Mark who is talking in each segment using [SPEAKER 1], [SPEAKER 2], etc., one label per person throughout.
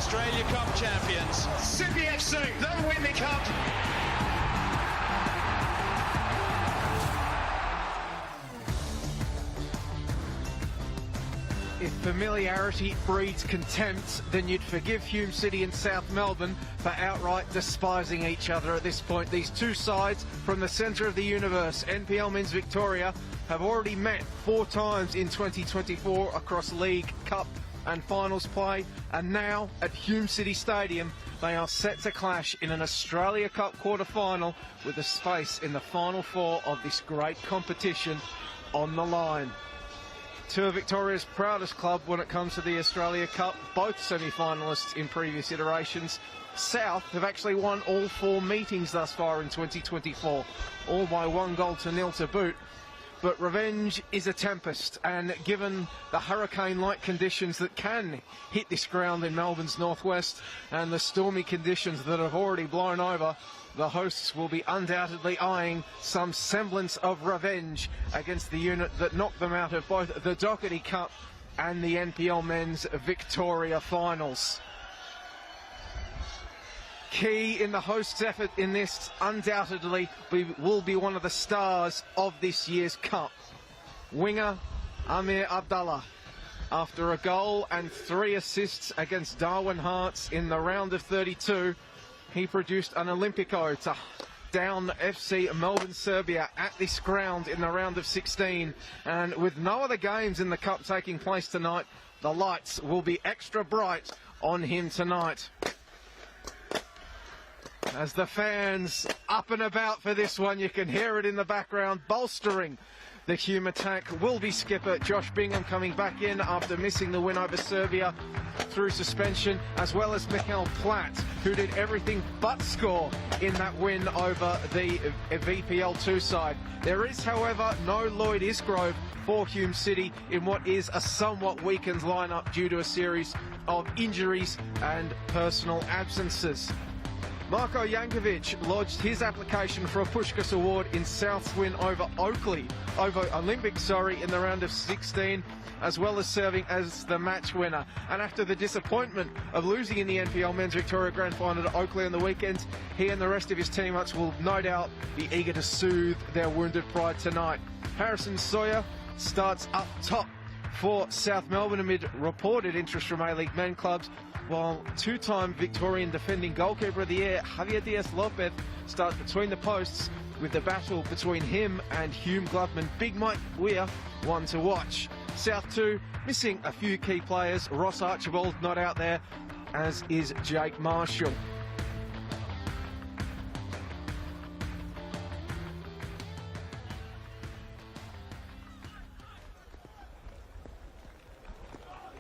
[SPEAKER 1] Australia Cup champions.
[SPEAKER 2] Sydney FC, they'll win the cup.
[SPEAKER 3] If familiarity breeds contempt, then you'd forgive Hume City and South Melbourne for outright despising each other at this point. These two sides from the centre of the universe, NPL Men's Victoria, have already met 4 times in 2024 across League, Cup and Finals play, and now at Hume City Stadium they are set to clash in an Australia Cup quarter-final with a space in the Final Four of this great competition on the line. Two of Victoria's proudest club when it comes to the Australia Cup, both semi-finalists in previous iterations. South have actually won all 4 meetings thus far in 2024, all by 1-0 to boot. But revenge is a tempest, and given the hurricane-like conditions that can hit this ground in Melbourne's northwest and the stormy conditions that have already blown over, the hosts will be undoubtedly eyeing some semblance of revenge against the unit that knocked them out of both the Doherty Cup and the NPL Men's Victoria Finals. Key in the hosts' effort in this undoubtedly will be one of the stars of this year's Cup. Winger Amir Abdallah, after a goal and 3 assists against Darwin Hearts in the round of 32, he produced an Olympico to down FC Melbourne, Serbia at this ground in the round of 16. And with no other games in the Cup taking place tonight, the lights will be extra bright on him tonight. As the fans up and about for this one, you can hear it in the background, bolstering the Hume attack will be skipper Josh Bingham, coming back in after missing the win over Serbia through suspension, as well as Michael Platt, who did everything but score in that win over the VPL2 side. There is, however, no Lloyd Isgrove for Hume City in what is a somewhat weakened lineup due to a series of injuries and personal absences. Marko Jankovic lodged his application for a Puskás Award in South's win over Olympic, in the round of 16, as well as serving as the match winner. And after the disappointment of losing in the NPL Men's Victoria Grand Final to Oakley on the weekend, he and the rest of his teammates will no doubt be eager to soothe their wounded pride tonight. Harrison Sawyer starts up top for South Melbourne amid reported interest from A-League men clubs, while 2-time Victorian defending goalkeeper of the year Javier Diaz-Lopez starts between the posts, with the battle between him and Hume Glovman Big Mike Weir one to watch. South 2 missing a few key players. Ross Archibald not out there, as is Jake Marshall.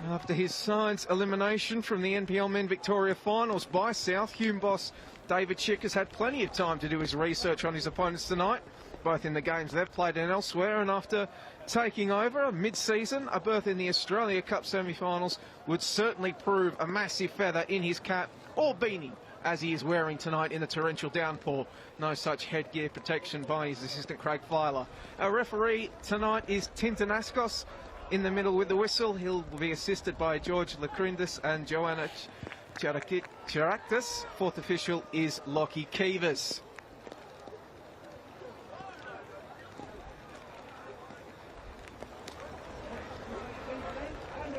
[SPEAKER 3] After his side's elimination from the NPL Men Victoria Finals by South, Hume boss David Schick has had plenty of time to do his research on his opponents tonight, both in the games they've played and elsewhere, and after taking over mid-season, a berth in the Australia Cup semi-finals would certainly prove a massive feather in his cap, or beanie, as he is wearing tonight in the torrential downpour. No such headgear protection by his assistant Craig Filer. Our referee tonight is Tintin Askos, in the middle with the whistle. He'll be assisted by George Lakrindis and Joanna Charaktis. Fourth official is Lockie Keevers.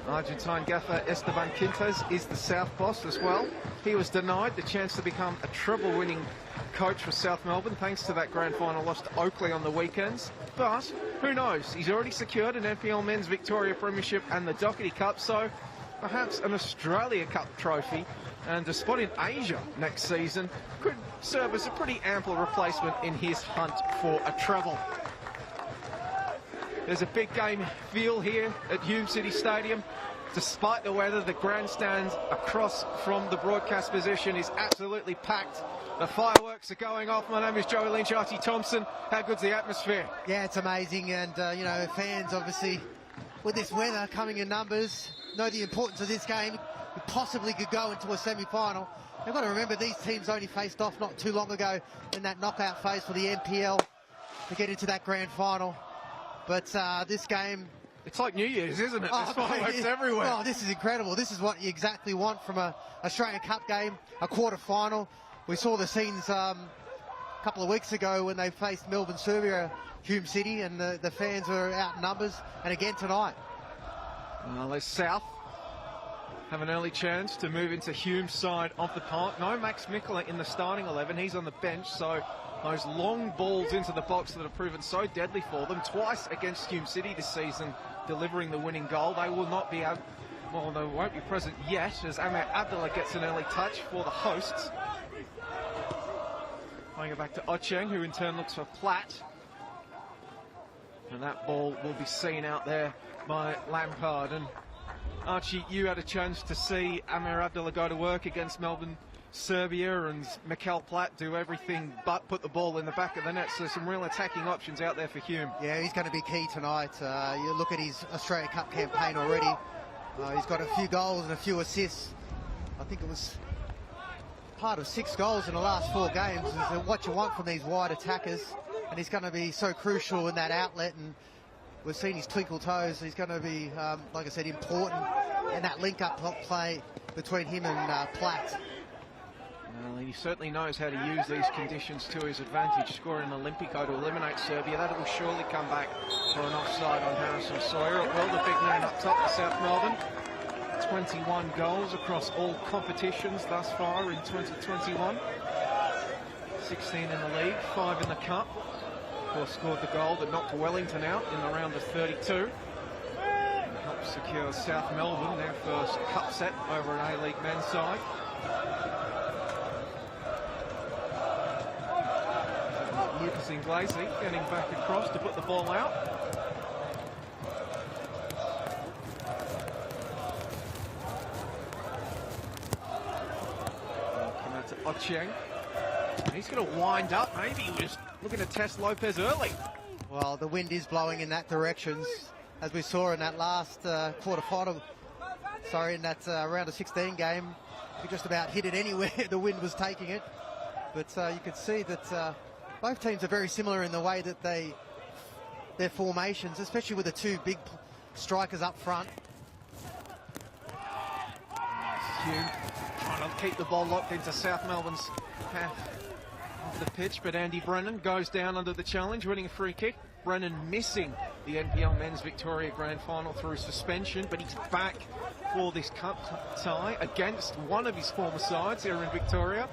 [SPEAKER 3] Argentine gaffer Esteban Quintas is the South boss as well. He was denied the chance to become a treble-winning coach for South Melbourne thanks to that grand final loss to Oakley on the weekends. But who knows? He's already secured an NPL Men's Victoria Premiership and the Doherty Cup, so perhaps an Australia Cup trophy and a spot in Asia next season could serve as a pretty ample replacement in his hunt for a treble. There's a big game feel here at Hume City Stadium. Despite the weather, the grandstand across from the broadcast position is absolutely packed. The fireworks are going off. My name is Joey Lynch, Archie Thompson. How good's the atmosphere?
[SPEAKER 4] Yeah, it's amazing, and you know, fans obviously with this weather coming in numbers know the importance of this game. It possibly could go into a semi-final. They've got to remember these teams only faced off not too long ago in that knockout phase for the NPL to get into that grand final. But this game,
[SPEAKER 3] It's like New Year's, isn't it?
[SPEAKER 4] Oh,
[SPEAKER 3] There's fireworks everywhere.
[SPEAKER 4] Oh, this is incredible. This is what you exactly want from a Australian Cup game, a quarter-final. We saw the scenes a couple of weeks ago when they faced Melbourne, Serbia, Hume City, and the fans were out in numbers. And again tonight.
[SPEAKER 3] Well, as South have an early chance to move into Hume's side of the park. No Max Mikula in the starting 11. He's on the bench, so those long balls into the box that have proven so deadly for them, twice against Hume City this season, delivering the winning goal. They will not be able, well, they won't be present yet, as Amir Abdullah gets an early touch for the hosts. Playing it back to Ocheng, who in turn looks for Platt. And that ball will be seen out there by Lampard. And Archie, you had a chance to see Amir Abdullah go to work against Melbourne, Serbia, and Mikel Platt do everything but put the ball in the back of the net. So some real attacking options out there for Hume.
[SPEAKER 4] Yeah, he's going to be key tonight. You look at his Australia Cup campaign already. He's got a few goals and a few assists. I think it was part of 6 goals in the last 4 games. Is what you want from these wide attackers. And he's going to be so crucial in that outlet. And we've seen his twinkle toes. He's going to be, like I said, important in that link-up play between him and Platt.
[SPEAKER 3] Well, he certainly knows how to use these conditions to his advantage, scoring an Olympico to eliminate Serbia. That will surely come back for an offside on Harrison Sawyer. It will, the big man up top for South Melbourne. 21 goals across all competitions thus far in 2021. 16 in the league, 5 in the cup. Of course, scored the goal that knocked Wellington out in the round of 32. And helped secure South Melbourne their first cup set over an A-League men's side. Lucas Inglesi getting back across to put the ball out. Come out to Ocheng. He's going to wind up. Maybe he was looking to test Lopez early.
[SPEAKER 4] Well, the wind is blowing in that direction, as we saw in that last quarter-final. Sorry, in that round of 16 game. We just about hit it anywhere the wind was taking it. But you could see that both teams are very similar in the way that their formations, especially with the 2 big strikers up front.
[SPEAKER 3] Hume trying to keep the ball locked into South Melbourne's half of the pitch, but Andy Brennan goes down under the challenge, winning a free kick. Brennan missing the NPL Men's Victoria Grand Final through suspension, but he's back for this cup tie against one of his former sides here in Victoria.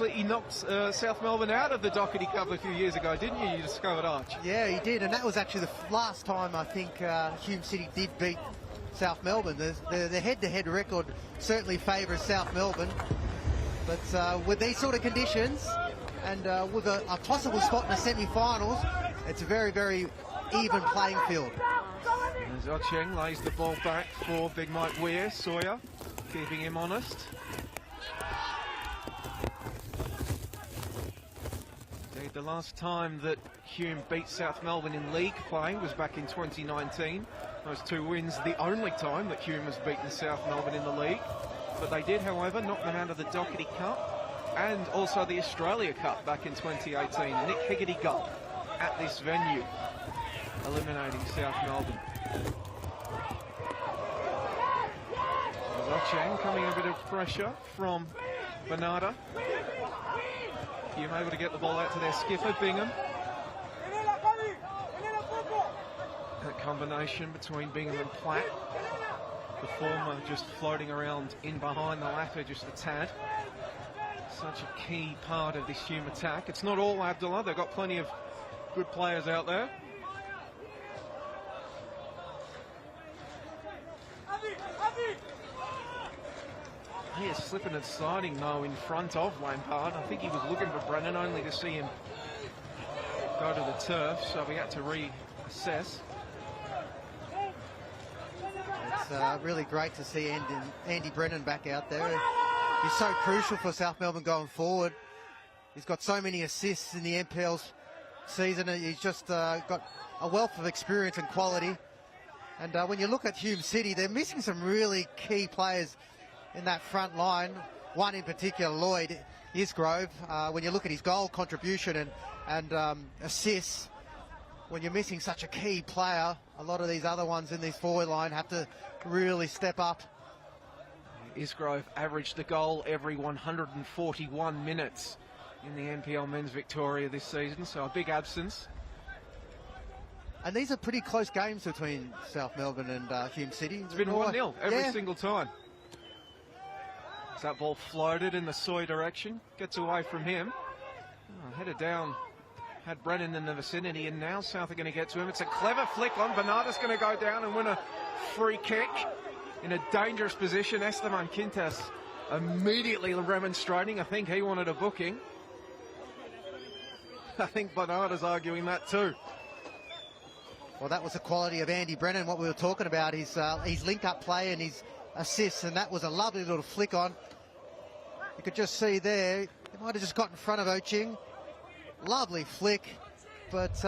[SPEAKER 3] He knocked South Melbourne out of the Doherty Cup a few years ago, didn't you? You discovered Arch.
[SPEAKER 4] Yeah, he did, and that was actually the last time I think Hume City did beat South Melbourne. The head-to-head record certainly favours South Melbourne, but with these sort of conditions and with a possible spot in the semi-finals, it's a very, very even playing field.
[SPEAKER 3] As Ocheng lays the ball back for Big Mike Weir, Sawyer keeping him honest. Indeed, the last time that Hume beat South Melbourne in league play was back in 2019. Those 2 wins, the only time that Hume has beaten South Melbourne in the league. But they did, however, knock them out of the Doherty Cup and also the Australia Cup back in 2018. Nick Hegarty goal at this venue, eliminating South Melbourne. Ocheng coming a bit of pressure from Bernarda. Hume able to get the ball out to their skipper, Bingham. That combination between Bingham and Platt. The former just floating around in behind the latter just a tad. Such a key part of this Hume attack. It's not all Abdullah, they've got plenty of good players out there. He is slipping and sliding though in front of Lampard. I think he was looking for Brennan only to see him go to the turf, so we had to reassess.
[SPEAKER 4] It's really great to see Andy Brennan back out there. He's so crucial for South Melbourne going forward. He's got so many assists in the NPL season. He's just got a wealth of experience and quality. And when you look at Hume City, they're missing some really key players in that front line. One in particular, Lloyd Isgrove. When you look at his goal contribution and assists, when you're missing such a key player, a lot of these other ones in this forward line have to really step up.
[SPEAKER 3] Isgrove averaged a goal every 141 minutes in the NPL Men's Victoria this season, so a big absence.
[SPEAKER 4] And these are pretty close games between South Melbourne and Hume City.
[SPEAKER 3] It's been 1-0 every single time. As that ball floated in the Soy direction, gets away from him. Oh, headed down, had Brennan in the vicinity, and now South are going to get to him. It's a clever flick on. Bernarda's going to go down and win a free kick in a dangerous position. Esteban Quintas immediately remonstrating. I think he wanted a booking. I think Bernarda's arguing that too.
[SPEAKER 4] Well, that was the quality of Andy Brennan, what we were talking about, his link-up play and his assists, and that was a lovely little flick on. You could just see there, he might have just got in front of Oching. Lovely flick, but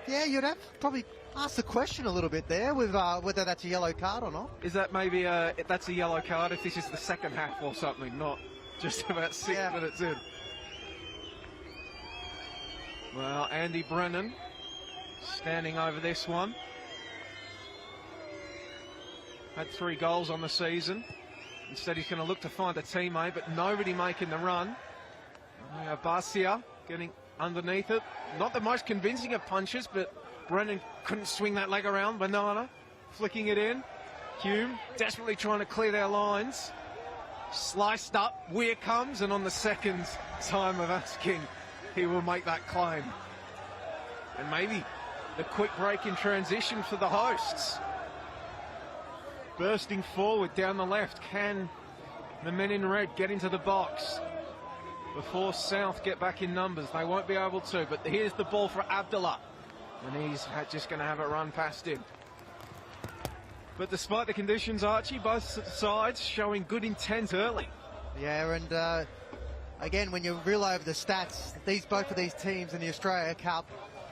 [SPEAKER 4] yeah, you'd have to probably ask the question a little bit there with whether that's a yellow card or not.
[SPEAKER 3] Is that maybe that's a yellow card if this is the second half or something, not just about 6 minutes in? Well, Andy Brennan standing over this one. Had 3 goals on the season. Instead, he's going to look to find a teammate, but nobody making the run. Barcia getting underneath it. Not the most convincing of punches, but Brennan couldn't swing that leg around. Banana flicking it in. Hume desperately trying to clear their lines. Sliced up. Weir comes, and on the second time of asking, he will make that claim. And maybe the quick break in transition for the hosts. Bursting forward down the left. Can the men in red get into the box before South get back in numbers? They won't be able to, but here's the ball for Abdullah, and he's just going to have it run past him. But despite the conditions, Archie, both sides showing good intent early.
[SPEAKER 4] Yeah, and again, when you reel over the stats, both of these teams in the Australia Cup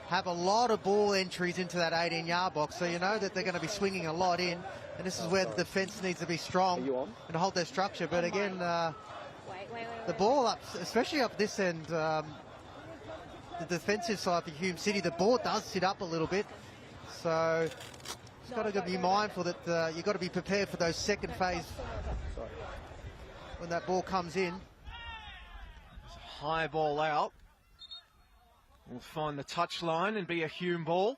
[SPEAKER 4] have a lot of ball entries into that 18-yard box, so you know that they're going to be swinging a lot in, and this is where the defence needs to be strong and hold their structure. But again, the ball up, especially up this end, the defensive side for Hume City, the ball does sit up a little bit, so you've got to be mindful that you've got to be prepared for those second phase when that ball comes in.
[SPEAKER 3] It's a high ball out. We'll find the touch line and be a Hume ball.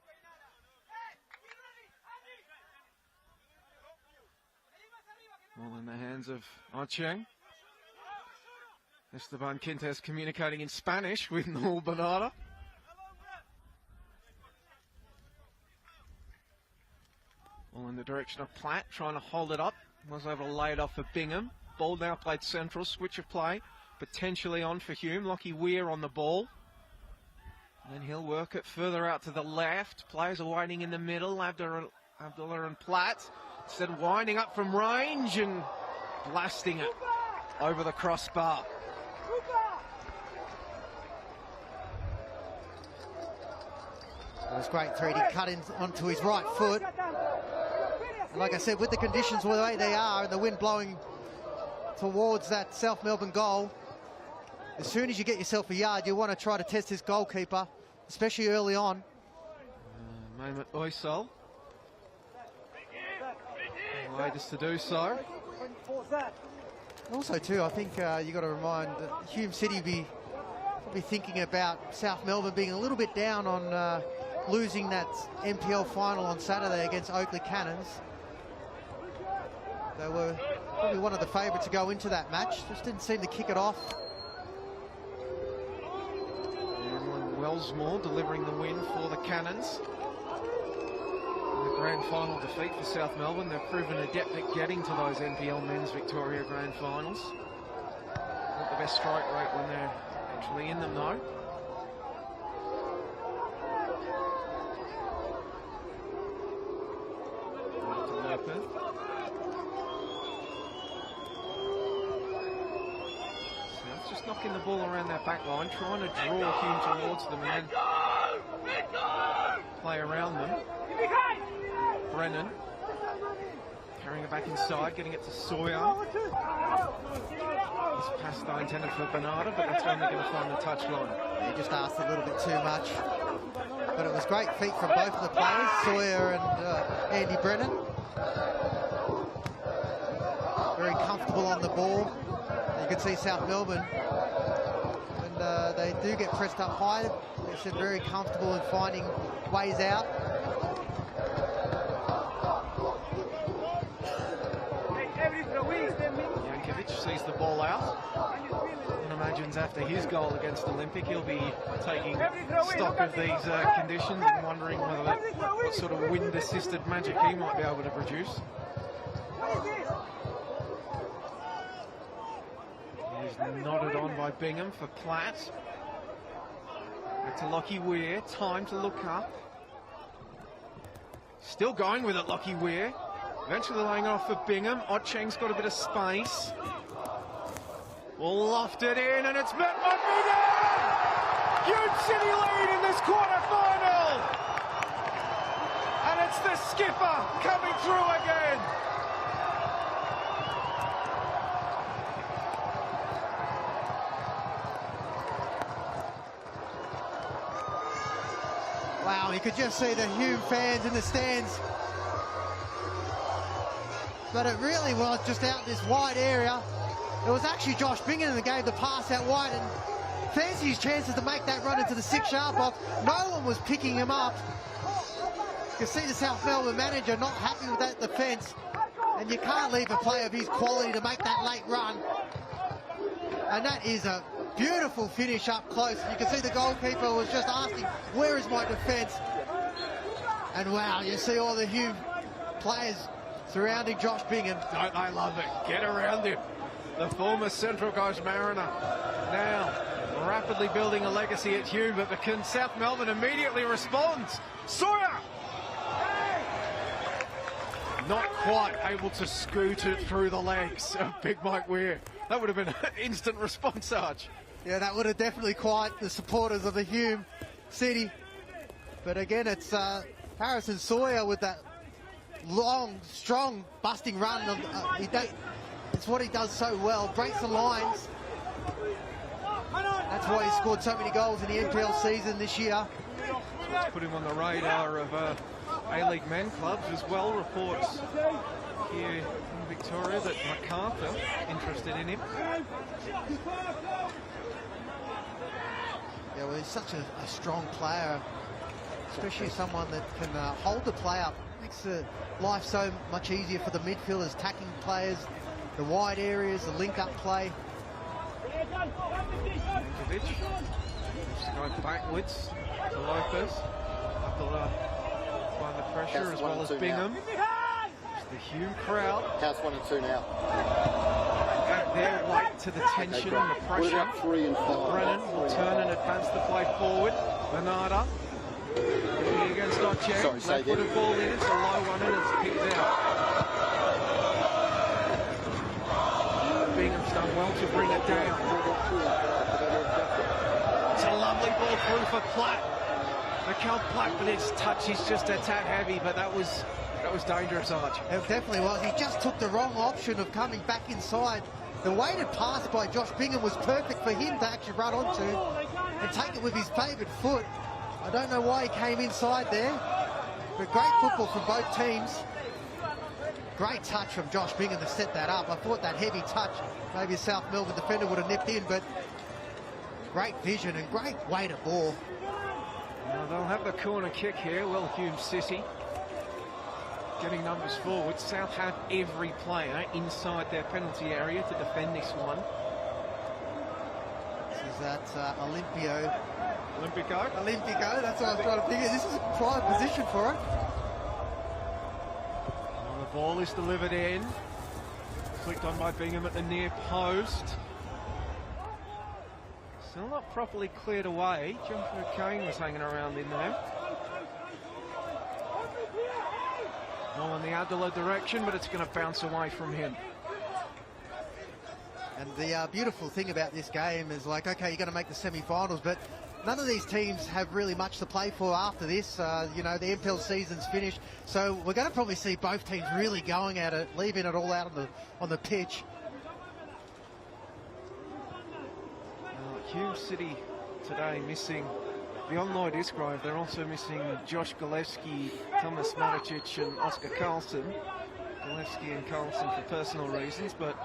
[SPEAKER 3] All in the hands of Ocheng. Esteban Quintas communicating in Spanish with Noel Bernarda. All in the direction of Platt, trying to hold it up. Was able to lay it off for Bingham. Ball now played central, switch of play. Potentially on for Hume. Lockie Weir on the ball. And he'll work it further out to the left. Players are waiting in the middle. Abdullah and Platt. Instead winding up from range and blasting it over the crossbar.
[SPEAKER 4] That's great 3D cut in onto his right foot. And like I said, with the conditions the way they are and the wind blowing towards that South Melbourne goal, as soon as you get yourself a yard, you want to try to test this goalkeeper, especially early on.
[SPEAKER 3] Moment Oysol. Latest to do so.
[SPEAKER 4] Also, too, I think you got to remind Hume City be thinking about South Melbourne being a little bit down on losing that NPL final on Saturday against Oakley Cannons. They were probably one of the favourites to go into that match. Just didn't seem to kick it off.
[SPEAKER 3] And Wellsmore delivering the win for the Cannons. The grand final defeat for South Melbourne. They've proven adept at getting to those NPL Men's Victoria grand finals. Not the best strike rate when they're actually in them though. South's just knocking the ball around that back line, trying to draw Hume towards them and then play around them. Brennan carrying it back inside, getting it to Sawyer. This pass though intended for Bernarda, but that's only going to find the touch line.
[SPEAKER 4] He just asked a little bit too much. But it was great feet from both of the players, Sawyer and Andy Brennan. Very comfortable on the ball. You can see South Melbourne, when they do get pressed up high, they seem very comfortable in finding ways out.
[SPEAKER 3] Jankovic sees the ball out and imagines after his goal against Olympic he'll be taking stock of these conditions and wondering what sort of wind-assisted magic he might be able to produce. He's nodded on by Bingham for Platt. Back to Lockie Weir, time to look up. Still going with it, Lockie Weir. Eventually laying off for Bingham. Otcheng's got a bit of space. Lofted in, and it's met by Bingham! Hume City lead in this quarter-final! And it's the skipper coming through again!
[SPEAKER 4] Wow, you could just see the Hume fans in the stands. But it really was just out this wide area. It was actually Josh Bingham that gave the pass out wide and fancy his chances to make that run into the 6-yard box. No one was picking him up. You see the South Melbourne manager not happy with that defence, and you can't leave a player of his quality to make that late run. And that is a beautiful finish up close. You can see the goalkeeper was just asking, where is my defence? And wow, you see all the Hume players surrounding Josh Bingham.
[SPEAKER 3] Don't they love it? Get around him. The former Central Coast Mariner now rapidly building a legacy at Hume, but can South Melbourne immediately responds? Sawyer! Not quite able to scoot it through the legs of Big Mike Weir. That would have been an instant response, Arch.
[SPEAKER 4] Yeah, that would have definitely quieted the supporters of the Hume City. But again, it's Harrison Sawyer with that long, strong, busting run. It's what he does so well, breaks the lines. That's why he scored so many goals in the NPL season this year.
[SPEAKER 3] Let's put him on the radar of A-League men clubs as well. Reports here in Victoria that MacArthur interested in him.
[SPEAKER 4] Yeah, well, he's such a strong player, especially someone that can hold the play up. Makes life so much easier for the midfielders, attacking players, the wide areas, the link-up play.
[SPEAKER 3] Jankovic just going backwards to Lopez. Abdullah applying the pressure as well as Bingham. The Hume crowd.
[SPEAKER 5] House 1 and 2 now.
[SPEAKER 3] Add their weight to the tension and the pressure.
[SPEAKER 5] 3 and 5.
[SPEAKER 3] Brennan will turn and advance the play forward. Bernarda against Otcheng. Left-footed ball in. It's a low one and it's picked out. Bingham's done well to bring it down. It's a lovely ball through for Platt. Mikel Platt, but its touch is just a tad heavy, but that was dangerous, Arch.
[SPEAKER 4] It definitely was. He just took the wrong option of coming back inside. The weighted pass by Josh Bingham was perfect for him to actually run onto and take it with his favoured foot. I don't know why he came inside there, but great football from both teams. Great touch from Josh Bingham to set that up. I thought that heavy touch, maybe a South Melbourne defender would have nipped in, but great vision and great weighted ball.
[SPEAKER 3] Now they'll have the corner kick here. Well, Hume City getting numbers forward. South have every player inside their penalty area to defend this one.
[SPEAKER 4] This is that Olympico, that's what I was trying to figure. This is a prime position for it.
[SPEAKER 3] Well, the ball is delivered in. Flicked on by Bingham at the near post. Still not properly cleared away. Joshua Kane was hanging around in there. Ball in the Abdullah direction, but it's going to bounce away from him.
[SPEAKER 4] And the beautiful thing about this game is, like, okay, you're going to make the semi-finals, but none of these teams have really much to play for after this. You know, the NPL season's finished, so we're going to probably see both teams really going at it, leaving it all out on the pitch.
[SPEAKER 3] Hume City today missing beyond Lloyd Isgrove, they're also missing Josh Golewski, Thomas Maricic and Oscar Carlson. Golewski and Carlson for personal reasons, but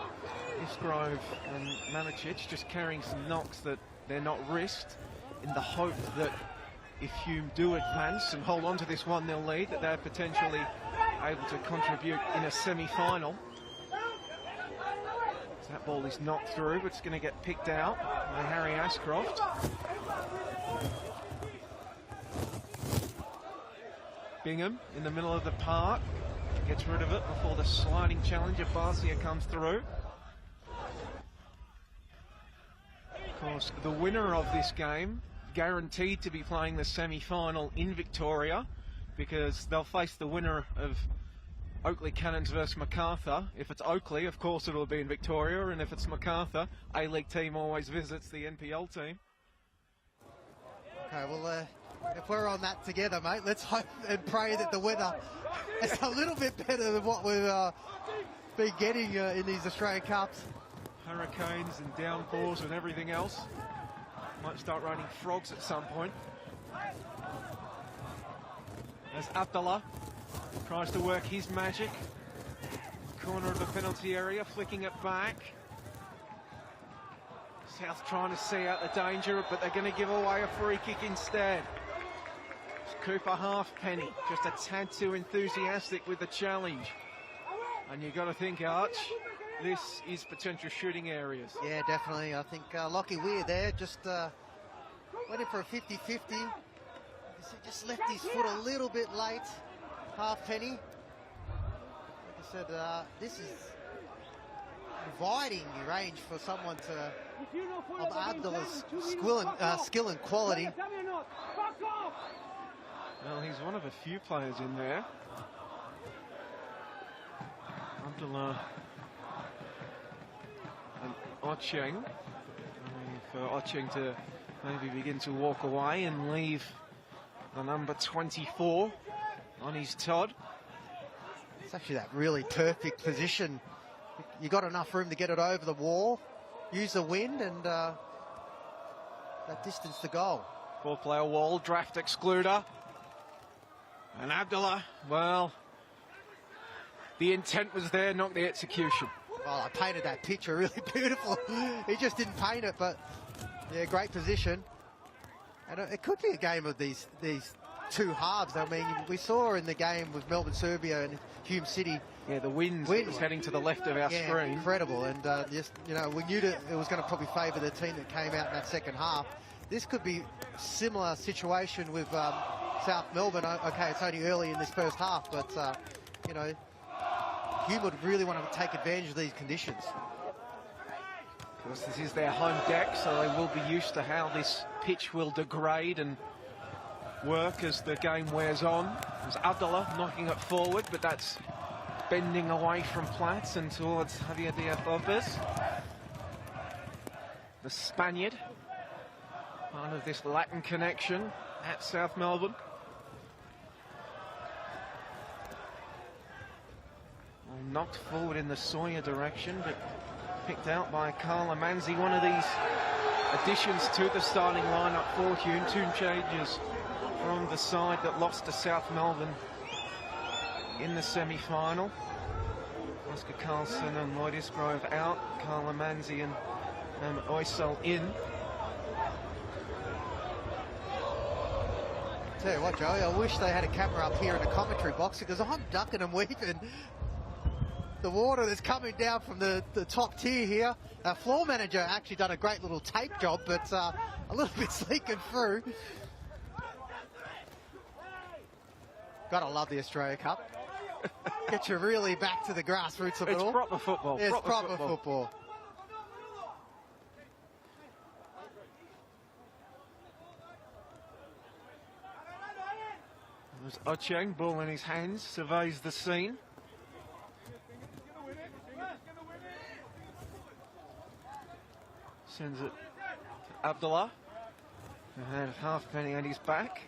[SPEAKER 3] Isgrove and Maricic just carrying some knocks that they're not risked, in the hope that if Hume do advance and hold on to this 1-0 lead, that they're potentially able to contribute in a semi-final. So that ball is knocked through, but it's going to get picked out by Harry Ashcroft. Bingham in the middle of the park, gets rid of it before the sliding challenge of Barcia comes through. Of course, the winner of this game guaranteed to be playing the semi-final in Victoria, because they'll face the winner of Oakley Cannons versus Macarthur. If it's Oakley, of course it'll be in Victoria, and if it's Macarthur, A-League team always visits the NPL team.
[SPEAKER 4] Okay, well, if we're on that together, mate, let's hope and pray that the weather is a little bit better than what we've been getting in these Australian Cups.
[SPEAKER 3] Hurricanes and downpours and everything else. Might start raining frogs at some point. As Abdullah tries to work his magic. Corner of the penalty area, flicking it back. South trying to see out the danger, but they're going to give away a free kick instead. Cooper Halfpenny, just a tad too enthusiastic with the challenge. And you've got to think, Arch, this is potential shooting areas.
[SPEAKER 4] Yeah, definitely. I think Lockie Weir there just went in for a 50-50. Just left his foot a little bit late. Halfpenny. Like I said, this is providing range for someone of Abdullah's skill and quality.
[SPEAKER 3] Well, he's one of a few players in there. Abdullah and Ocheng. For Ocheng to maybe begin to walk away and leave the number 24 on his Todd.
[SPEAKER 4] It's actually that really perfect position. You got enough room to get it over the wall, use the wind, and that distance to goal.
[SPEAKER 3] 4-player wall, draft excluder. And Abdullah, well, the intent was there, not the execution.
[SPEAKER 4] Well, I painted that picture really beautiful. He just didn't paint it, but yeah, great position. And it could be a game of these two halves. I mean, we saw in the game with Melbourne, Serbia and Hume City.
[SPEAKER 3] Yeah, the wind is heading to the left of our screen.
[SPEAKER 4] Incredible. And just, you know, we knew that it was going to probably favour the team that came out in that second half. This could be similar situation with South Melbourne. Okay, it's only early in this first half, but you know, Hume would really want to take advantage of these conditions.
[SPEAKER 3] Of course, this is their home deck, so they will be used to how this pitch will degrade and work as the game wears on. There's Abdullah knocking it forward, but that's bending away from Platts and towards Javier Diaz-Lopez, the Spaniard, part of this Latin connection at South Melbourne. Well, knocked forward in the Sawyer direction, but picked out by Carla Manzi. One of these additions to the starting lineup for Hume. Two changes from the side that lost to South Melbourne in the semi-final. Oscar Carlson and Lloyd Isgrove out. Carla Manzi and Oysel in.
[SPEAKER 4] Tell you what, Joey, I wish they had a camera up here in the commentary box, because I'm ducking and weaving the water that's coming down from the top tier here. Our floor manager actually done a great little tape job, but a little bit leaking through. Gotta love the Australia Cup. Get you really back to the grassroots of it all.
[SPEAKER 3] It's proper football.
[SPEAKER 4] It's proper football.
[SPEAKER 3] There's Ocheng, ball in his hands, surveys the scene. Sends it to Abdullah, who had Halfpenny at his back.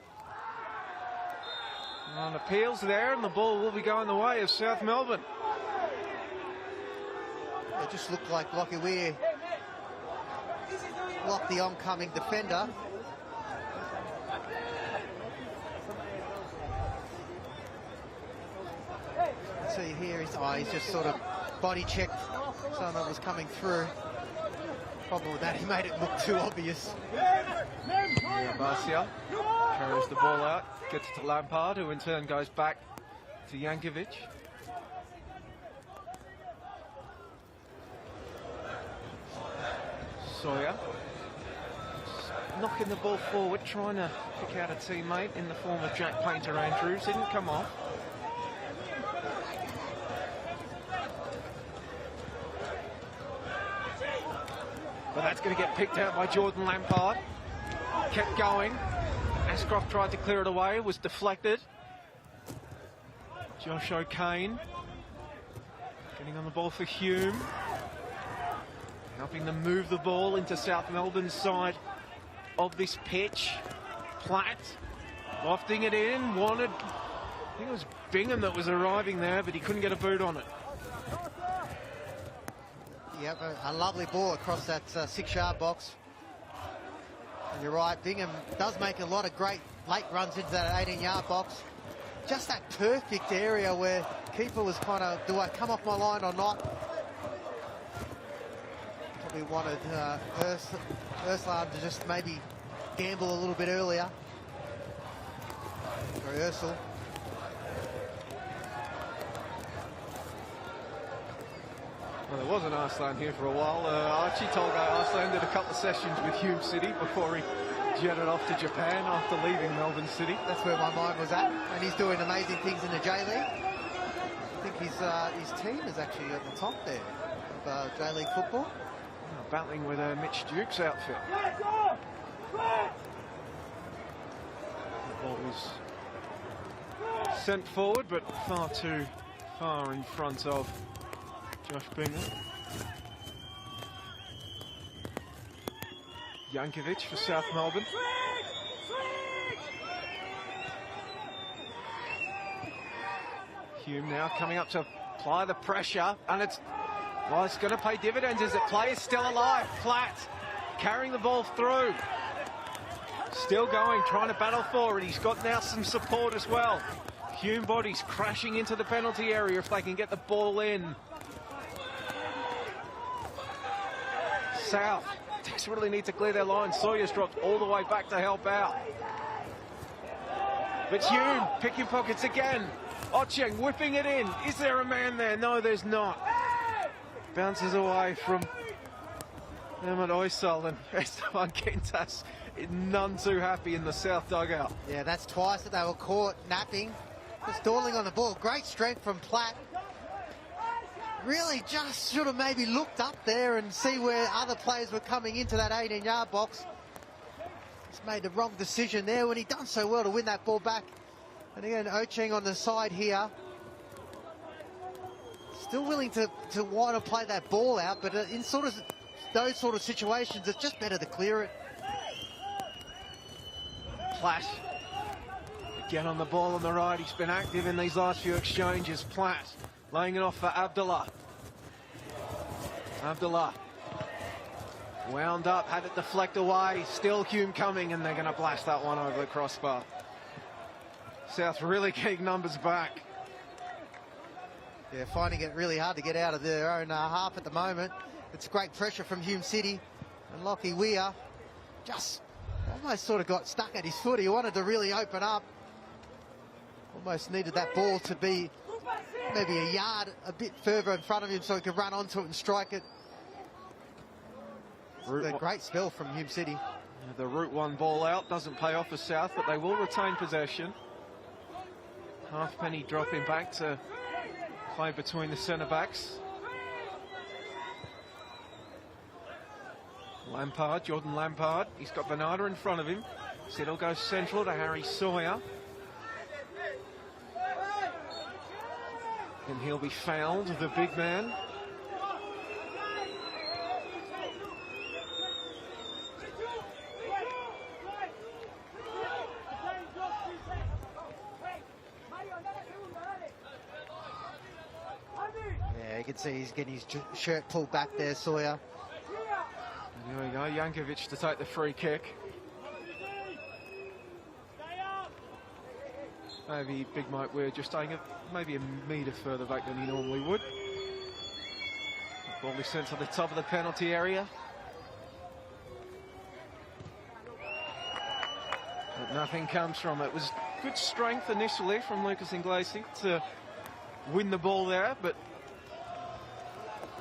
[SPEAKER 3] On appeals there, and the ball will be going the way of South Melbourne.
[SPEAKER 4] It just looked like Lockie Weir locked the oncoming defender. See here, he's just sort of body checked someone that was coming through. Problem with that, he made it look too obvious.
[SPEAKER 3] Yeah, Barcia carries the ball out, gets it to Lampard, who in turn goes back to Jankovic. Sawyer knocking the ball forward, trying to pick out a teammate in the form of Jack Painter-Andrews. Didn't come off. But that's going to get picked out by Jordan Lampard. Kept going. Ashcroft tried to clear it away, was deflected. Josh O'Kane getting on the ball for Hume, helping them move the ball into South Melbourne's side of this pitch. Platt lofting it in, wanted, I think it was Bingham that was arriving there, but he couldn't get a boot on it.
[SPEAKER 4] Yep, a lovely ball across that 6-yard box. And you're right, Bingham does make a lot of great late runs into that 18-yard box. Just that perfect area where keeper was kind of, do I come off my line or not? Probably wanted Ursula to just maybe gamble a little bit earlier. For Ursula.
[SPEAKER 3] Well, there was an Arslan here for a while. Archie told Arslan did a couple of sessions with Hume City before he jetted off to Japan after leaving Melbourne City.
[SPEAKER 4] That's where my mind was at, and he's doing amazing things in the J-League. I think his team is actually at the top there of J-League football.
[SPEAKER 3] Battling with Mitch Duke's outfit. The ball was sent forward, but far too far in front of Josh Bingham. Jankovic for South Melbourne. Hume now coming up to apply the pressure, and it's going to pay dividends as the play is still alive. Platt carrying the ball through. Still going, trying to battle forward. He's got now some support as well. Hume bodies crashing into the penalty area if they can get the ball in. South desperately need to clear their line. Sawyer's dropped all the way back to help out. But Hume picking pockets again. Ocheng whipping it in. Is there a man there? No, there's not. Bounces away from Ahmed Oysal, and Esteban Quintas none too happy in the South dugout.
[SPEAKER 4] Yeah, that's twice that they were caught napping. Just dawdling on the ball. Great strength from Platt. Really just should have maybe looked up there and see where other players were coming into that 18-yard box. Just made the wrong decision there when he done so well to win that ball back. And again, Ocheng on the side here. Still willing to want to play that ball out, but in sort of those sort of situations, it's just better to clear it.
[SPEAKER 3] Platt again on the ball on the right. He's been active in these last few exchanges. Platt laying it off for Abdullah. Abdullah wound up, had it deflect away. Still Hume coming, and they're going to blast that one over the crossbar. South really getting numbers back.
[SPEAKER 4] Yeah, finding it really hard to get out of their own half at the moment. It's great pressure from Hume City. And Lockie Weir just almost sort of got stuck at his foot. He wanted to really open up. Almost needed that ball to be maybe a yard a bit further in front of him so he could run onto it and strike it. It's a great spell from Hume City.
[SPEAKER 3] The Route 1 ball out doesn't pay off for South, but they will retain possession. Halfpenny dropping back to play between the centre-backs. Lampard, Jordan Lampard. He's got Bernarda in front of him. Siddle goes central to Harry Sawyer. And he'll be fouled, the big man.
[SPEAKER 4] Yeah, you can see he's getting his shirt pulled back there, Sawyer.
[SPEAKER 3] And there we go, Jankovic to take the free kick. Maybe Big Mike Weir just staying maybe a metre further back than he normally would. Ball is sent to the top of the penalty area. But nothing comes from it. It was good strength initially from Lucas Inglesi to win the ball there, but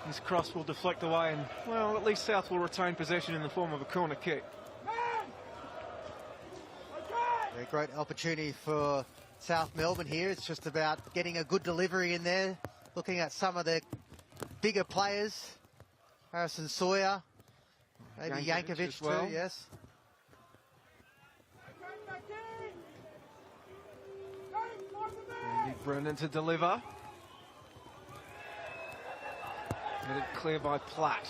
[SPEAKER 3] his cross will deflect away, and, well, at least South will retain possession in the form of a corner kick.
[SPEAKER 4] A great opportunity for South Melbourne here. It's just about getting a good delivery in there, looking at some of the bigger players. Harrison Sawyer, maybe Yankovic
[SPEAKER 3] as well.
[SPEAKER 4] too, yes.
[SPEAKER 3] Andy Brennan to deliver. Headed clear by Platt.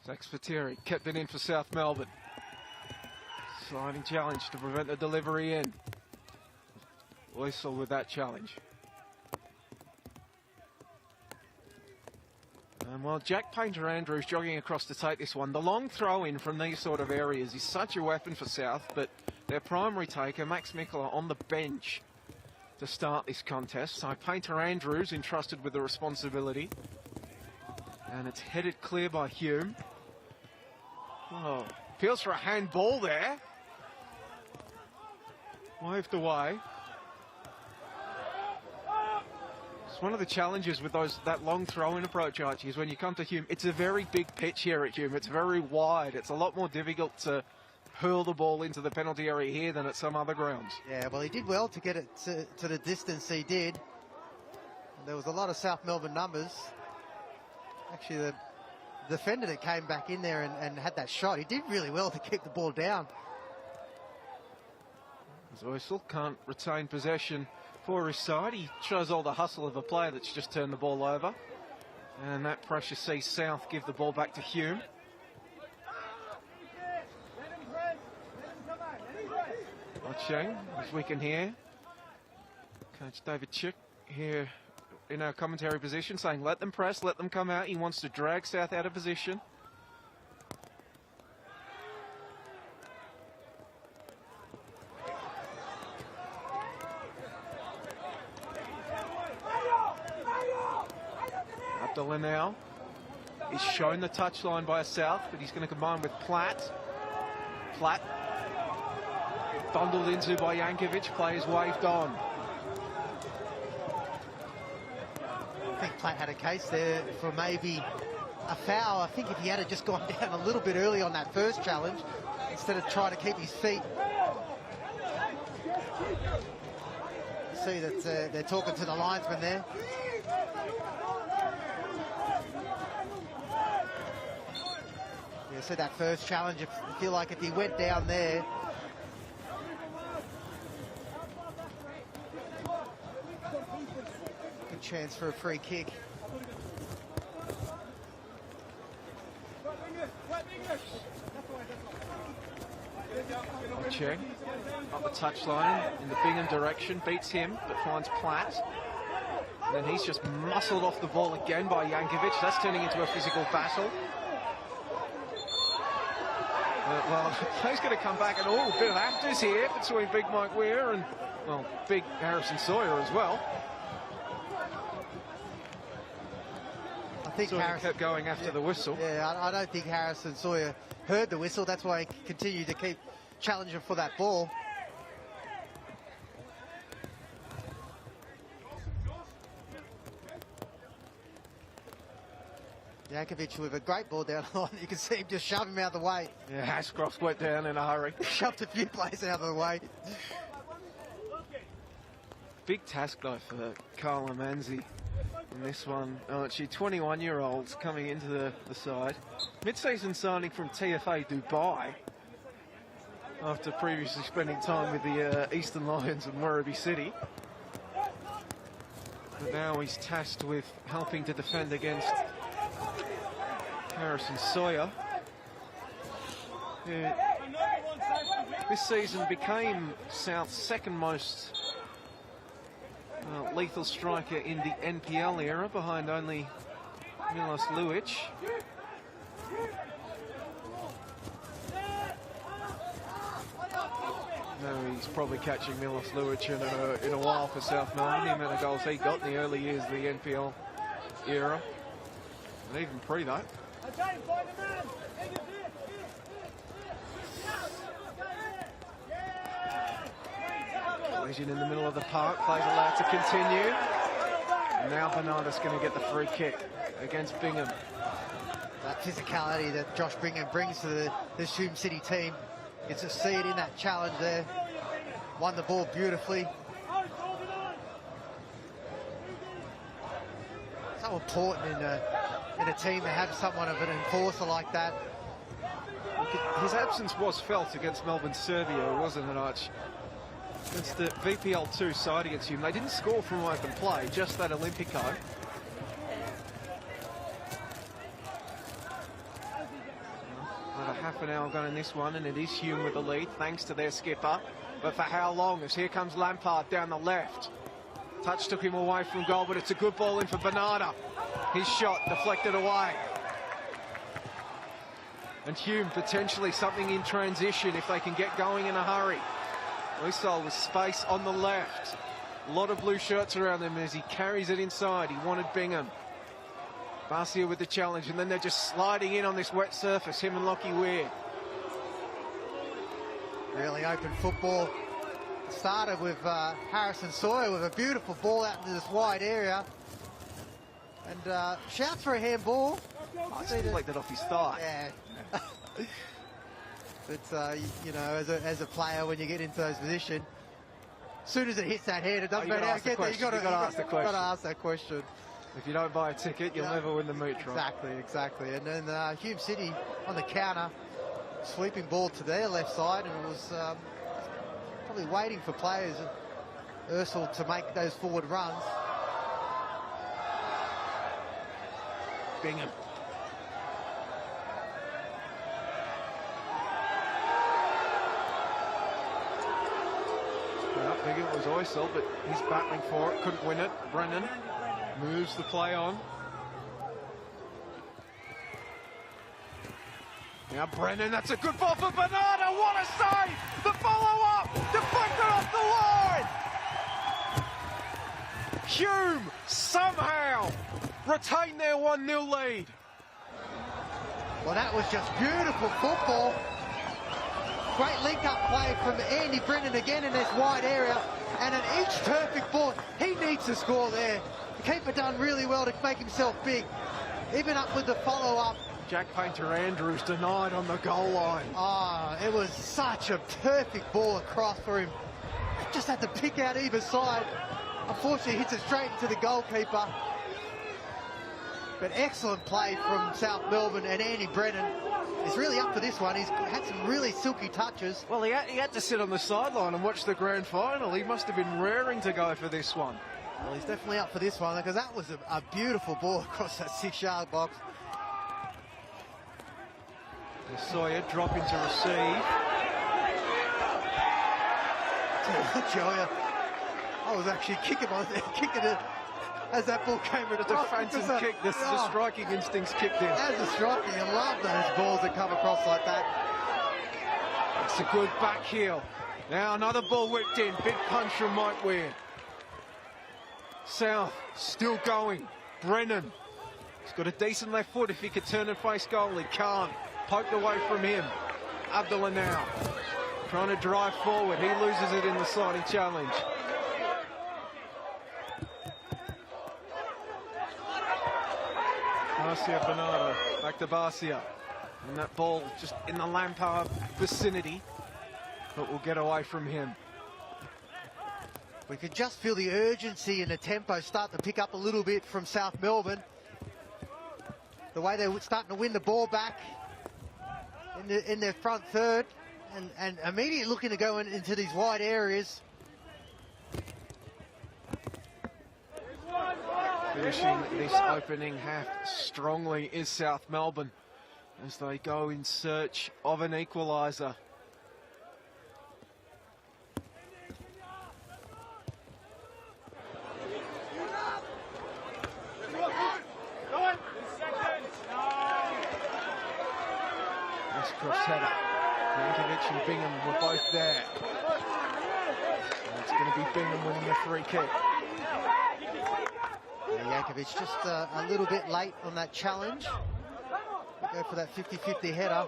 [SPEAKER 3] Zax Fateri kept it in for South Melbourne. Sliding challenge to prevent the delivery in. Whistle with that challenge. And while Jack Painter-Andrews jogging across to take this one, the long throw in from these sort of areas is such a weapon for South, but their primary taker, Max Mikkeler, on the bench to start this contest. So Painter-Andrews entrusted with the responsibility. And it's headed clear by Hume. Oh, appeals for a handball there. Waved away. It's one of the challenges with that long throw-in approach, Archie, is when you come to Hume, it's a very big pitch here at Hume. It's very wide. It's a lot more difficult to hurl the ball into the penalty area here than at some other grounds.
[SPEAKER 4] Yeah, well, he did well to get it to the distance he did. There was a lot of South Melbourne numbers. Actually, the defender that came back in there and had that shot, he did really well to keep the ball down.
[SPEAKER 3] Zoysel can't retain possession for his side. He shows all the hustle of a player that's just turned the ball over. And that pressure sees South give the ball back to Hume. Watching, as we can hear, Coach David Chick here in our commentary position saying, let them press, let them come out. He wants to drag South out of position. Abdullah now is shown the touchline by South, but he's going to combine with Platt. Platt bundled into by Yankovic, players waved on.
[SPEAKER 4] I think Platt had a case there for maybe a foul. I think if he had just gone down a little bit early on that first challenge, instead of trying to keep his feet. See that they're talking to the linesman there. Yeah, see that first challenge, I feel like if he went down there, good chance for a free kick.
[SPEAKER 3] Cheng up the touchline in the Bingham direction, beats him, but finds Platt. And then he's just muscled off the ball again by Yankovic. That's turning into a physical battle. Well, he's going to come back, and a bit of afters here between Big Mike Weir and, well, Big Harrison Sawyer as well.
[SPEAKER 4] I think
[SPEAKER 3] Sawyer
[SPEAKER 4] Harrison
[SPEAKER 3] kept going after the whistle.
[SPEAKER 4] Yeah, I don't think Harrison Sawyer heard the whistle. That's why he continued to keep challenging for that ball. Yankovic with a great ball down the line. You can see him just shove him out of the way.
[SPEAKER 3] Yeah, Ashcroft went down in a hurry.
[SPEAKER 4] Shoved a few players out of the way.
[SPEAKER 3] Big task though for Carl Amanzi in this one. Archie, 21-year-olds coming into the side. Mid-season signing from TFA Dubai after previously spending time with the Eastern Lions and Werribee City. But now he's tasked with helping to defend against Harrison Sawyer, who this season became South's second most lethal striker in the NPL era, behind only Milos Luic. No, he's probably catching Milos Lucic in a while for South Melbourne. The amount of goals he got in the early years of the NPL era. And even pre that. Collision in the middle of the park, plays allowed to continue. And now Bernarda's going to get the free kick against Bingham.
[SPEAKER 4] That physicality that Josh Bingham brings to this Hume City team. You can just see it in that challenge there. Won the ball beautifully. So important in a team to have someone of an enforcer like that.
[SPEAKER 3] His absence was felt against Melbourne Serbia, wasn't it, Arch? Against the VPL 2 side against Hume. They didn't score from open play, just that Olympico. Another half an hour gone in this one, and it is Hume with the lead, thanks to their skipper. But for how long? As here comes Lampard down the left. Touch took him away from goal, but it's a good ball in for Bernarda. His shot deflected away. And Hume potentially something in transition if they can get going in a hurry. Uysal with space on the left. A lot of blue shirts around him as he carries it inside. He wanted Bingham. Barcia with the challenge, and then they're just sliding in on this wet surface, him and Lockie Weir.
[SPEAKER 4] Really open football. Started with Harrison Sawyer with a beautiful ball out into this wide area. And shouts for a handball.
[SPEAKER 3] I see that off his thigh.
[SPEAKER 4] Yeah. But, you know, as a player, when you get into those positions, as soon as it hits that head, it doesn't matter how you get there. You've got to ask that question.
[SPEAKER 3] If you don't buy a ticket, you'll never win the mooch, right?
[SPEAKER 4] Exactly. And then Hume City on the counter, sweeping ball to their left side, and it was probably waiting for players, Ursel, to make those forward runs.
[SPEAKER 3] Bingham. Well, Bingham was Uysal, but he's battling for it, couldn't win it. Brennan moves the play on. Now Brennan, that's a good ball for Bernarda. What a save! The follow-up, deflected off the line. Hume somehow retain their 1-0 lead.
[SPEAKER 4] Well, that was just beautiful football. Great link-up play from Andy Brennan again in this wide area, and at each perfect ball, he needs to score there. The keeper done really well to make himself big. Even up with the follow-up.
[SPEAKER 3] Jack Painter-Andrews denied on the goal line.
[SPEAKER 4] Oh, it was such a perfect ball across for him. Just had to pick out either side. Unfortunately, hits it straight into the goalkeeper. But excellent play from South Melbourne, and Andy Brennan is really up for this one. He's had some really silky touches.
[SPEAKER 3] Well, he had to sit on the sideline and watch the grand final. He must have been raring to go for this one.
[SPEAKER 4] Well, he's definitely up for this one, because that was a beautiful ball across that 6-yard box.
[SPEAKER 3] And Sawyer dropping to receive.
[SPEAKER 4] Joya, I was actually kicking it as that ball came at
[SPEAKER 3] the defensive kick. The striking instincts kicked in.
[SPEAKER 4] As a striking, I love those balls that come across like that.
[SPEAKER 3] It's a good back heel. Now another ball whipped in. Big punch from Mike Weir. South still going. Brennan. He's got a decent left foot if he could turn and face goal. He can't. Poked away from him. Abdullah now trying to drive forward. He loses it in the sliding challenge. Barcia Bernarda, back to Barcia. And that ball just in the Lampard vicinity, but will get away from him.
[SPEAKER 4] We could just feel the urgency and the tempo start to pick up a little bit from South Melbourne. The way they were starting to win the ball back in their front third, and immediately looking to go into these wide areas.
[SPEAKER 3] Finishing this opening half strongly is South Melbourne as they go in search of an equaliser. Nice cross header. Yankovic and Bingham were both there. And it's going to be Bingham winning the free kick.
[SPEAKER 4] Yankovic just a little bit late on that challenge. Go for that 50-50 header.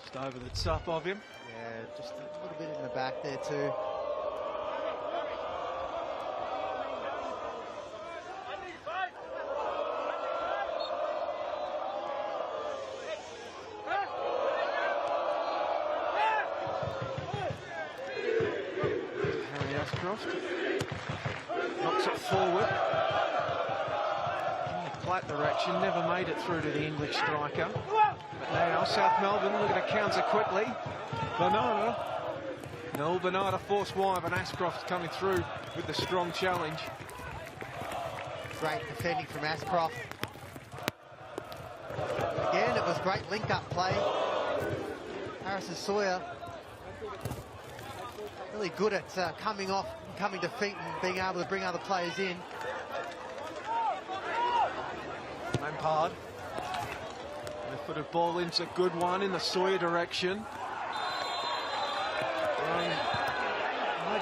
[SPEAKER 3] Just over the top of him.
[SPEAKER 4] Yeah, just a little bit in the back there too.
[SPEAKER 3] Harry Ashcroft knocks it forward. In the flat direction, never made it through to the English striker. But now South Melbourne looking to counter quickly. Bernardo. No, Bernardo forced wide, but Ashcroft coming through with the strong challenge.
[SPEAKER 4] Great defending from Ashcroft. Again, it was great link-up play. Harrison Sawyer really good at coming off, coming to feet and being able to bring other players in.
[SPEAKER 3] Lampard. Left-footed ball into a good one in the Sawyer direction.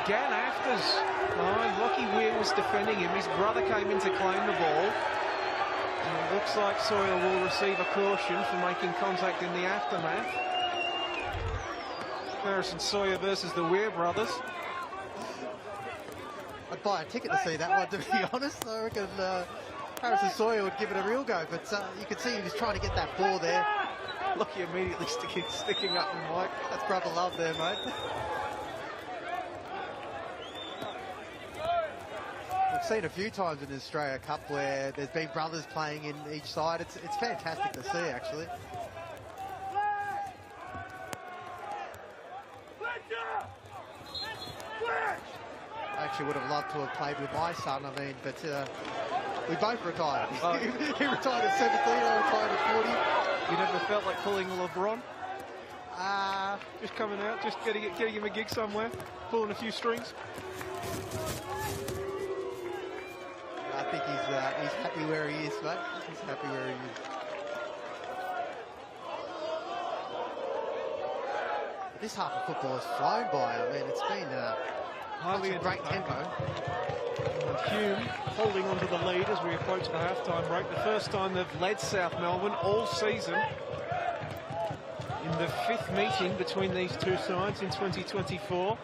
[SPEAKER 3] Again, Afters. Lockie Weir was defending him. His brother came in to claim the ball. And it looks like Sawyer will receive a caution for making contact in the aftermath. Harrison Sawyer versus the Weir brothers.
[SPEAKER 4] I'd buy a ticket to see that one, to be honest. I reckon Harrison Sawyer would give it a real go, but you could see he was trying to get that ball there.
[SPEAKER 3] Lockie immediately sticking up and Mike.
[SPEAKER 4] That's brother love there, mate. We've seen a few times in the Australia Cup where there's been brothers playing in each side. It's fantastic to see, actually. I actually would have loved to have played with my son, I mean, but we both retired. He retired at 17, I retired at 40.
[SPEAKER 3] You never felt like pulling a LeBron? Just coming out, just getting him a gig somewhere, pulling a few strings.
[SPEAKER 4] I think he's happy where he is, mate. He's happy where he is. This half of football has flown by. I mean, it's been
[SPEAKER 3] highly
[SPEAKER 4] a great tempo.
[SPEAKER 3] Hume holding onto the lead as we approach the half-time break. The first time they've led South Melbourne all season. In the fifth meeting between these two sides in 2024.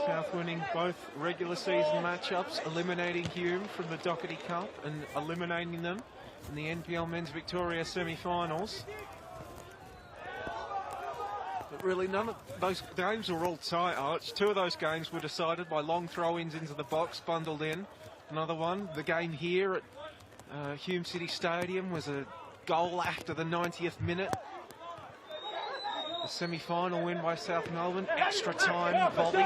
[SPEAKER 3] South winning both regular season matchups, eliminating Hume from the Doherty Cup and eliminating them in the NPL Men's Victoria semi-finals. But really none of those games were all tight. Two of those games were decided by long throw-ins into the box, bundled in. Another one, the game here at Hume City Stadium, was a goal after the 90th minute. The semi-final win by South Melbourne, extra time volley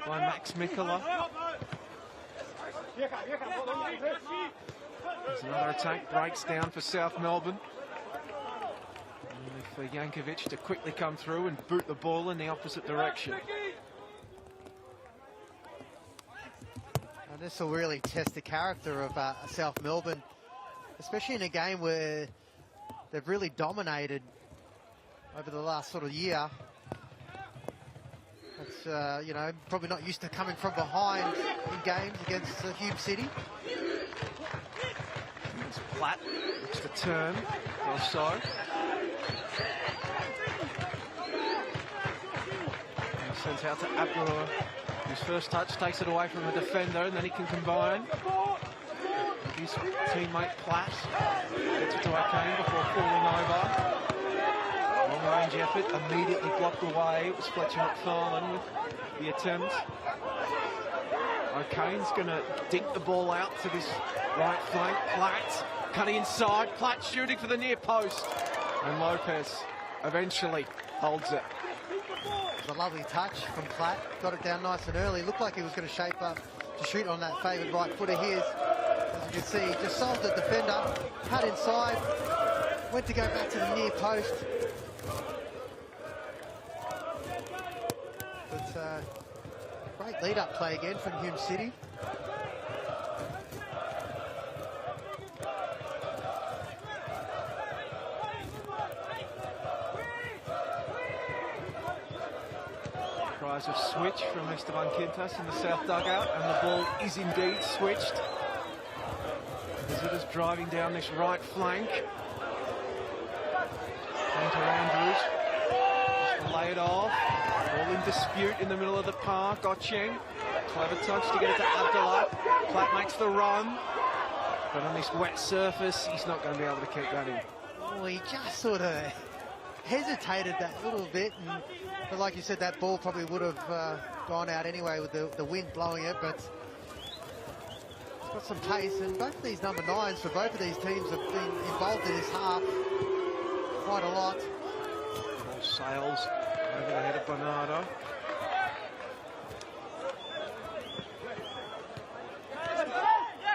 [SPEAKER 3] by Max Mikkola. There's another attack, breaks down for South Melbourne. Only for Yankovic to quickly come through and boot the ball in the opposite direction.
[SPEAKER 4] And this will really test the character of South Melbourne, especially in a game where they've really dominated over the last sort of year. It's, you know, probably not used to coming from behind in games against Hume City.
[SPEAKER 3] It's Platt, looks to turn, or so. And sent out to Abdullah, whose first touch takes it away from the defender, and then he can combine. His teammate Platt gets it to O'Kane before falling over. Long-range effort, immediately blocked away. It was Fletcher McFarlane with the attempt. O'Kane's going to dink the ball out to this right flank. Platt cutting inside. Platt shooting for the near post. And Lopez eventually holds it.
[SPEAKER 4] It was a lovely touch from Platt. Got it down nice and early. Looked like he was going to shape up to shoot on that favoured right foot of his. As you can see, just solved the defender. Cut inside. Went to go back to the near post. But great lead-up play again from Hume City.
[SPEAKER 3] Decisive switch from Esteban Quintas in the south dugout, and the ball is indeed switched. Visitors driving down this right flank. Painter Andrews just lay it off. Ball in dispute in the middle of the park. Gocheng, clever touch to get it to Abdullah. Platt makes the run, but on this wet surface, he's not going to be able to keep that in.
[SPEAKER 4] Well, he just sort of hesitated that little bit, but like you said, that ball probably would have gone out anyway with the wind blowing it, but it's got some pace, and both of these number 9s for both of these teams have been involved in this half quite a lot.
[SPEAKER 3] Ball sails over the head of Bernardo.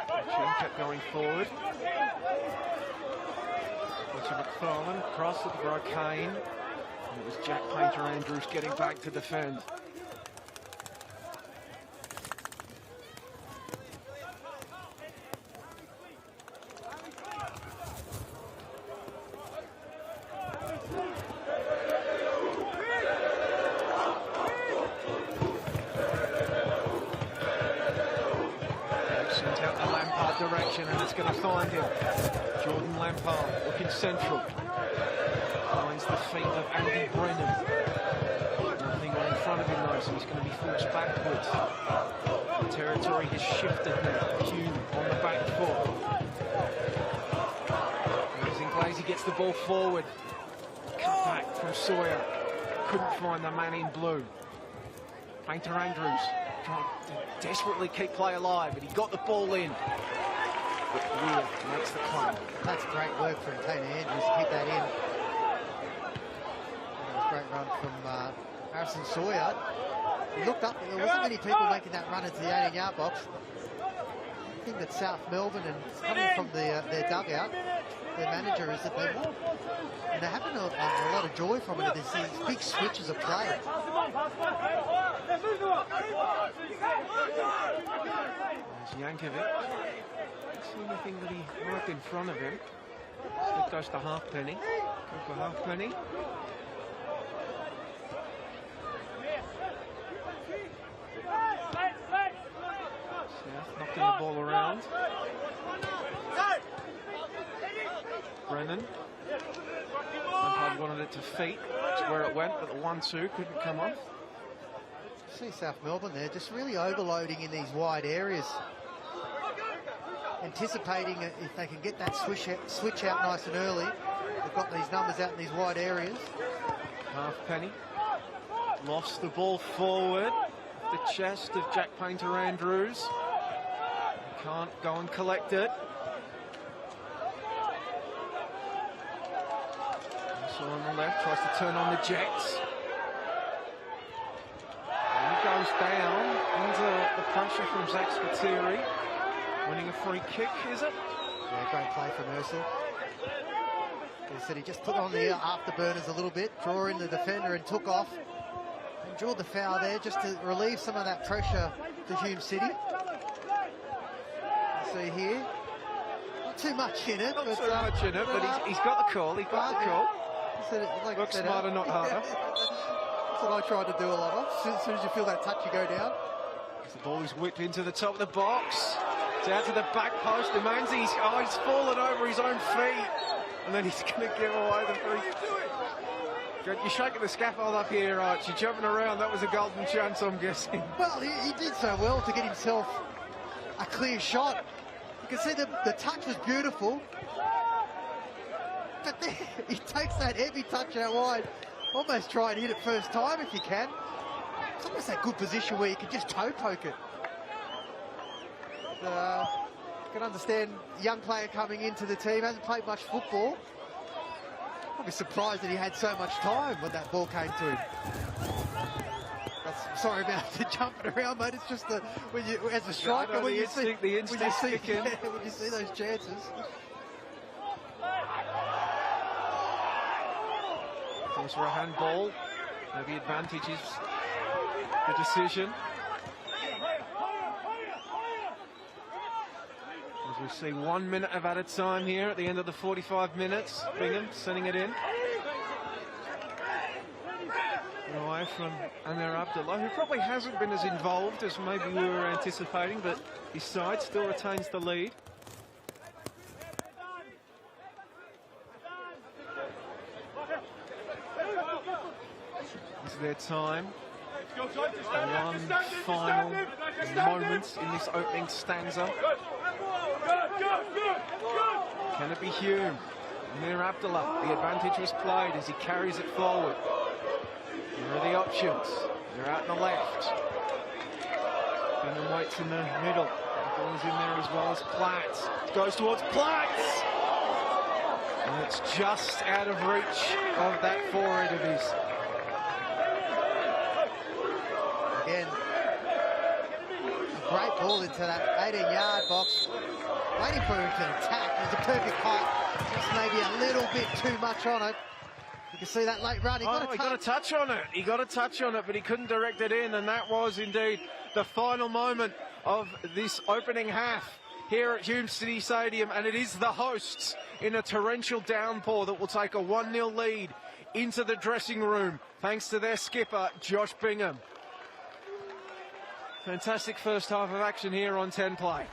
[SPEAKER 3] Gocheng kept going forward. To McFarlane, across at the Brocane. And it was Jack Painter Andrews getting back to defend. Sent out the Lampard direction, and it's going to find him. Jordan Lampard looking central. Finds the feet of Andy Brennan. Nothing on in front of him though, so he's going to be forced backwards. The territory has shifted now. Hume on the back foot. Zinglese gets the ball forward. Cut back from Sawyer. Couldn't find the man in blue. Painter Andrews trying to desperately keep play alive, but he got the ball in. But Weir makes the claim.
[SPEAKER 4] That's great work from Painter Andrews to keep that in. That was a great run from Harrison Sawyer. He looked up, there wasn't many people making that run into the 18-yard box. I think that South Melbourne, and coming from their dugout, their manager, is that they're having a lot of joy from it. These big switches of play.
[SPEAKER 3] There's Yankovic. See anything that he marked in front of him. It goes to Halfpenny. Go for Halfpenny. South knocking the ball around. Brennan. Lampard wanted it to feet. That's where it went, but the 1-2 couldn't come off.
[SPEAKER 4] See South Melbourne there, just really overloading in these wide areas. Anticipating if they can get that switch out nice and early. They've got these numbers out in these wide areas.
[SPEAKER 3] Halfpenny lost the ball forward. The chest of Jack Painter Andrews. Can't go and collect it. So on the left, tries to turn on the jets. And he goes down under the pressure from Zach Spiteri. Winning a free kick, is it?
[SPEAKER 4] Yeah, great play from Ursel. He said he just put on the afterburners a little bit, draw in the defender and took off. And drew the foul there just to relieve some of that pressure to Hume City. See here, not too much in it.
[SPEAKER 3] Not too much in it, but he's got the call, he got the call. Look smarter, not harder.
[SPEAKER 4] That's what I tried to do a lot of. As soon as you feel that touch, you go down.
[SPEAKER 3] The ball is whipped into the top of the box. It's out to the back post. Demanzi's he's fallen over his own feet. And then he's going to give away the free. You're shaking the scaffold up here, Arch. You're jumping around. That was a golden chance, I'm guessing.
[SPEAKER 4] Well, he did so well to get himself a clear shot. You can see the touch was beautiful. But then he takes that heavy touch out wide. Almost try and hit it first time if you can. It's almost that good position where you can just toe poke it. You can understand young player coming into the team, hasn't played much football. I'd be surprised that he had so much time when that ball came to him. Sorry about the jumping around, mate. It's just when you, as a striker, when you see those chances.
[SPEAKER 3] Goes for a handball. Maybe advantages the decision. As we see 1 minute of added time here at the end of the 45 minutes. Bingham sending it in. try from Amir Abdullah, who probably hasn't been as involved as maybe we were anticipating, but his side still retains the lead. This is their time. One final moment in this opening stanza. Can it be Hume? Amir Abdullah, the advantage was played as he carries it forward. Here are the options. They're out on the left. Bingham waits in the middle. The ball's in there as well as Platt. Goes towards Platt! And it's just out of reach of that forehead of his.
[SPEAKER 4] Again, a great ball into that 18-yard box. Waiting for him to attack. It was a perfect height. Just maybe a little bit too much on it. You can see that late run. He got
[SPEAKER 3] a touch on it. He got a touch on it, but he couldn't direct it in. And that was indeed the final moment of this opening half here at Hume City Stadium. And it is the hosts in a torrential downpour that will take a 1-0 lead into the dressing room, thanks to their skipper, Josh Bingham. Fantastic first half of action here on 10 Play.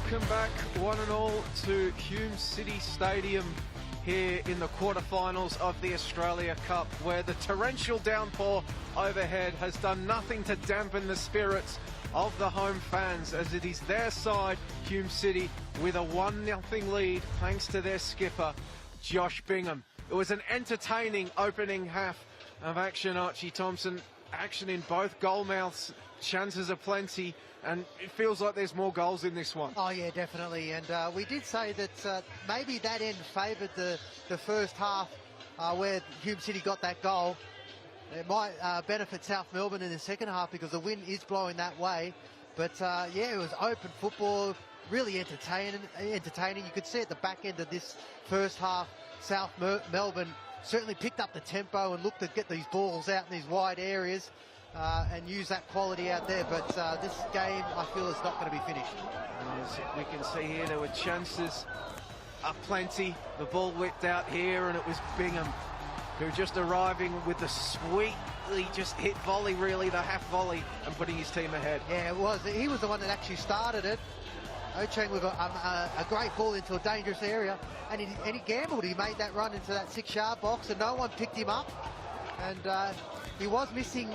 [SPEAKER 3] Welcome back, one and all, to Hume City Stadium here in the quarterfinals of the Australia Cup, where the torrential downpour overhead has done nothing to dampen the spirits of the home fans, as it is their side, Hume City, with a 1-0 lead thanks to their skipper, Josh Bingham. It was an entertaining opening half of action, Archie Thompson. Action in both goal mouths, chances aplenty, and it feels like there's more goals in this one.
[SPEAKER 4] Oh yeah, definitely. And we did say that maybe that end favoured the first half, where Hume City got that goal. It might benefit South Melbourne in the second half because the wind is blowing that way. But yeah, it was open football, really entertaining. You could see at the back end of this first half, South Melbourne certainly picked up the tempo and looked to get these balls out in these wide areas and use that quality out there. But this game, I feel, is not going to be finished.
[SPEAKER 3] As we can see here, there were chances aplenty. The ball whipped out here, and it was Bingham who just arriving with the sweetly just hit volley, really, the half volley, and putting his team ahead.
[SPEAKER 4] Yeah, it was. He was the one that actually started it. Ocheng with a great ball into a dangerous area, and he gambled. He made that run into that 6-yard box, and no one picked him up. And he was missing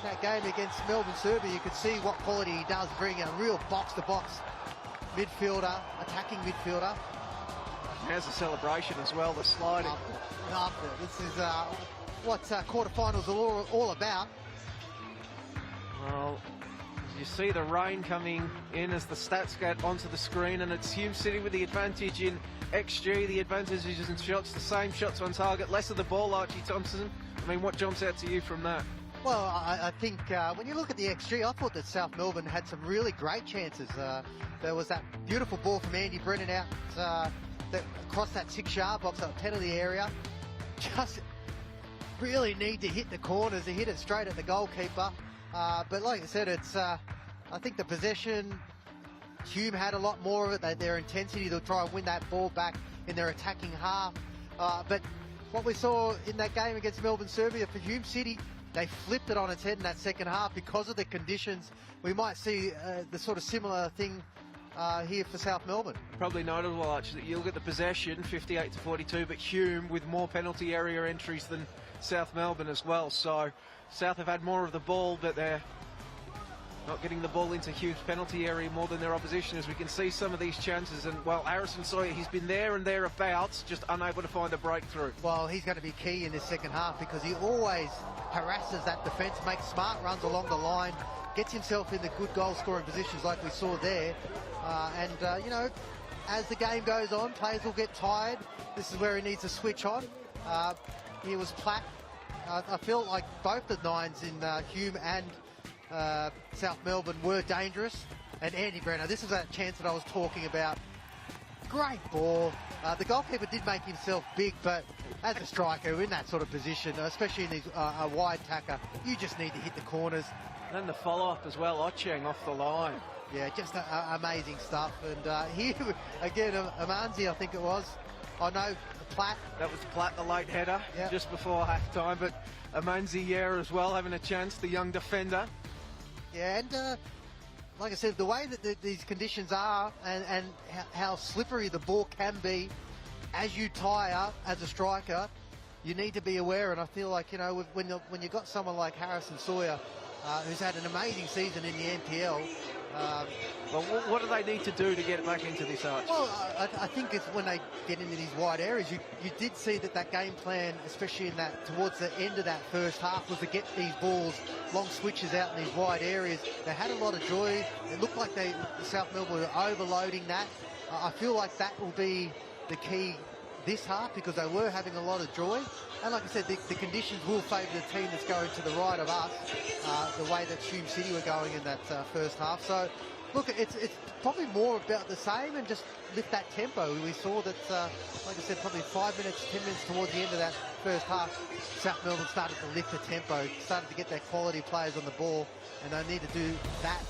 [SPEAKER 4] that game against Melbourne Serbia. You could see what quality he does bring, a real box-to-box midfielder, attacking midfielder.
[SPEAKER 3] There's a celebration as well, the sliding.
[SPEAKER 4] After. This is what quarterfinals are all about.
[SPEAKER 3] Well, you see the rain coming in as the stats get onto the screen, and it's Hume City with the advantage in XG, the advantage is in shots, the same shots on target, less of the ball, Archie Thompson. I mean, what jumps out to you from that?
[SPEAKER 4] Well, I think when you look at the XG, I thought that South Melbourne had some really great chances. There was that beautiful ball from Andy Brennan out across that 6-yard box, that penalty area. Just really need to hit the corners. He hit it straight at the goalkeeper. But like I said, it's I think the possession, Hume had a lot more of it. Their intensity to try and win that ball back in their attacking half. But what we saw in that game against Melbourne Serbia for Hume City, they flipped it on its head in that second half because of the conditions. We might see the sort of similar thing here for South Melbourne.
[SPEAKER 3] Probably notable, actually, that you look at the possession, 58-42, but Hume with more penalty area entries than South Melbourne as well. So South have had more of the ball, but they're not getting the ball into Hume's penalty area more than their opposition, as we can see some of these chances. And, well, Harrison Sawyer, he's been there and thereabouts, just unable to find a breakthrough.
[SPEAKER 4] Well, he's going to be key in this second half because he always harasses that defence, makes smart runs along the line, gets himself in the good goal-scoring positions like we saw there. You know, as the game goes on, players will get tired. This is where he needs to switch on. Here was Platt. I feel like both the nines in Hume and South Melbourne were dangerous. And Andy Brenner, this is that chance that I was talking about. Great ball. The goalkeeper did make himself big, but as a striker in that sort of position, especially in these a wide tacker, you just need to hit the corners.
[SPEAKER 3] And then the follow-up as well, Ocheng off the line.
[SPEAKER 4] Yeah, just amazing stuff. And here, again, Amanzi, I think it was. Oh, no, Platt.
[SPEAKER 3] That was Platt, the late header, just before half-time. But Amanzi, as well, having a chance, the young defender.
[SPEAKER 4] Yeah, and like I said, the way that these conditions are and how slippery the ball can be as you tie up as a striker, you need to be aware. And I feel like, you know, when you've got someone like Harrison Sawyer, who's had an amazing season in the NPL.
[SPEAKER 3] Well, what do they need to do to get back into this, Arch?
[SPEAKER 4] Well, I think it's when they get into these wide areas, you did see that game plan, especially in that towards the end of that first half, was to get these balls, long switches out in these wide areas. They had a lot of joy. It looked like South Melbourne were overloading that. I feel like that will be the key this half because they were having a lot of joy. And like I said, the conditions will favour the team that's going to the right of us, the way that Hume City were going in that first half. So, look, it's probably more about the same and just lift that tempo. We saw that, like I said, probably 5 minutes, 10 minutes towards the end of that first half, South Melbourne started to lift the tempo, started to get their quality players on the ball, and they need to do that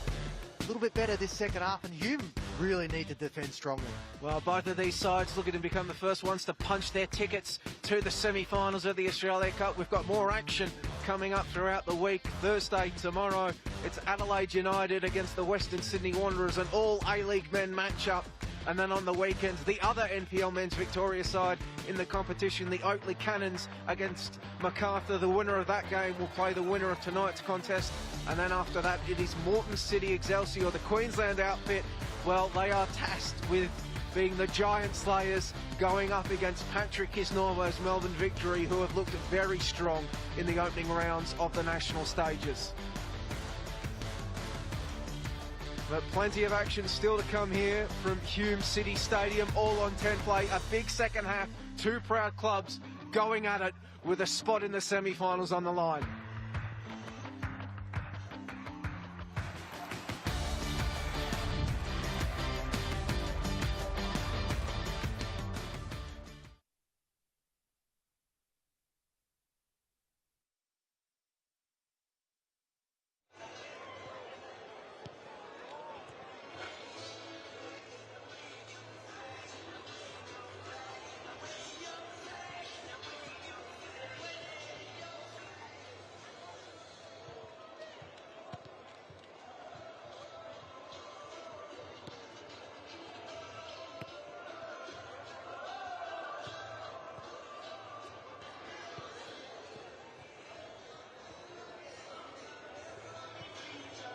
[SPEAKER 4] a little bit better this second half. And Hume really need to defend strongly.
[SPEAKER 3] Well, both of these sides looking to become the first ones to punch their tickets to the semi-finals of the Australia Cup. We've got more action coming up throughout the week. Thursday, tomorrow, it's Adelaide United against the Western Sydney Wanderers, an all A-League men matchup. And then on the weekends, the other NPL men's Victoria side in the competition, the Oakley Cannons against Macarthur. The winner of that game will play the winner of tonight's contest. And then after that, it is Moreton City Excelsior, the Queensland outfit. Well, they are tasked with being the giant slayers, going up against Patrick Kisnormo's Melbourne Victory, who have looked very strong in the opening rounds of the national stages. But plenty of action still to come here from Hume City Stadium, all on 10 play. A big second half, two proud clubs going at it with a spot in the semi-finals on the line.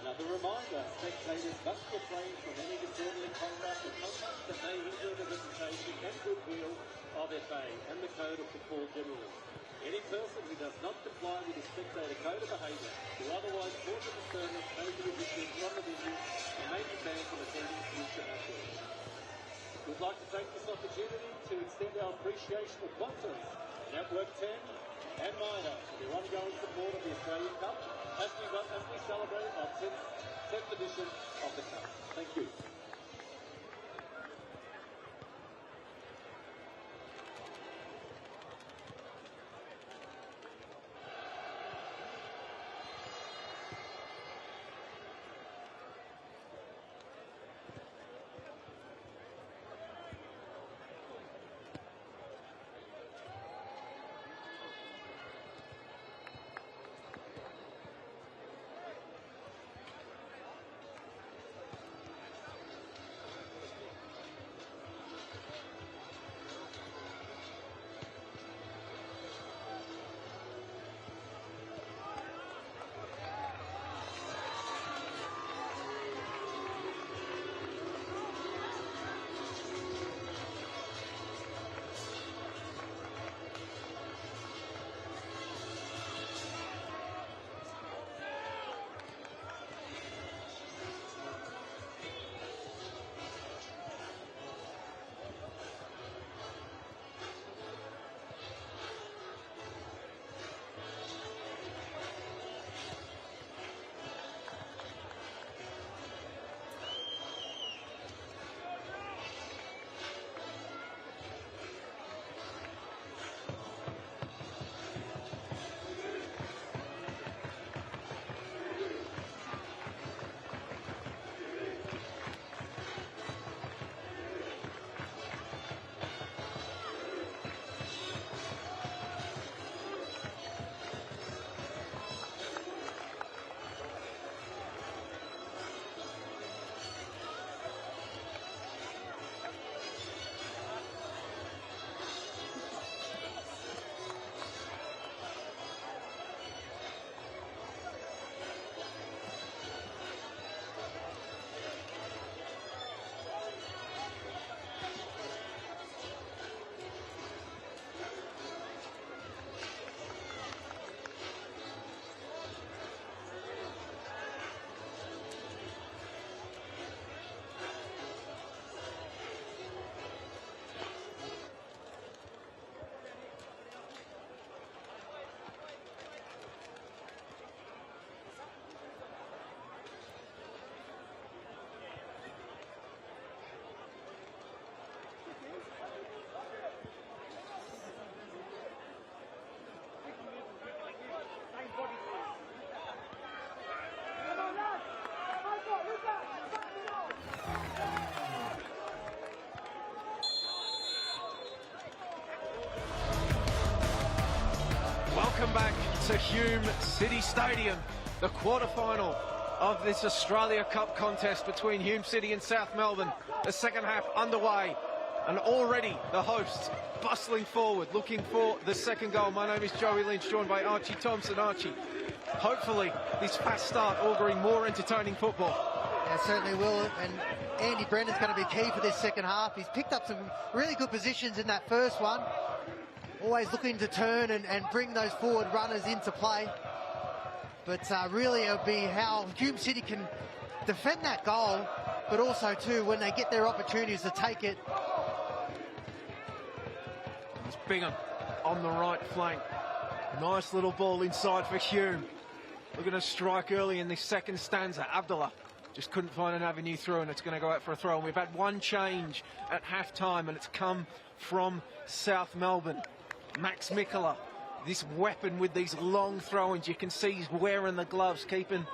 [SPEAKER 6] Another reminder, spectators must refrain from any disorderly conduct or conduct that may hinder the reputation and goodwill of FA and the Code of Football generally. Any person who does not comply with the spectator code of behaviour or otherwise cause a disturbance may be evicted from the venue and may be banned from attending future matches. We'd like to take this opportunity to extend our appreciation of sponsors, Network 10 and Minor, for their ongoing support of the Australian Cup as we celebrate our 10th edition of the Cup. Thank you.
[SPEAKER 3] Welcome back to Hume City Stadium, the quarter-final of this Australia Cup contest between Hume City and South Melbourne. The second half underway, and already the hosts bustling forward, looking for the second goal. My name is Joey Lynch, joined by Archie Thompson. Archie, hopefully this fast start auguring more entertaining football.
[SPEAKER 4] Yeah, certainly will, and Andy Brennan's going to be key for this second half. He's picked up some really good positions in that first one. Always looking to turn and bring those forward runners into play. But really it'll be how Hume City can defend that goal, but also too when they get their opportunities to take it.
[SPEAKER 3] It's Bingham on the right flank. Nice little ball inside for Hume. Looking to strike early in the second stanza. Abdullah just couldn't find an avenue through, and it's going to go out for a throw. And we've had one change at half-time, and it's come from South Melbourne. Max Mikola, this weapon with these long throw-ins. You can see he's wearing the gloves, keeping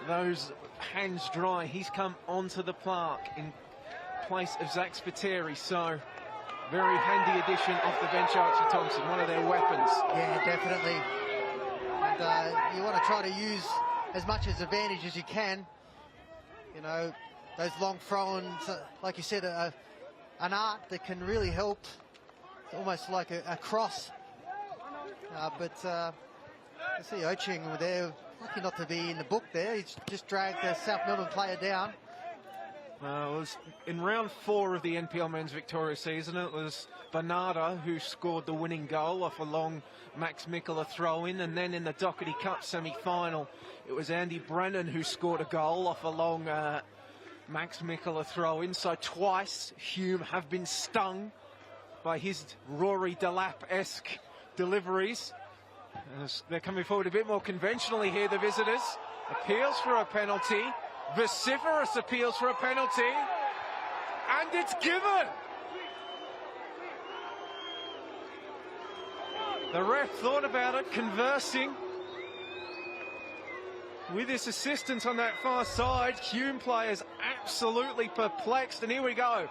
[SPEAKER 3] those hands dry. He's come onto the park in place of Zach Spiteri, so very handy addition off the bench, Archie Thompson, one of their weapons.
[SPEAKER 4] Yeah, definitely. And you want to try to use as much as advantage as you can. You know, those long throw-ins, like you said, an art that can really help. It's almost like a cross. But you see Oching there, lucky not to be in the book there. He's just dragged the South Melbourne player down.
[SPEAKER 3] It was in round 4 of the NPL Men's Victoria season. It was Bernardo who scored the winning goal off a long Max Mikola throw-in, and then in the Doherty Cup semi-final, it was Andy Brennan who scored a goal off a long Max Mikola throw-in. So twice Hume have been stung by his Rory Delap-esque deliveries. As they're coming forward a bit more conventionally here, the visitors. Appeals for a penalty. Vociferous appeals for a penalty. And it's given. The ref thought about it, conversing with his assistant on that far side. Hume players absolutely perplexed. And here we go.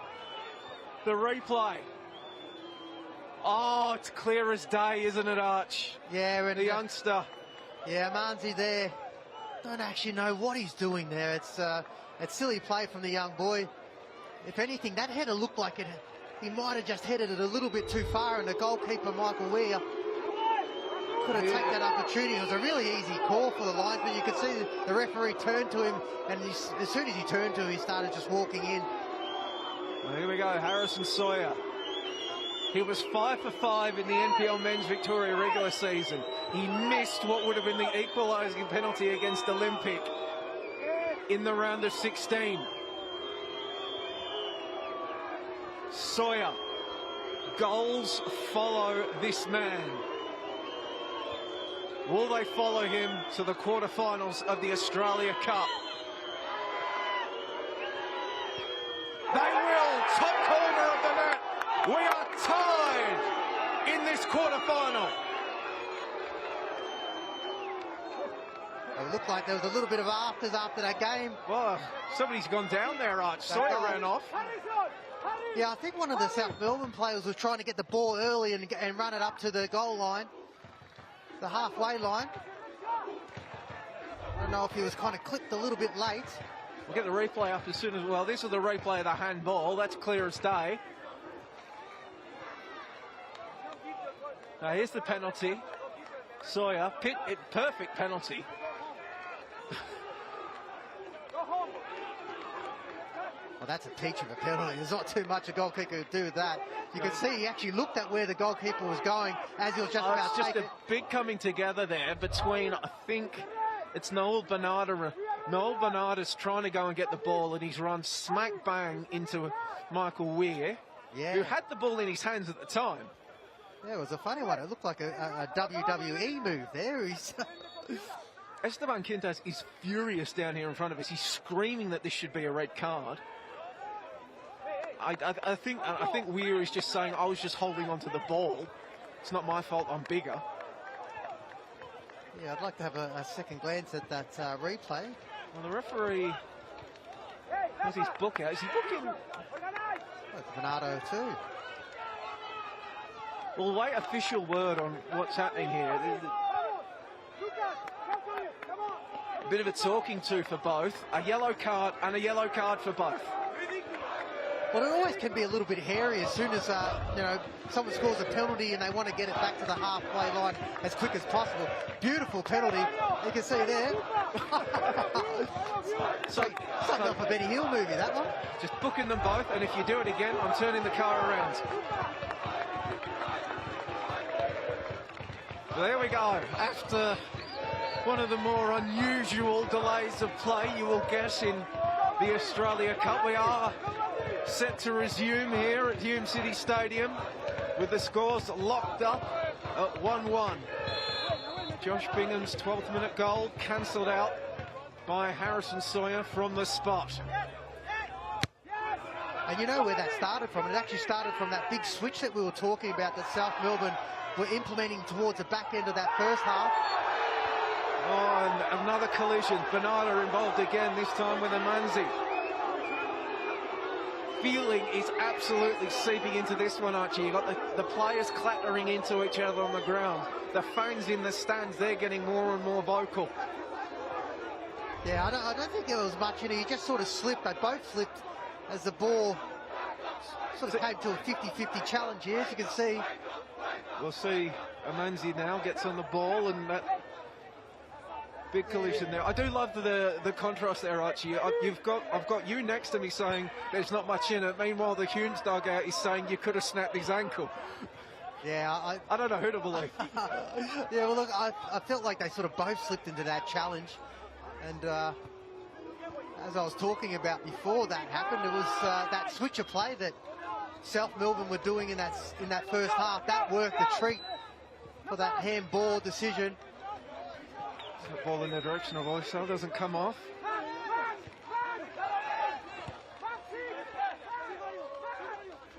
[SPEAKER 3] The replay. Oh, it's clear as day, isn't it, Arch?
[SPEAKER 4] Yeah, and
[SPEAKER 3] the youngster.
[SPEAKER 4] Yeah, Manzi there. Don't actually know what he's doing there. It's silly play from the young boy. If anything, that header looked like it. He might have just headed it a little bit too far, and the goalkeeper, Michael Weir, could have taken that opportunity. It was a really easy call for the linesman. You could see the referee turned to him, and as soon as he turned to him, he started just walking in.
[SPEAKER 3] Well, here we go, Harrison Sawyer. He was 5 for 5 in the NPL Men's Victoria regular season. He missed what would have been the equalising penalty against Olympic in the round of 16. Sawyer. Goals follow this man. Will they follow him to the quarterfinals of the Australia Cup? They will. Top corner of the net. We are tied in this quarter-final.
[SPEAKER 4] It looked like there was a little bit of afters after that game.
[SPEAKER 3] Well, somebody's gone down there, Arch. Sawyer ran off.
[SPEAKER 4] Yeah, I think one of the South Melbourne players was trying to get the ball early and run it up to the goal line, the halfway line. I don't know if he was kind of clipped a little bit late.
[SPEAKER 3] We'll get the replay up as soon as well. This is the replay of the handball. That's clear as day. Now here's the penalty. Sawyer, perfect penalty.
[SPEAKER 4] Well, that's a peach of a penalty. There's not too much a goalkeeper could do with that. You can see he actually looked at where the goalkeeper was going as he was just about to take it.
[SPEAKER 3] It's just a big coming together there between, I think, it's Noel Bernardo. Noel Bernardo's trying to go and get the ball, and he's run smack bang into Michael Weir, who had the ball in his hands at the time.
[SPEAKER 4] Yeah, it was a funny one. It looked like a WWE move there.
[SPEAKER 3] Esteban Quintas is furious down here in front of us. He's screaming that this should be a red card. I think Weir is just saying, I was just holding on to the ball. It's not my fault, I'm bigger.
[SPEAKER 4] Yeah, I'd like to have a second glance at that replay.
[SPEAKER 3] Well, the referee has his book out. Is he booking?
[SPEAKER 4] Oh, Bernardo too.
[SPEAKER 3] We'll wait official word on what's happening here. bit of a talking to for both. A yellow card and a yellow card for both.
[SPEAKER 4] Well, it always can be a little bit hairy as soon as someone scores a penalty and they want to get it back to the halfway line as quick as possible. Beautiful penalty, you can see there. Something off a Benny Hill movie, that one.
[SPEAKER 3] Just booking them both, and if you do it again, I'm turning the car around. There we go. After one of the more unusual delays of play, you will guess, in the Australia Cup, we are set to resume here at Hume City Stadium with the scores locked up at 1-1. Josh Bingham's 12th minute goal cancelled out by Harrison Sawyer from the spot.
[SPEAKER 4] And you know where that started from? It actually started from that big switch that we were talking about that South Melbourne were implementing towards the back end of that first half.
[SPEAKER 3] Oh, and another collision. Bernardo involved again, this time with Amanzi. Feeling is absolutely seeping into this one, Archie. You've got the players clattering into each other on the ground. The fans in the stands, they're getting more and more vocal.
[SPEAKER 4] Yeah, I don't think there was much in it. He just sort of slipped. They both slipped as the ball sort of came to a 50-50 challenge here, as you can see.
[SPEAKER 3] We'll see Amanzi now gets on the ball, and that big collision there. I do love the contrast there, Archie. I've got you next to me saying there's not much in it. Meanwhile, the Humes dugout is saying you could have snapped his ankle.
[SPEAKER 4] Yeah,
[SPEAKER 3] I don't know who to believe.
[SPEAKER 4] Yeah, well, look, I felt like they sort of both slipped into that challenge. And as I was talking about before that happened, it was that switch of play that South Melbourne were doing in that first half. That worked a treat for that handball decision.
[SPEAKER 3] The ball in the direction of Oysel doesn't come off.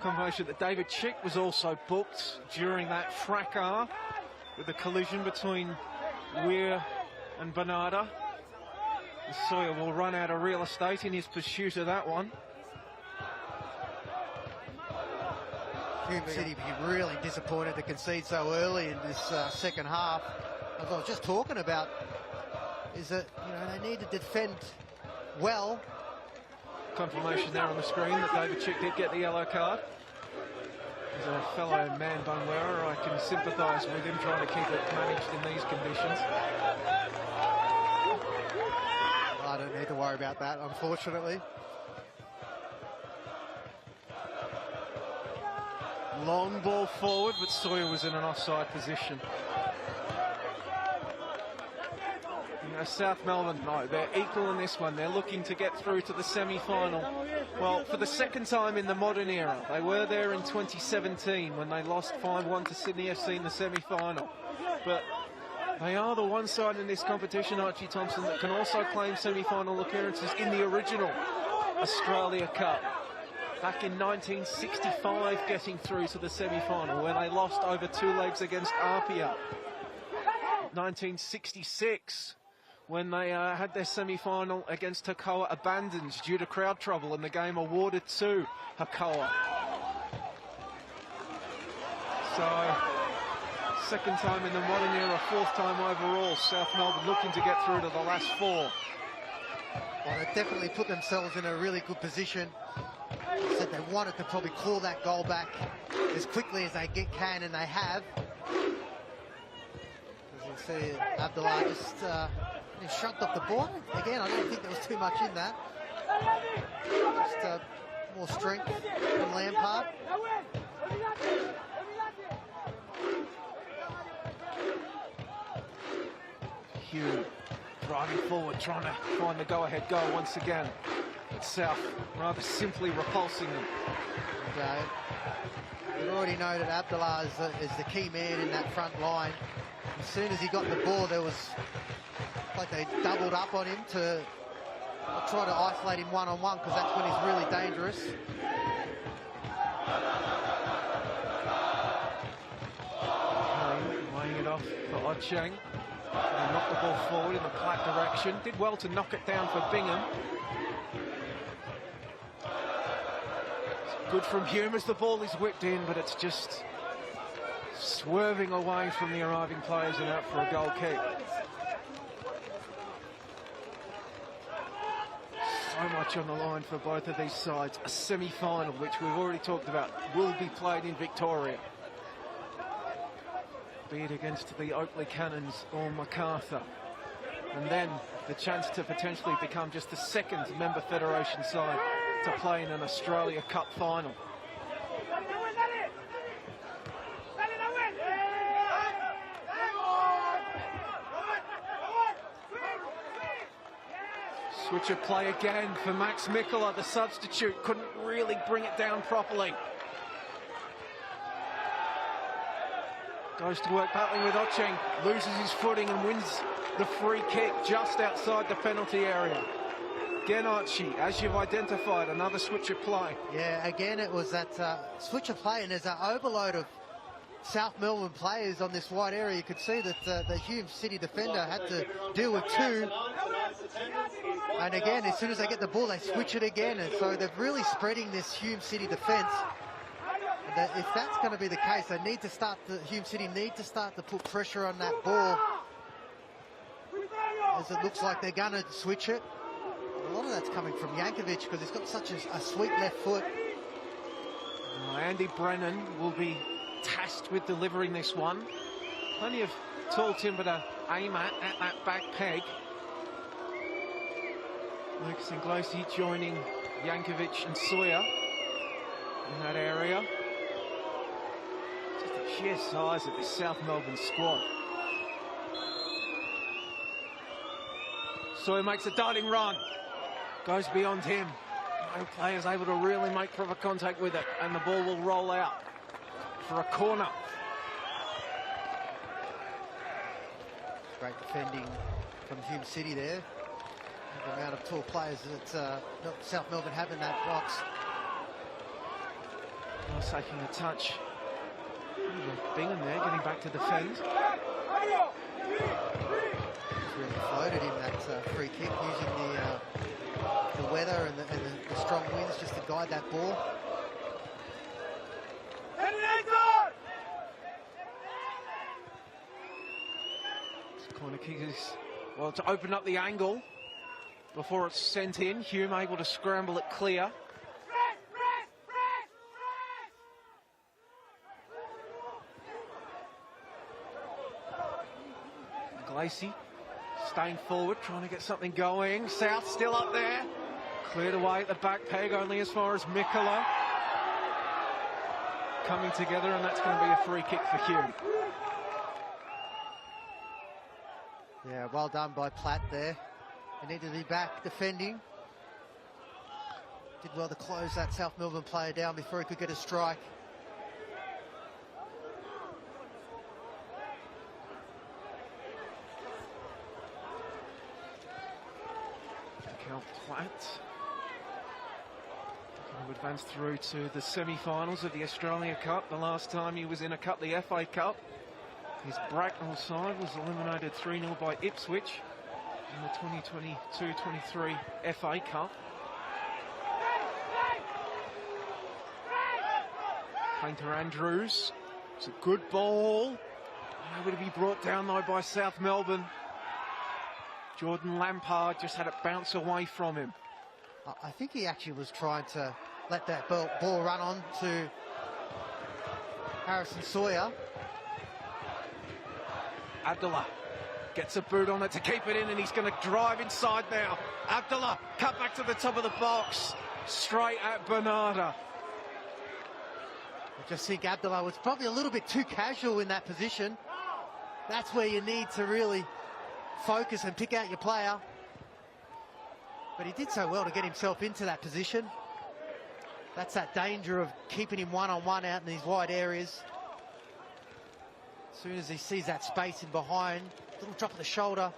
[SPEAKER 3] Confirmation that David Chick was also booked during that fracas with the collision between Weir and Bernardo. And Sawyer will run out of real estate in his pursuit of that one.
[SPEAKER 4] Hume City be really disappointed to concede so early in this second half. As I was just talking about, is that they need to defend well.
[SPEAKER 3] Confirmation there on the screen that David Chick did get the yellow card. As a fellow man-bun wearer, I can sympathise with him trying to keep it managed in these conditions.
[SPEAKER 4] I don't need to worry about that, unfortunately.
[SPEAKER 3] Long ball forward, but Sawyer was in an offside position. South Melbourne, no, they're equal in this one. They're looking to get through to the semi-final. Well, for the second time in the modern era. They were there in 2017 when they lost 5-1 to Sydney FC in the semi-final. But they are the one side in this competition, Archie Thompson, that can also claim semi-final appearances in the original Australia Cup. Back in 1965, getting through to the semi-final, where they lost over 2 legs against Apia. 1966. When they had their semi-final against Hakoah abandoned due to crowd trouble, and the game awarded to Hakoah. So, second time in the modern era, 4th time overall. South Melbourne looking to get through to the last 4.
[SPEAKER 4] Well, they've definitely put themselves in a really good position. Said they wanted to probably claw that goal back as quickly as they can, and they have. As you see, Abdullah just shoved off the ball. Again, I don't think there was too much in that. Just more strength from Lampard.
[SPEAKER 3] Hume driving forward, trying to find the go-ahead goal once again. But South rather simply repulsing them.
[SPEAKER 4] Okay. We've already know that Abdullah is the key man in that front line. As soon as he got the ball, there was like they doubled up on him to try to isolate him one-on-one, because that's when he's really dangerous.
[SPEAKER 3] Laying it off for Odchang. He knocked the ball forward in the Platt direction. Did well to knock it down for Bingham. It's good from Hume as the ball is whipped in, but it's just swerving away from the arriving players and out for a goal kick. much on the line for both of these sides. A semi-final, which we've already talked about, will be played in Victoria. Be it against the Oakley Cannons or Macarthur. And then the chance to potentially become just the second member federation side to play in an Australia Cup final. Switcher play again for Max Mikkola, the substitute, couldn't really bring it down properly. Goes to work battling with Ocheng, loses his footing and wins the free kick just outside the penalty area. Again, Archie, as you've identified, another switcher play.
[SPEAKER 4] Yeah, again, it was that switcher play, and there's an overload of South Melbourne players on this wide area. You could see that the Hume City defender had to deal with two. And again, as soon as they get the ball, they switch it again. And so they're really spreading this Hume City defence. If that's going to be the case, they need to start, Hume City need to start to put pressure on that ball, as it looks like they're going to switch it. A lot of that's coming from Yankovic because he's got such a sweet left foot.
[SPEAKER 3] Andy Brennan will be tasked with delivering this one. Plenty of tall timber to aim at that back peg. Lucas Inglesi joining Yankovic and Sawyer in that area. Just the sheer size of this South Melbourne squad. Sawyer makes a darting run. Goes beyond him. No player's able to really make proper contact with it, and the ball will roll out for a corner.
[SPEAKER 4] Great defending from Hume City there. The amount of tall players that South Melbourne have in that box.
[SPEAKER 3] Taking a touch. Bingham there, getting back to defend.
[SPEAKER 4] He's really floated in that free kick, using the weather and the strong winds just to guide that ball.
[SPEAKER 3] This corner kick is, well, to open up the angle before it's sent in. Hume able to scramble it clear. Glacey staying forward, trying to get something going. South still up there. Cleared away at the back peg, only as far as Mikkola. Coming together, and that's going to be a free kick for Hume.
[SPEAKER 4] Yeah, well done by Platt there. He needed to be back defending. Did well to close that South Melbourne player down before he could get a strike.
[SPEAKER 3] Cal Platt will advance through to the semi-finals of the Australia Cup. The last time he was in a cup, the FA Cup, his Bracknell side was eliminated 3-0 by Ipswich in the 2022-23 FA Cup. Painter Andrews, it's a good ball, able to be brought down though by South Melbourne. Jordan Lampard just had it bounce away from him.
[SPEAKER 4] I think he actually was trying to let that ball run on to Harrison Sawyer.
[SPEAKER 3] Abdullah gets a boot on it to keep it in, and he's going to drive inside now. Abdullah cut back to the top of the box, straight at Bernarda.
[SPEAKER 4] I just think Abdullah was probably a little bit too casual in that position. That's where you need to really focus and pick out your player. But he did so well to get himself into that position. That's that danger of keeping him one-on-one out in these wide areas. As soon as he sees that space in behind, little drop of the shoulder.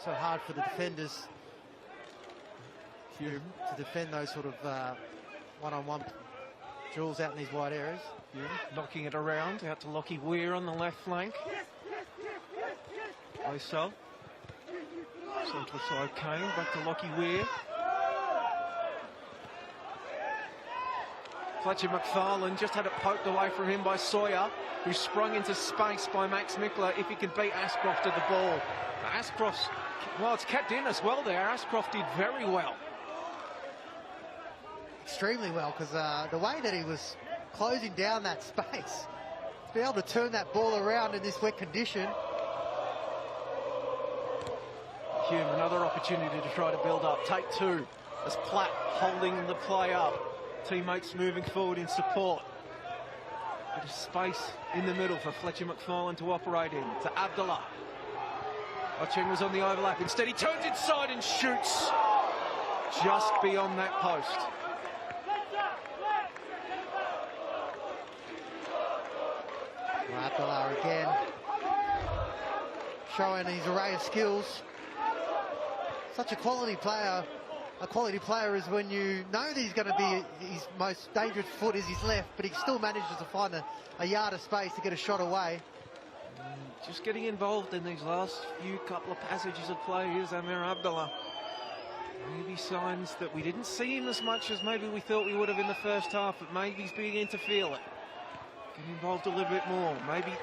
[SPEAKER 4] So hard for the defenders to defend those sort of one-on-one drills out in these wide areas.
[SPEAKER 3] Knocking it around, out to Lockie Weir on the left flank. Oso. Central side Kane, back to Lockie Weir. Fletcher McFarlane just had it poked away from him by Sawyer, who sprung into space by Max Mikkola if he can beat Ashcroft to the ball. Ashcroft's Well, it's kept in as well there. Ashcroft did very well.
[SPEAKER 4] Extremely well, because the way that he was closing down that space, to be able to turn that ball around in this wet condition.
[SPEAKER 3] Hume, another opportunity to try to build up. Take two as Platt holding the play up. Teammates moving forward in support. Bit of space in the middle for Fletcher McFarlane to operate in. To Abdullah. Ocheng was on the overlap. Instead, he turns inside and shoots just beyond that post.
[SPEAKER 4] Abdullah again, showing his array of skills. Such a quality player. A quality player is when you know that he's going to be, his most dangerous foot is his left, but he still manages to find a yard of space to get a shot away.
[SPEAKER 3] Just getting involved in these last few couple of passages of play. Here's Amir Abdullah. Maybe signs that we didn't see him as much as maybe we thought we would have in the first half, but maybe he's beginning to feel it. Get involved a little bit more.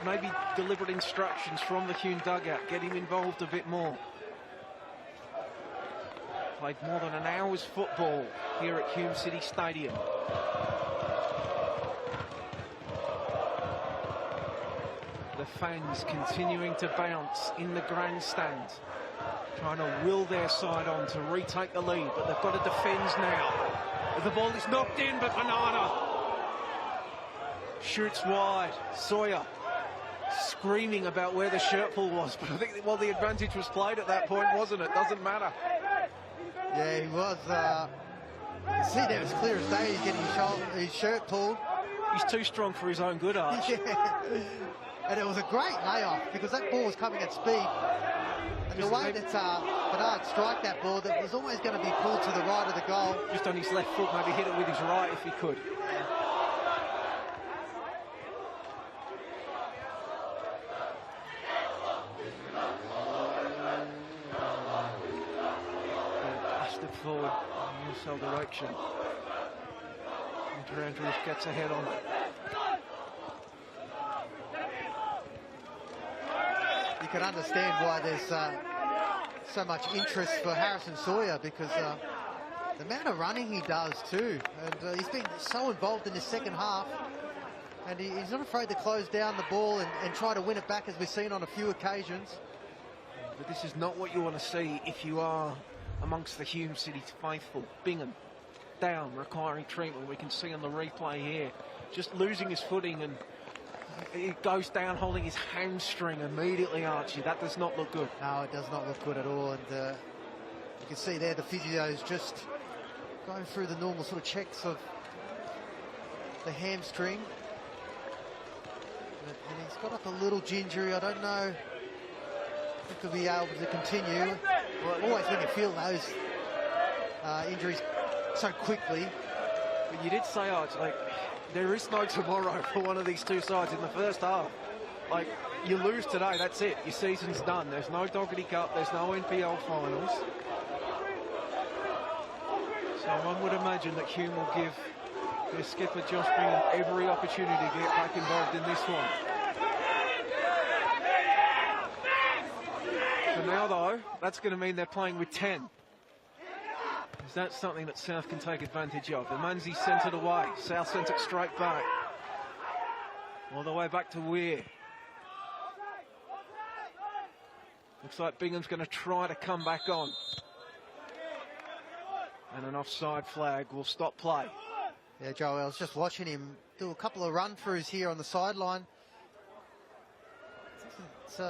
[SPEAKER 3] Maybe deliberate instructions from the Hume dugout. Get him involved a bit more. Played more than an hour's football here at Hume City Stadium. The fans continuing to bounce in the grandstand, trying to will their side on to retake the lead, but they've got to defend now. The ball is knocked in, but Banana shoots wide. Sawyer screaming about where the shirt pull was, but I think, well, the advantage was played at that point, wasn't it? Doesn't matter.
[SPEAKER 4] Yeah, he was. You can see that as clear as day. He's getting his shirt pulled.
[SPEAKER 3] He's too strong for his own good, Arch.
[SPEAKER 4] Yeah. And it was a great layoff because that ball was coming at speed. And the way that Bernard struck that ball, that was always going to be pulled to the right of the goal.
[SPEAKER 3] Just on his left foot, maybe hit it with his right if he could. Forward in the cell direction. Hunter Andrews gets ahead on.
[SPEAKER 4] You can understand why there's so much interest for Harrison Sawyer, because the amount of running he does too, and he's been so involved in the second half, and he's not afraid to close down the ball and try to win it back, as we've seen on a few occasions.
[SPEAKER 3] But this is not what you want to see if you are amongst the Hume City faithful. Bingham down, requiring treatment. We can see on the replay here, just losing his footing, and he goes down holding his hamstring immediately, Archie. That does not look good.
[SPEAKER 4] No, it does not look good at all, and you can see there the physio's just going through the normal sort of checks of the hamstring, and he's got like a little gingery. I don't know if he could be able to continue. Always when you feel those injuries so quickly.
[SPEAKER 3] But you did say, Arch, like, there is no tomorrow for one of these two sides in the first half. Like, you lose today, that's it. Your season's done. There's no Doherty Cup, there's no NPL finals. So one would imagine that Hume will give their skipper Josh Bingham every opportunity to get back involved in this one. For now, though, that's going to mean they're playing with 10. Is that something that South can take advantage of? The Manzi sent it away. South sent it straight back. All the way back to Weir. Looks like Bingham's going to try to come back on. And an offside flag will stop play.
[SPEAKER 4] Yeah, Joe, I was just watching him do a couple of run-throughs here on the sideline. It's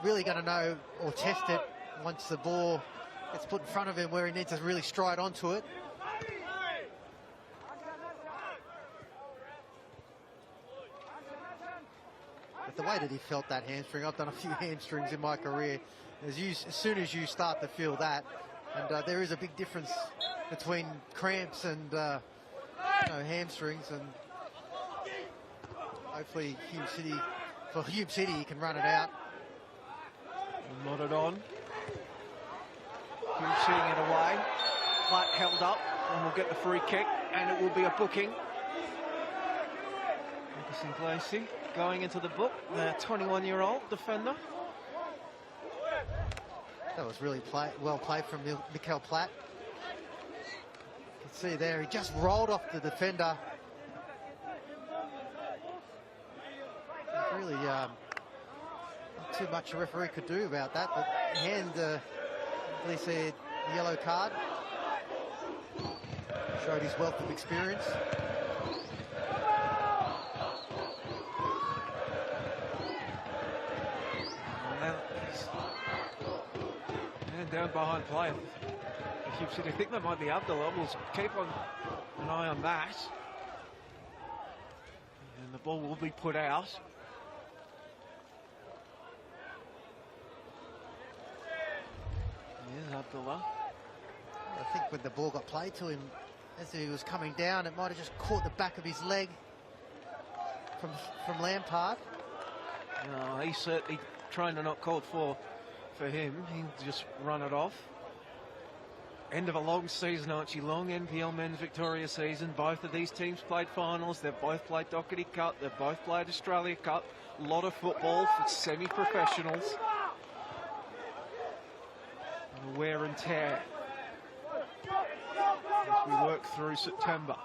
[SPEAKER 4] really going to know or test it once the ball gets put in front of him, where he needs to really stride onto it. But the way that he felt that hamstring, I've done a few hamstrings in my career. As soon as you start to feel that, and there is a big difference between cramps and hamstrings, and hopefully for Hume City, he can run it out.
[SPEAKER 3] Nodded on. Hume seeing it away. Platt held up, and we'll get the free kick, and it will be a booking. Lucas Inglesi going into the book, the 21-year-old defender.
[SPEAKER 4] That was really well played from Mikel Platt. You can see there, he just rolled off the defender. Really, not too much a referee could do about that, but hand, at least a yellow card. Showed his wealth of experience.
[SPEAKER 3] And down behind play. If you think that might be Abdullah, we'll keep an eye on that. And the ball will be put out. Here's Abdullah.
[SPEAKER 4] I think when the ball got played to him, as he was coming down, it might have just caught the back of his leg from Lampard.
[SPEAKER 3] No, he's certainly trying to not call for him. He just run it off. End of a long season, Archie. Long NPL men's Victoria season. Both of these teams played finals. They've both played Doherty Cup. They've both played Australia Cup. A lot of football for semi-professionals. And wear and tear as we work through September.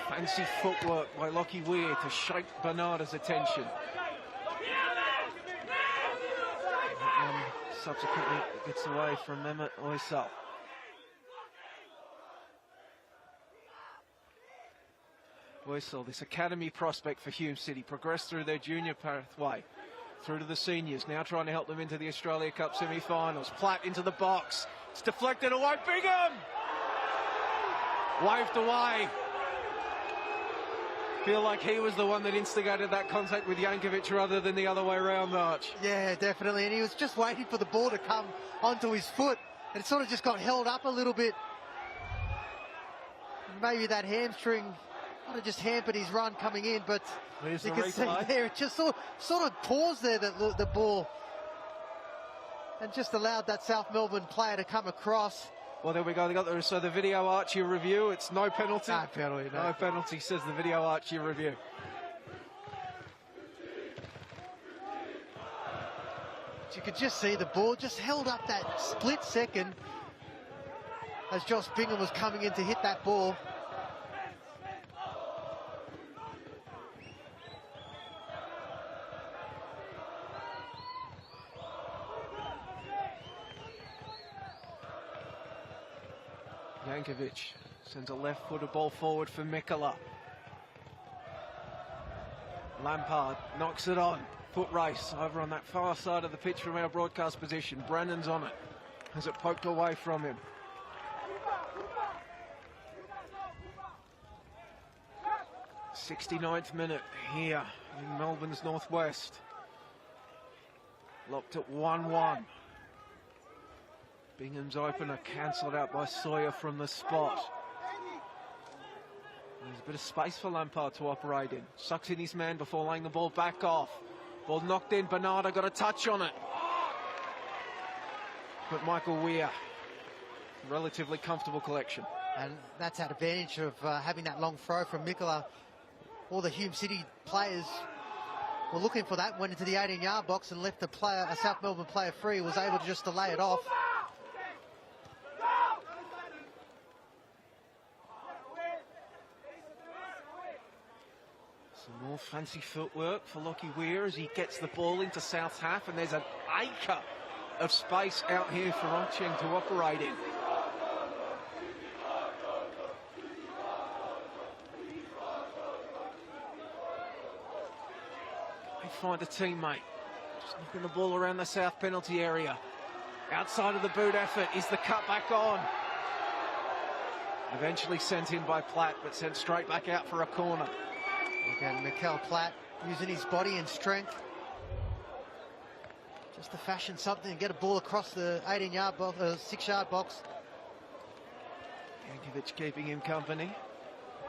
[SPEAKER 3] Fancy footwork by Lockie Weir to shake Bernarda's attention. Subsequently gets away from Mehmet Oysal. Oysal, this academy prospect for Hume City, progressed through their junior pathway through to the seniors, now trying to help them into the Australia Cup semi-finals. Platt into the box, it's deflected away, Bingham! Waved away. Feel like he was the one that instigated that contact with Jankovic rather than the other way around, Arch.
[SPEAKER 4] Yeah, definitely, and he was just waiting for the ball to come onto his foot, and it sort of just got held up a little bit. Maybe that hamstring might have just hampered his run coming in, but
[SPEAKER 3] there's
[SPEAKER 4] you
[SPEAKER 3] the
[SPEAKER 4] can
[SPEAKER 3] replay.
[SPEAKER 4] see there, it just sort of paused there, the ball, and just allowed that South Melbourne player to come across.
[SPEAKER 3] Well, there we go. They got the, so the video Archie review. It's no penalty.
[SPEAKER 4] No penalty.
[SPEAKER 3] No penalty, says the video Archie review.
[SPEAKER 4] You could just see the ball just held up that split second as Josh Bingham was coming in to hit that ball.
[SPEAKER 3] Jankovic sends a left-footed ball forward for Mikola. Lampard knocks it on. Foot race over on that far side of the pitch from our broadcast position. Brandon's on it. Has it poked away from him? '69th minute here in Melbourne's northwest. Locked at 1-1. Bingham's opener cancelled out by Sawyer from the spot. There's a bit of space for Lampard to operate in. Sucks in his man before laying the ball back off. Ball knocked in, Bernardo got a touch on it. But Michael Weir, relatively comfortable collection.
[SPEAKER 4] And that's out advantage of having that long throw from Mikola. All the Hume City players were looking for that, went into the 18-yard box and left a South Melbourne player free, was able to just to lay it off.
[SPEAKER 3] Some more fancy footwork for Lockie Weir as he gets the ball into South half, and there's an acre of space out here for Ongcheng to operate in. They find a teammate, just knocking the ball around the South penalty area. Outside of the boot effort, is the cut back on? Eventually sent in by Platt, but sent straight back out for a corner.
[SPEAKER 4] Again, Mikel Platt using his body and strength just to fashion something and get a ball across the 18-yard box, 6-yard box.
[SPEAKER 3] Jankovic keeping him company.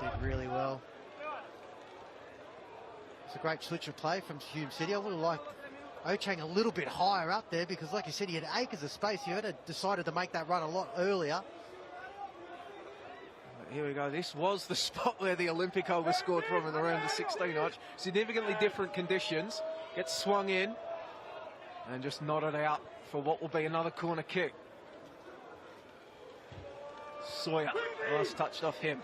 [SPEAKER 4] Did really well. It's a great switch of play from Hume City. I would have liked Ongcheng a little bit higher up there because, like you said, he had acres of space. He had decided to make that run a lot earlier.
[SPEAKER 3] Here we go. This was the spot where the Olympico was scored from in the round of 16, Arch. Significantly different conditions. Gets swung in and just nodded out for what will be another corner kick. Sawyer, last touched off him.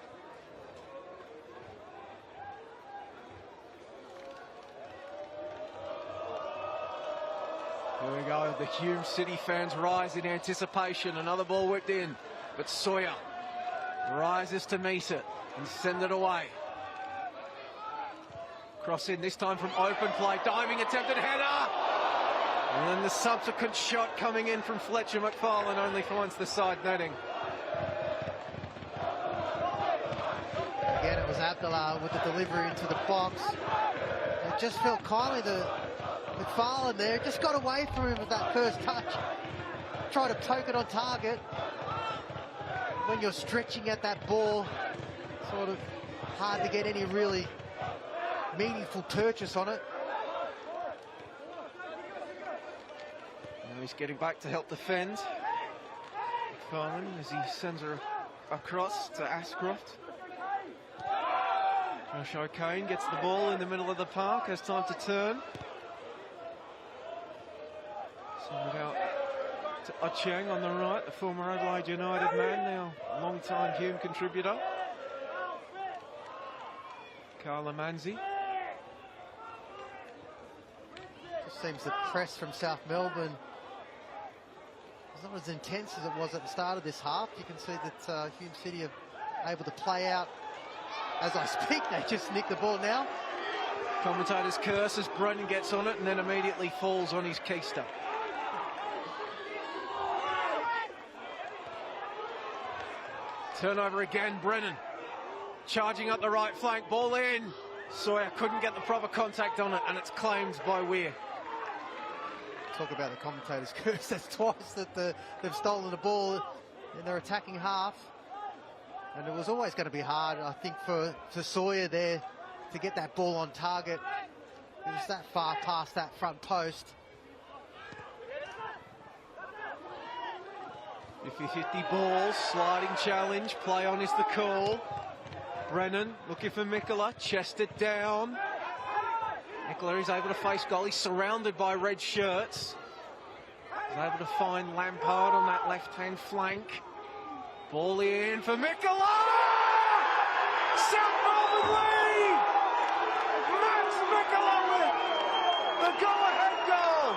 [SPEAKER 3] Here we go, the Hume City fans rise in anticipation. Another ball whipped in, but Sawyer rises to meet it and send it away. Cross in, this time from open play, diving attempted header! And then the subsequent shot coming in from Fletcher McFarlane only finds the side netting.
[SPEAKER 4] Again, it was Abdullah with the delivery into the box. It just felt kindly the McFarlane there, just got away from him with that first touch. Tried to poke it on target. When you're stretching at that ball, sort of hard to get any really meaningful purchase on it.
[SPEAKER 3] Now he's getting back to help defend. McFarlane as he sends her across to Ashcroft. Josh O'Kane gets the ball in the middle of the park, has time to turn. Send it out to Ochieng on the right, the former Adelaide United man, now long-time Hume contributor. Carla Manzi.
[SPEAKER 4] Just seems the press from South Melbourne is not as intense as it was at the start of this half. You can see that Hume City are able to play out as I speak. They just nick the ball now.
[SPEAKER 3] Commentators curse as Brennan gets on it and then immediately falls on his keister. Turnover again, Brennan charging up the right flank, ball in. Sawyer couldn't get the proper contact on it, and it's claimed by Weir.
[SPEAKER 4] Talk about the commentators curse. That's twice that they've stolen the ball in their attacking half. And it was always going to be hard, I think, for Sawyer there to get that ball on target. It was that far past that front post.
[SPEAKER 3] 50-50 ball, sliding challenge, play on is the call. Brennan looking for Mikola, chest it down. Mikola is able to face goal, he's surrounded by red shirts. He's able to find Lampard on that left-hand flank. Ball in for Mikola! South Melbourne lead! Max Mikola with the go-ahead goal!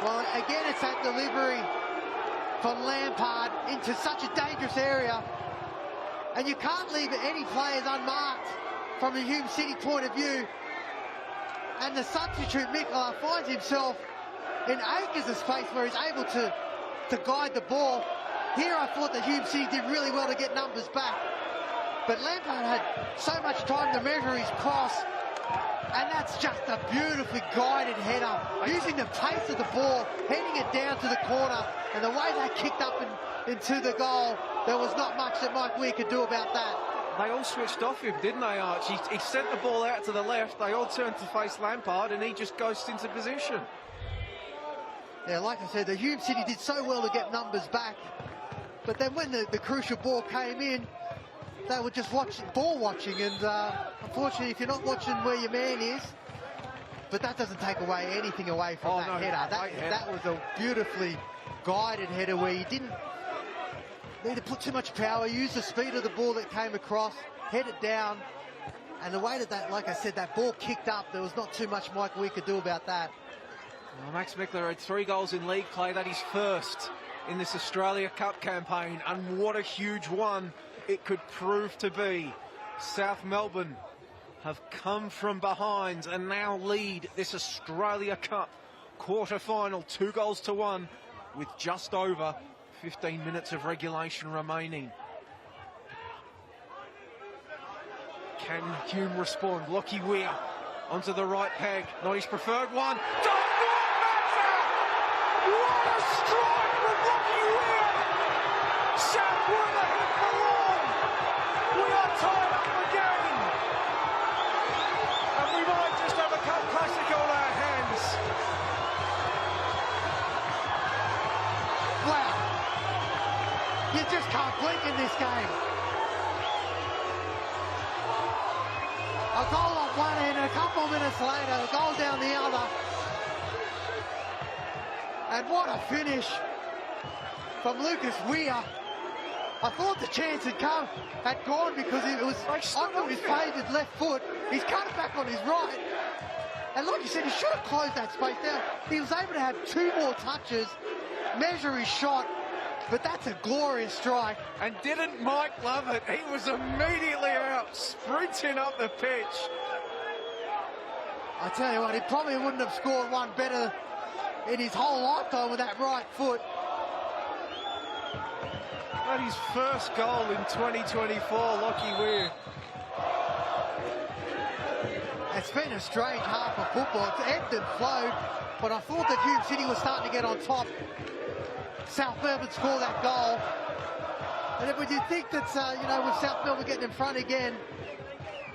[SPEAKER 4] Well, again, it's that delivery from Lampard into such a dangerous area. And you can't leave any players unmarked from a Hume City point of view. And the substitute, Mikola, finds himself in acres of space where he's able to guide the ball. Here I thought that Hume City did really well to get numbers back. But Lampard had so much time to measure his cross. And that's just a beautifully guided header, using the pace of the ball, heading it down to the corner, and the way they kicked up into the goal, there was not much that Mike Weir could do about that.
[SPEAKER 3] They all switched off him, didn't they, Arch? He sent the ball out to the left, they all turned to face Lampard, and he just ghosted into position.
[SPEAKER 4] Yeah, like I said, the Hume City did so well to get numbers back, but then when the crucial ball came in, they were just ball watching, and unfortunately, if you're not watching where your man is, but that doesn't take anything away from that header. That was a beautifully guided header where you didn't need to put too much power, use the speed of the ball that came across, head it down, and the way that, like I said, that ball kicked up, there was not too much Mike Weir could do about that.
[SPEAKER 3] Well, Max Mikola had 3 goals in league play, that is first in this Australia Cup campaign, and what a huge one it could prove to be. South Melbourne have come from behind and now lead this Australia Cup quarter-final 2-1 with just over 15 minutes of regulation remaining. Can Hume respond? Lockie Weir onto the right peg, not his preferred one. Does not matter! What a strike from Lockie Weir! South were ahead for long. We are tied up again. And we might just have a Cup Classic on our hands.
[SPEAKER 4] Wow. You just can't blink in this game. later, the goal down the other. And what a finish from Lucas Weir. I thought the chance had gone because it was onto his favoured left foot. He's cut it back on his right. And like you said, he should have closed that space down. He was able to have 2 more touches, measure his shot, but that's a glorious strike.
[SPEAKER 3] And didn't Mike love it? He was immediately out, sprinting up the pitch.
[SPEAKER 4] I tell you what, he probably wouldn't have scored one better in his whole lifetime with that right foot.
[SPEAKER 3] But his first goal in 2024, Lockie Weir.
[SPEAKER 4] It's been a strange half of football. It's ebbed and flowed, but I thought that Hume City was starting to get on top. South Melbourne score that goal. And if you think that, you know, with South Melbourne getting in front again,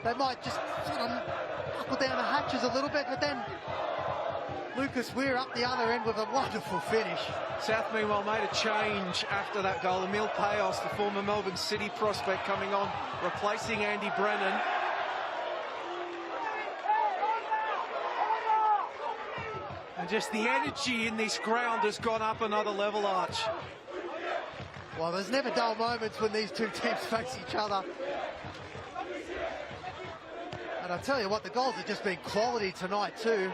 [SPEAKER 4] they might just sort of knuckle down the hatches a little bit, but then Lucas Weir up the other end with a wonderful finish.
[SPEAKER 3] South, meanwhile, made a change after that goal. Emil Payos, the former Melbourne City prospect, coming on, replacing Andy Brennan. And just the energy in this ground has gone up another level, Arch.
[SPEAKER 4] Well, there's never dull moments when these two teams face each other. And I tell you what, the goals have just been quality tonight too.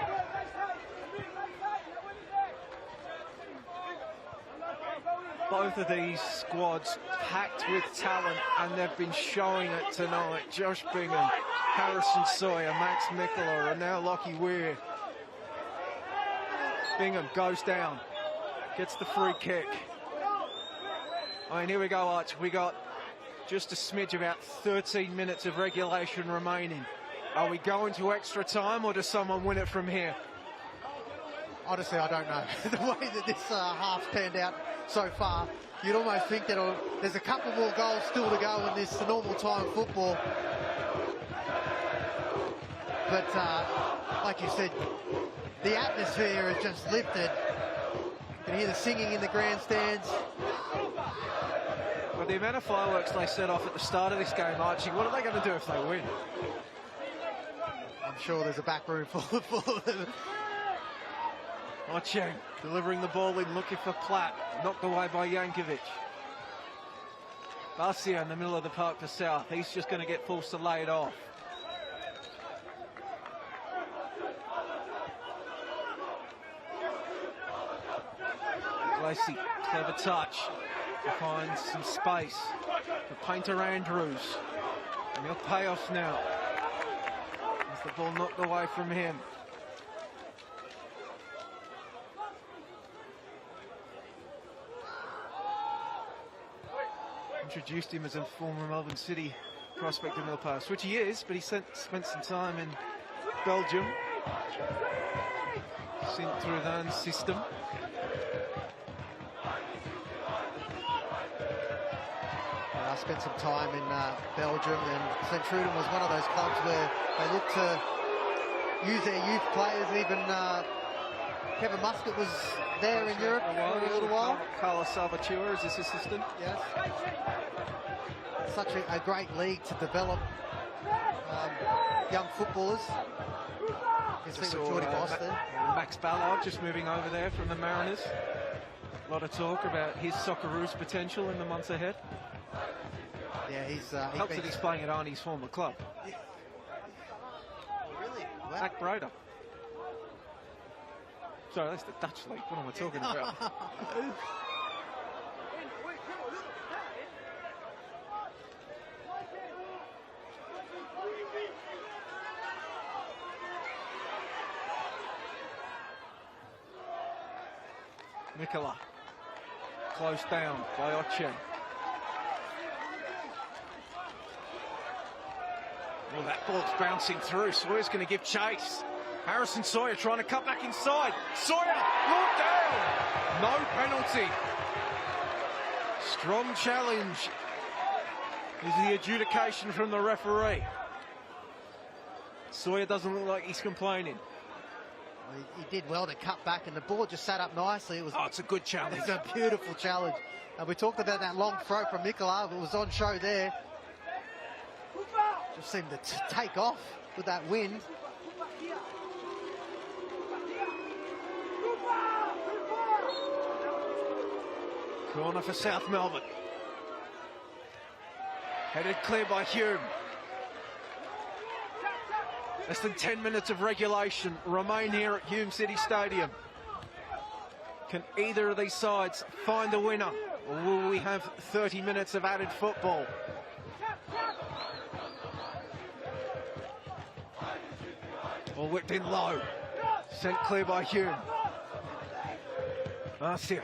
[SPEAKER 3] Both of these squads packed with talent, and they've been showing it tonight. Josh Bingham, Harrison Sawyer, Max Mikkola, and now Lockie Weir. Bingham goes down, gets the free kick. I mean, here we go, Arch. We got just a smidge, about 13 minutes of regulation remaining. Are we going to extra time, or does someone win it from here?
[SPEAKER 4] Honestly, I don't know. The way that this half's panned out so far, you'd almost think that there's a couple more goals still to go in this normal time football. But like you said, the atmosphere has just lifted. You can hear the singing in the grandstands.
[SPEAKER 3] Well, the amount of fireworks they set off at the start of this game, Archie, what are they going to do if they win?
[SPEAKER 4] I'm sure there's a back room full of them.
[SPEAKER 3] Ocheng delivering the ball in, looking for Platt, knocked away by Yankovic. Garcia in the middle of the park to South. He's just going to get forced to lay it off. Lacey, clever touch to find some space for Painter Andrews. Emil Payos now. As the ball knocked away from him. Introduced him as a former Melbourne City prospect, Emil Payos, which he is, but he spent some time in Belgium. Sent through the system.
[SPEAKER 4] I spent some time in Belgium, and St Truiden was one of those clubs where they looked to use their youth players. Even Kevin Muscat was there in Europe for a little while.
[SPEAKER 3] Carlos Salvatore is his assistant.
[SPEAKER 4] Yes. Such a great league to develop young footballers. You can see what Jordy Moss there.
[SPEAKER 3] Max Ballard just moving over there from the Mariners. A lot of talk about his Socceroos potential in the months ahead.
[SPEAKER 4] Yeah, he's
[SPEAKER 3] helps that he's playing at Arnie's former club.
[SPEAKER 4] Yeah. Really? Wow.
[SPEAKER 3] Zach Broder. Sorry, that's the Dutch league. What am I talking about? Mikkola. Close down by Ocheng. Well, that ball's bouncing through. Sawyer's going to give chase. Harrison Sawyer trying to cut back inside. Sawyer brought down. No penalty. Strong challenge is the adjudication from the referee. Sawyer doesn't look like he's complaining.
[SPEAKER 4] Well, he did well to cut back, and the ball just sat up nicely.
[SPEAKER 3] It's a good challenge.
[SPEAKER 4] It's a beautiful challenge. And we talked about that long throw from Mikkola. It was on show there. Just seemed to take off with that wind.
[SPEAKER 3] Corner for South Melbourne. Headed clear by Hume. Less than 10 minutes of regulation remain here at Hume City Stadium. Can either of these sides find a winner, or will we have 30 minutes of added football? Ball whipped in low. Sent clear by Hume. Marcia.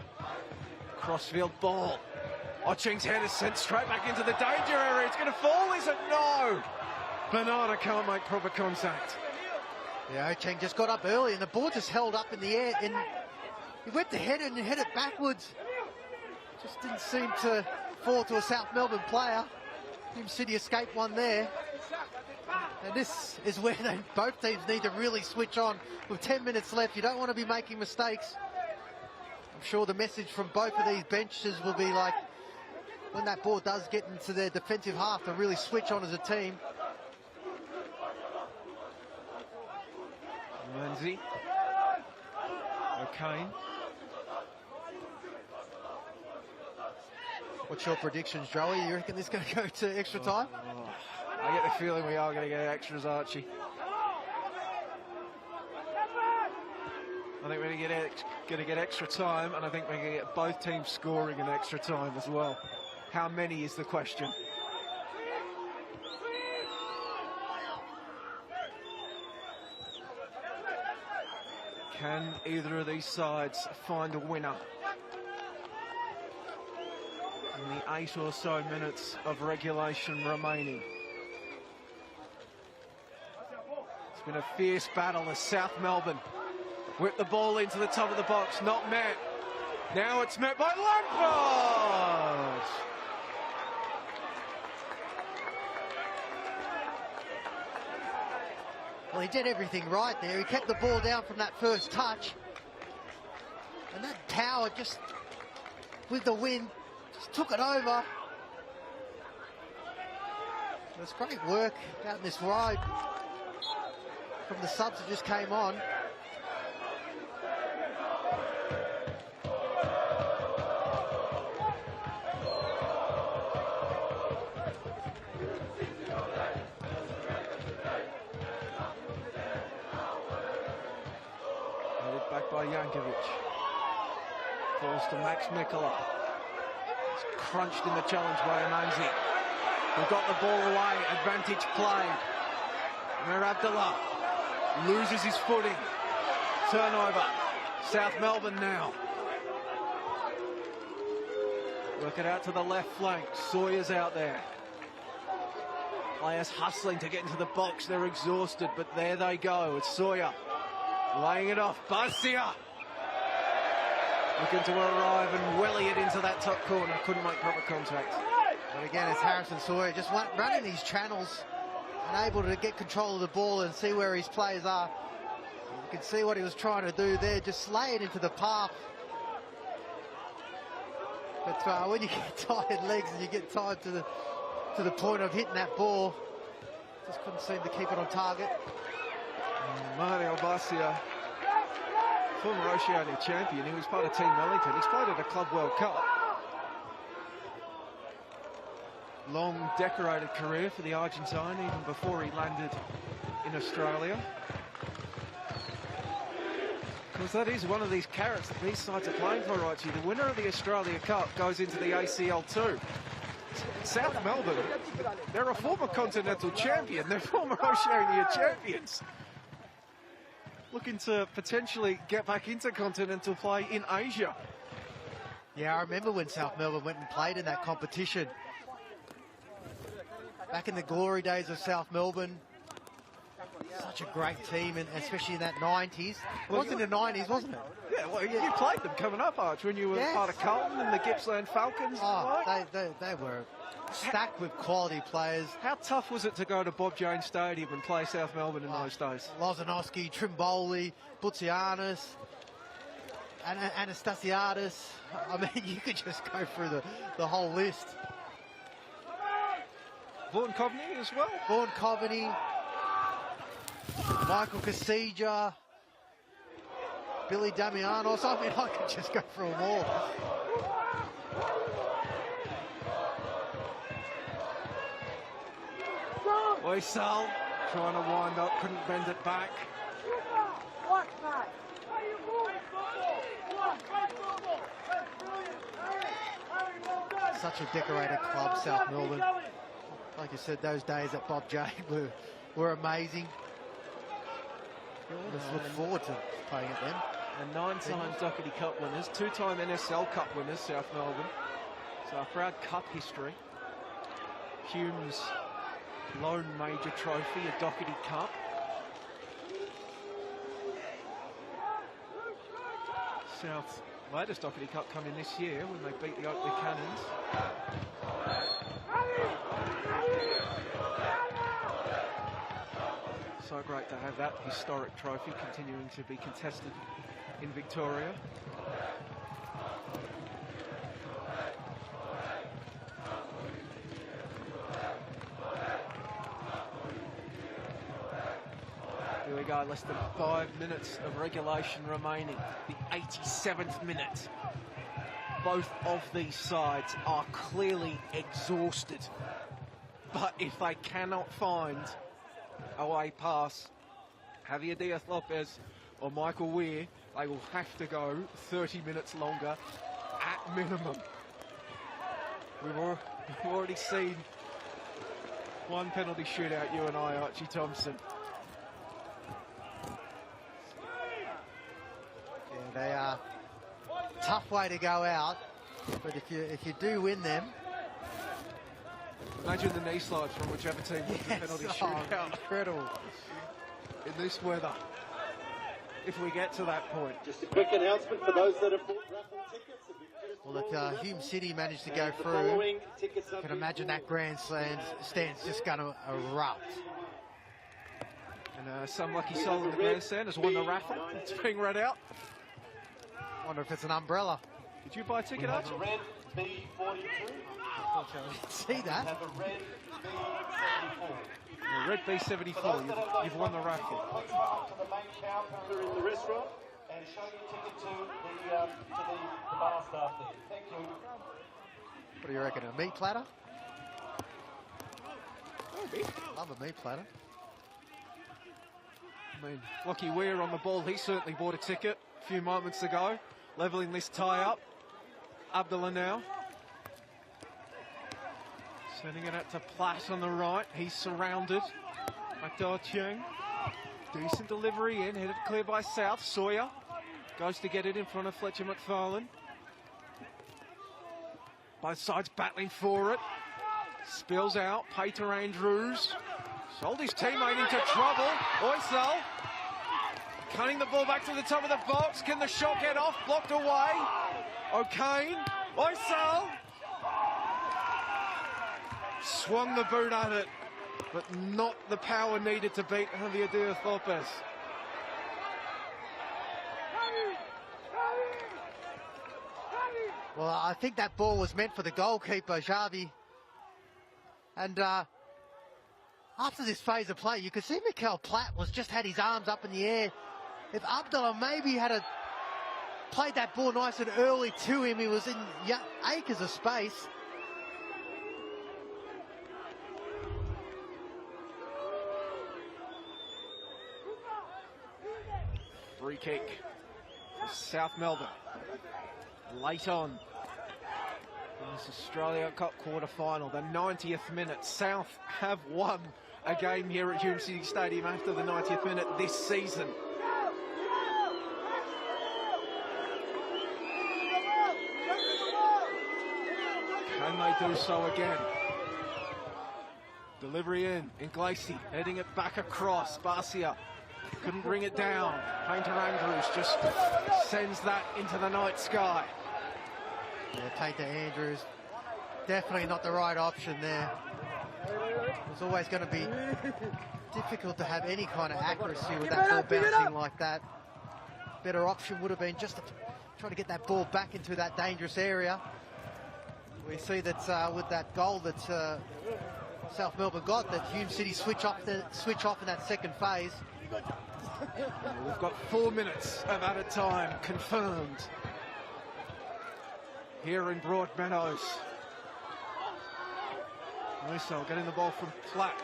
[SPEAKER 3] Crossfield ball. Oching's head is sent straight back into the danger area. It's going to fall, is it? No! Bernardo can't make proper contact.
[SPEAKER 4] Yeah, Ocheng just got up early and the ball just held up in the air and he went to head it and headed backwards. Just didn't seem to fall to a South Melbourne player. Hume City escaped one there. And this is where both teams need to really switch on. With 10 minutes left, you don't want to be making mistakes. I'm sure the message from both of these benches will be like, when that ball does get into their defensive half, to really switch on as a team.
[SPEAKER 3] Lindsay. O'Kane.
[SPEAKER 4] What's your predictions, Joey? You reckon this is going to go to extra time?
[SPEAKER 3] I get the feeling we are going to get extras, Archie. I think we're going to get extra time, and I think we're going to get both teams scoring in extra time as well. How many is the question? Can either of these sides find a winner in the 8 or so minutes of regulation remaining? It's been a fierce battle as South Melbourne whip the ball into the top of the box, not met. Now it's met by Lampard.
[SPEAKER 4] Well, he did everything right there. He kept the ball down from that first touch. And that power just, with the wind, just took it over. It was great work out in this road from the subs that just came on.
[SPEAKER 3] Back by Jankovic. Falls to Max Mikola. It's crunched in the challenge by Amanzi. We've got the ball away. Advantage play. Mir Abdullah loses his footing. Turnover. South Melbourne now. Work it out to the left flank. Sawyer's out there. Players hustling to get into the box. They're exhausted, but there they go. It's Sawyer. Laying it off, Barcia looking to arrive and welly it into that top corner. Couldn't make proper contact.
[SPEAKER 4] But again, it's Harrison Sawyer just running these channels and able to get control of the ball and see where his players are. You can see what he was trying to do there, just lay it into the path. But when you get tired legs and you get tired to the point of hitting that ball, just couldn't seem to keep it on target.
[SPEAKER 3] Mario Barcia, former Oceania champion, he was part of Team Wellington. He's played at a Club World Cup. Long decorated career for the Argentine, even before he landed in Australia. Because that is one of these carrots that these sides are playing for, Archie. The winner of the Australia Cup goes into the ACL too. South Melbourne, they're a former continental champion. They're former Oceania champions. Looking to potentially get back into continental play in Asia.
[SPEAKER 4] Yeah, I remember when South Melbourne went and played in that competition. Back in the glory days of South Melbourne. Such a great team, and especially in that 90s. It was in the 90s, wasn't it?
[SPEAKER 3] Yeah, well, you played them coming up, Arch, when you were part of Carlton and the Gippsland Falcons.
[SPEAKER 4] Oh, they were stacked with quality players.
[SPEAKER 3] How tough was it to go to Bob Jones Stadium and play South Melbourne in those days?
[SPEAKER 4] Lozanowski, Trimboli, Butsianis, Anastasiadis. I mean, you could just go through the whole list.
[SPEAKER 3] Vaughan Coveney as well.
[SPEAKER 4] Vaughan Coveney, Michael Casija, Billy Damianos. I mean, I could just go through them all.
[SPEAKER 3] Oysal trying to wind up, couldn't bend it back.
[SPEAKER 4] Such a decorated club, South Melbourne. Like you said, those days at Bob J were amazing. Just look forward to playing at them.
[SPEAKER 3] And 9-time Doherty Cup winners, 2-time NSL Cup winners, South Melbourne. So a proud cup history. Hume's lone major trophy, a Doherty Cup. South's latest Doherty Cup coming this year when they beat the Oakley Cannons. So great to have that historic trophy continuing to be contested in Victoria. Here we go, less than 5 minutes of regulation remaining. The 87th minute. Both of these sides are clearly exhausted. But if they cannot find a way past Javier Diaz-Lopez or Michael Weir, they will have to go 30 minutes longer at minimum. We've already seen one penalty shootout, you and I, Archie Thompson.
[SPEAKER 4] Yeah, they are a tough way to go out, but if you do win them.
[SPEAKER 3] Imagine the knee slides from whichever team wins the penalty shootout.
[SPEAKER 4] Incredible.
[SPEAKER 3] In this weather, if we get to that point.
[SPEAKER 6] Just a quick announcement for those that have bought raffle tickets.
[SPEAKER 4] Well, if Hume City managed to go through, you can imagine that grandstand's just going to erupt.
[SPEAKER 3] And some lucky soul in the grandstand has won the raffle. It's being read out.
[SPEAKER 4] Wonder if it's an umbrella.
[SPEAKER 3] Did you buy a ticket, Archie?
[SPEAKER 6] Red B42.
[SPEAKER 4] See that?
[SPEAKER 6] Have a red B74.
[SPEAKER 3] The red B74, you've won the raffle.
[SPEAKER 6] Please come up to the main counter in the restaurant and show your ticket to the bar staff there. Thank you.
[SPEAKER 4] What do you reckon, a meat platter?
[SPEAKER 3] Maybe.
[SPEAKER 4] Love a meat platter.
[SPEAKER 3] I mean, Lockie Weir on the ball, he certainly bought a ticket a few moments ago, levelling this tie up. Abdullah now. Sending it out to Platt on the right. He's surrounded by Da Cheung. Decent delivery in, headed clear by South. Sawyer goes to get it in front of Fletcher McFarlane. Both sides battling for it. Spills out. Peter Andrews sold his teammate into trouble. Oysal cutting the ball back to the top of the box. Can the shot get off? Blocked away. O'Kane. Oysal swung the boot at it, but not the power needed to beat Javier Diaz-Lopez.
[SPEAKER 4] Well, I think that ball was meant for the goalkeeper, Xavi. And after this phase of play, you could see Mikel Platt just had his arms up in the air. If Abdullah maybe had played that ball nice and early to him, he was in acres of space.
[SPEAKER 3] Free kick for South Melbourne. Late on in this Australia Cup quarter-final, the 90th minute. South have won a game here at Hume City Stadium after the 90th minute this season. Can they do so again? Delivery in Glacy, heading it back across. Barcia couldn't bring it down. Painter Andrews just sends that into the night sky.
[SPEAKER 4] Yeah, Painter Andrews, definitely not the right option there. It's always going to be difficult to have any kind of accuracy with that ball bouncing like that. Better option would have been just to try to get that ball back into that dangerous area. We see that with that goal that South Melbourne got, that Hume City switch off in that second phase.
[SPEAKER 3] We've got 4 minutes of added time confirmed here in Broadmeadows. Musso getting the ball from Platt.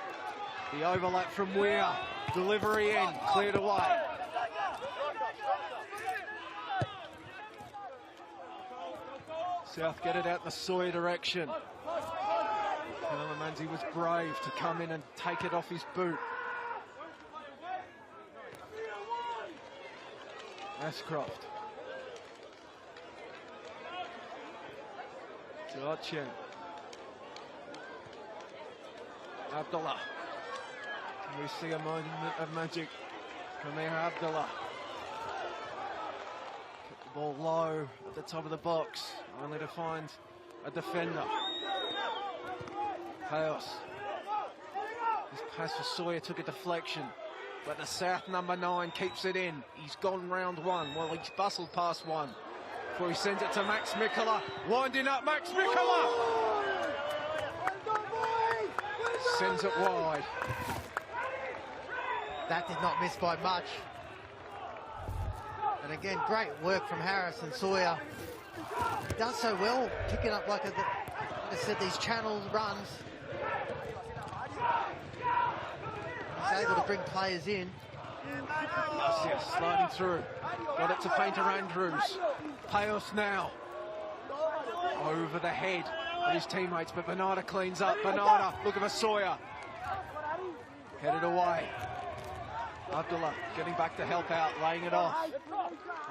[SPEAKER 3] The overlap from Weir. Delivery in. Cleared away. South get it out in the Sawyer direction. Manzi was brave to come in and take it off his boot. Ashcroft. Georgian. Abdullah. We see a moment of magic from there, Abdullah. Kept the ball low at the top of the box, only to find a defender. Chaos. This pass for Sawyer took a deflection, but the South number 9 keeps it in. He's gone round one. Well, he's bustled past one before he sends it to Max Mikkola. Winding up, Max Mikkola! Sends it wide.
[SPEAKER 4] That did not miss by much. And again, great work from Harris and Sawyer. He does so well, picking up, like I said, these channel runs. He's able to bring players in.
[SPEAKER 3] Yes, sliding through. Got it to Painter Andrews. Chaos now. Over the head of his teammates, but Bernarda cleans up. Bernarda looking for Sawyer. Headed away. Abdullah getting back to help out, laying it off.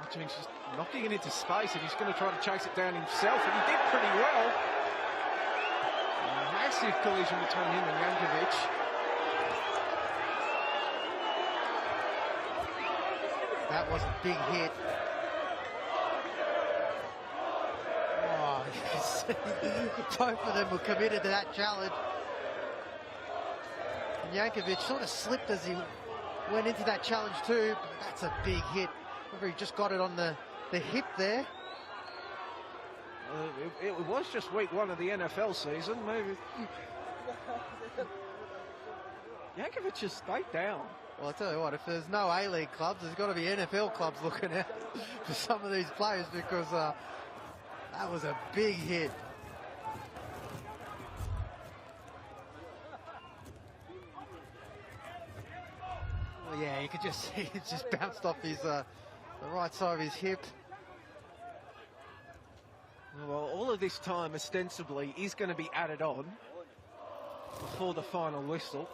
[SPEAKER 3] Watching, just knocking it into space, and he's going to try to chase it down himself, and he did pretty well. A massive collision between him and Jankovic.
[SPEAKER 4] That was a big hit. Oh, you can see both of them were committed to that challenge. And Jankovic sort of slipped as he went into that challenge too, but that's a big hit. Remember, he just got it on the hip there.
[SPEAKER 3] It was just week 1 of the NFL season, maybe. Jankovic just stayed down.
[SPEAKER 4] Well, I tell you what, if there's no A-League clubs, there's got to be NFL clubs looking out for some of these players, because that was a big hit. Well, yeah, you could just see it just bounced off his the right side of his hip.
[SPEAKER 3] Well, all of this time, ostensibly, is going to be added on before the final whistle.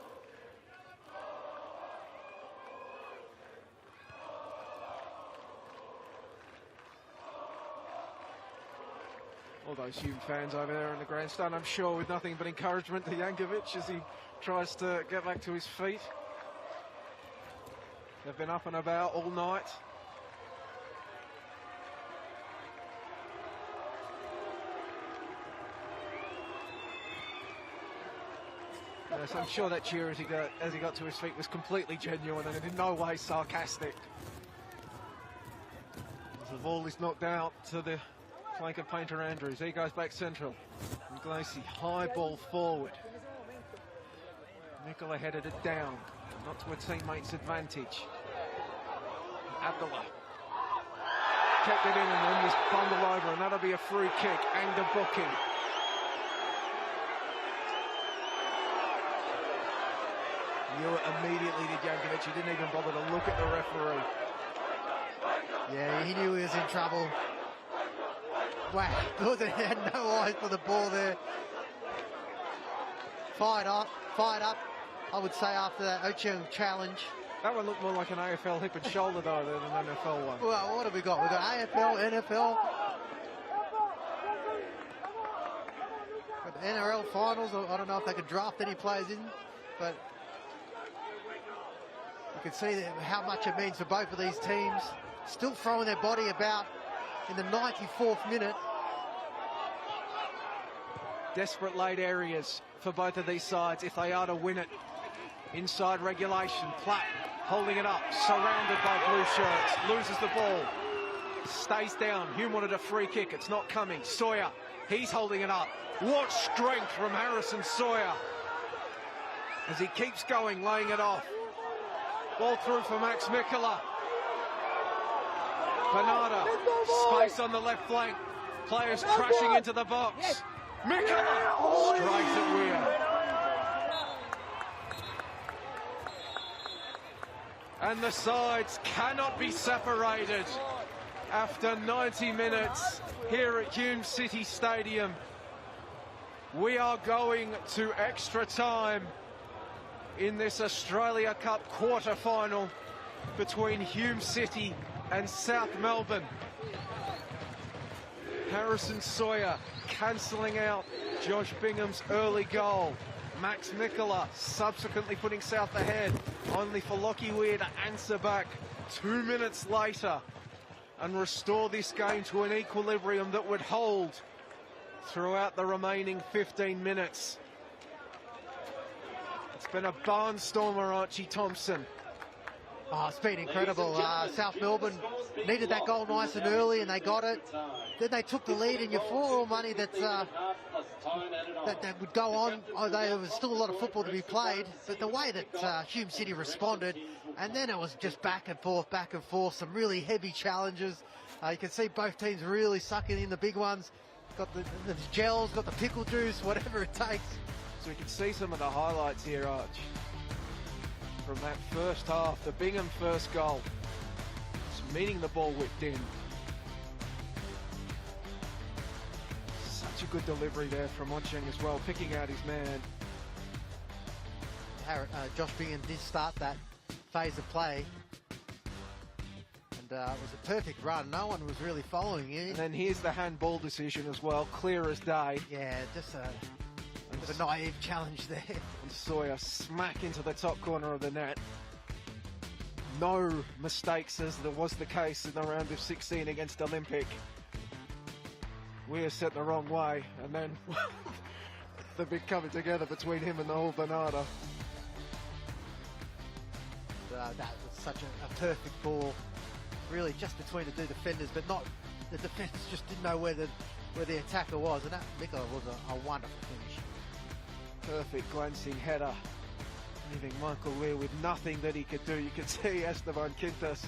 [SPEAKER 3] All those Hume fans over there in the grandstand, I'm sure, with nothing but encouragement to Jankovic as he tries to get back to his feet. They've been up and about all night. Yes, I'm sure that cheer as he got to his feet was completely genuine and in no way sarcastic. As the ball is knocked out to the flank of Painter Andrews. He goes back central. And Glacy, high ball forward. Mikkola headed it down, not to a teammate's advantage. Abdullah kept it in and then was bundled over, and that'll be a free kick and a booking. Knew it immediately to Jankovic. He didn't even bother to look at the referee.
[SPEAKER 4] Yeah, he knew he was in trouble. Wow, he had no eyes for the ball there. Fired up, I would say, after that Ocheong challenge.
[SPEAKER 3] That one looked more like an AFL hip and shoulder though than an NFL one.
[SPEAKER 4] Well, what have we got? We've got AFL, NFL. Got the NRL finals. I don't know if they could draft any players in, but you can see how much it means for both of these teams. Still throwing their body about in the 94th minute.
[SPEAKER 3] Desperate late areas for both of these sides if they are to win it. Inside regulation, Platt holding it up, surrounded by blue shirts, loses the ball, stays down. Hume wanted a free kick, it's not coming. Sawyer, he's holding it up. What strength from Harrison Sawyer as he keeps going, laying it off. Ball through for Max Mikkola. Bernarda, space on the left flank. Players crashing into the box. Mikkola strikes at Weir. And the sides cannot be separated after 90 minutes here at Hume City Stadium. We are going to extra time in this Australia Cup quarter-final between Hume City and South Melbourne. Harrison Sawyer cancelling out Josh Bingham's early goal. Max Nicola subsequently putting South ahead, only for Lockie Weir to answer back 2 minutes later and restore this game to an equilibrium that would hold throughout the remaining 15 minutes. It's been a barnstormer, Archie Thompson.
[SPEAKER 4] Oh, it's been incredible. South Melbourne needed that goal nice and early, and they got it. Then they took the lead, and you're for all money that would go on. There was still a lot of football to be played, but the way that Hume City responded, and then it was just back and forth, some really heavy challenges. You can see both teams really sucking in the big ones. Got the gels, got the pickle juice, whatever it takes.
[SPEAKER 3] So we can see some of the highlights here, Arch, from that first half. The Bingham first goal, just meeting the ball whipped in. Such a good delivery there from Oncheng as well, picking out his man.
[SPEAKER 4] Josh Bingham did start that phase of play, and it was a perfect run. No one was really following him.
[SPEAKER 3] And then here's the handball decision as well, clear as day.
[SPEAKER 4] Yeah, just a bit of a naive challenge there.
[SPEAKER 3] And Sawyer smack into the top corner of the net. No mistakes, as there was the case in the round of 16 against Olympic. We're set the wrong way, and then the big coming together between him and the whole Bernardo.
[SPEAKER 4] That was such a perfect ball, really just between the two defenders, but not the defenders just didn't know where the attacker was, and that Nicola was a wonderful finish.
[SPEAKER 3] Perfect glancing header, leaving Michael Weir with nothing that he could do. You could see Esteban Quintas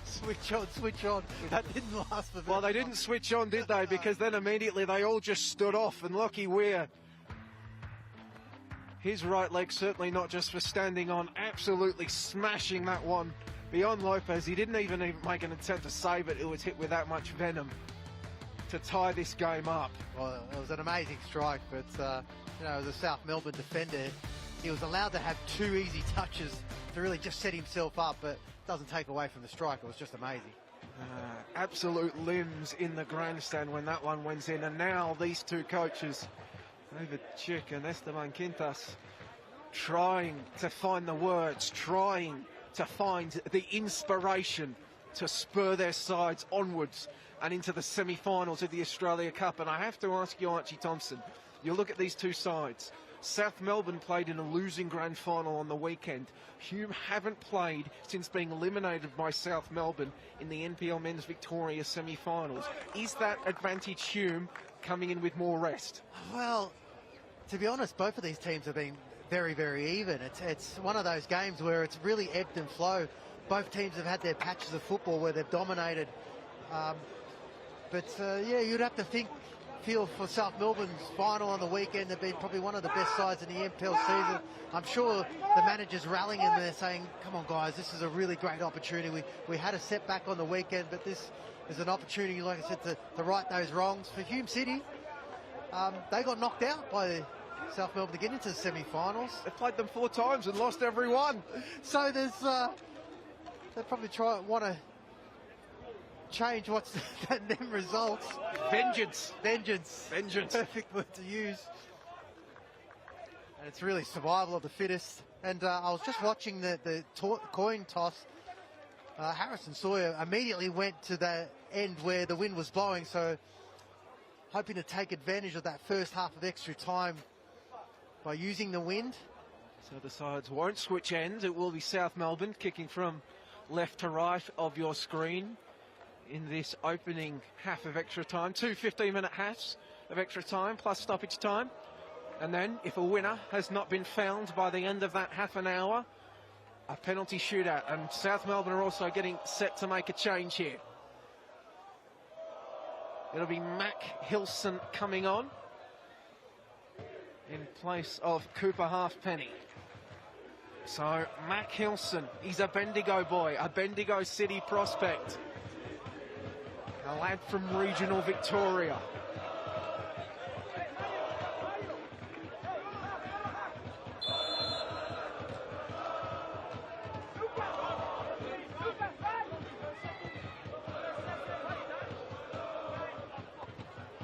[SPEAKER 4] switch on. That didn't last for very
[SPEAKER 3] Well, they didn't switch on, did they? Because then immediately they all just stood off, and Lockie Weir, his right leg certainly not just for standing on, absolutely smashing that one beyond Lopez. He didn't even make an attempt to save it. It was hit with that much venom to tie this game up.
[SPEAKER 4] Well, it was an amazing strike, but as a South Melbourne defender, he was allowed to have 2 easy touches to really just set himself up, but doesn't take away from the strike. It was just amazing.
[SPEAKER 3] Absolute limbs in the grandstand when that one went in, and now these two coaches, David Chick and Esteban Quintas, trying to find the words, trying to find the inspiration to spur their sides onwards and into the semi-finals of the Australia Cup. And I have to ask you, Archie Thompson, you look at these two sides. South Melbourne played in a losing grand final on the weekend. Hume haven't played since being eliminated by South Melbourne in the NPL Men's Victoria semi-finals. Is that advantage Hume coming in with more rest?
[SPEAKER 4] Well, to be honest, both of these teams have been very, very even. It's one of those games where it's really ebbed and flowed. Both teams have had their patches of football where they've dominated. You'd have to feel for South Melbourne's final on the weekend. They've been probably one of the best sides in the NPL season. I'm sure the manager's rallying in there saying, come on guys, this is a really great opportunity. We had a setback on the weekend, but this is an opportunity, like I said, to right those wrongs. For Hume City, they got knocked out by South Melbourne to get into the semi-finals.
[SPEAKER 3] They've played them 4 times and lost every one.
[SPEAKER 4] So there's, they probably want to change what's them results.
[SPEAKER 3] Vengeance.
[SPEAKER 4] Perfect word to use. And it's really survival of the fittest. And I was just watching the coin toss. Harrison Sawyer immediately went to the end where the wind was blowing, so hoping to take advantage of that first half of extra time by using the wind.
[SPEAKER 3] So the sides won't switch ends. It will be South Melbourne kicking from left to right of your screen in this opening half of extra time. 2 15-minute halves of extra time plus stoppage time. And then, if a winner has not been found by the end of that half an hour, a penalty shootout. And South Melbourne are also getting set to make a change here. It'll be Mac Hilson coming on in place of Cooper Halfpenny. So, Mac Hilson, he's a Bendigo boy, a Bendigo City prospect. A lad from regional Victoria.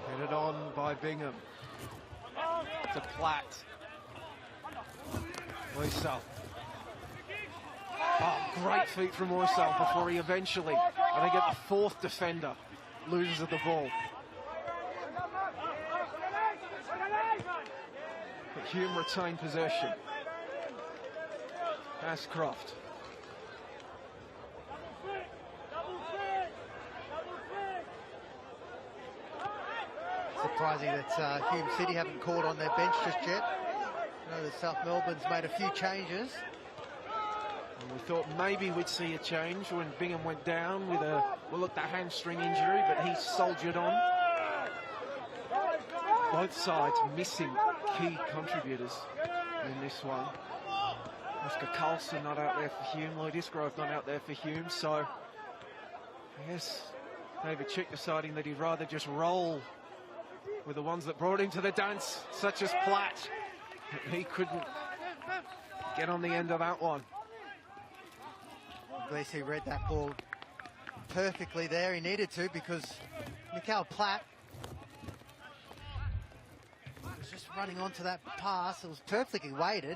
[SPEAKER 3] Headed on by Bingham. To Platt. Oysal. Oh, great feet from Oysal before he eventually, I think at the fourth defender, loses the ball. But Hume retained possession. Ashcroft.
[SPEAKER 4] Surprising that Hume City haven't caught on their bench just yet. I know that South Melbourne's made a few changes.
[SPEAKER 3] And we thought maybe we'd see a change when Bingham went down with a, well, look, that hamstring injury, but he soldiered on. Both sides missing key contributors in this one. Oscar Coulson not out there for Hume, Lloyd Isgrove not out there for Hume, so I guess David Chick deciding that he'd rather just roll with the ones that brought him to the dance, such as Platt. He couldn't get on the end of that one.
[SPEAKER 4] He read that ball perfectly there. He needed to, because Mikael Platt was just running onto that pass. It was perfectly weighted.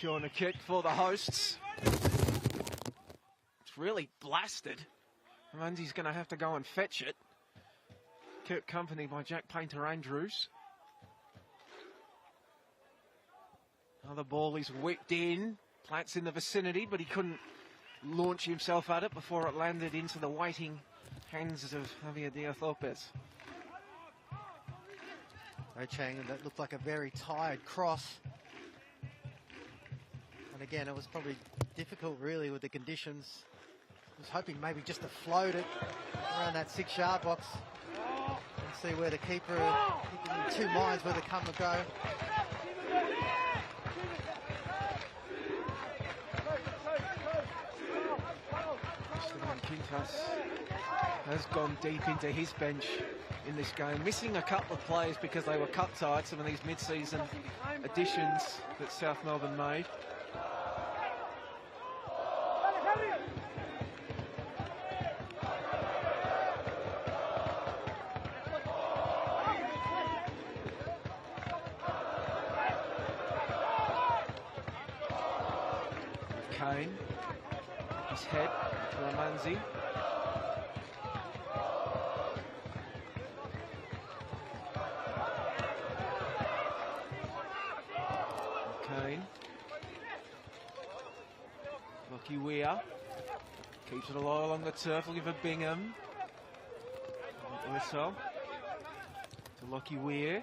[SPEAKER 3] Corner kick for the hosts. It's really blasted. Mundy's going to have to go and fetch it. Kept company by Jack Painter-Andrews. Another ball is whipped in. Platt's in the vicinity, but he couldn't launch himself at it before it landed into the waiting hands of Javier Diaz-Lopez.
[SPEAKER 4] Ochang, that looked like a very tired cross. And again, it was probably difficult really with the conditions. I was hoping maybe just to float it around that 6-yard box and see where the keeper, keeping in two minds whether come or go.
[SPEAKER 3] Quintas has gone deep into his bench in this game, missing a couple of players because they were cut tight, some of these mid-season additions that South Melbourne made. Kane, his head to Amanzi. Kane. Lockie Weir keeps it low along the turf, looking for Bingham. Whistle to Lockie Weir.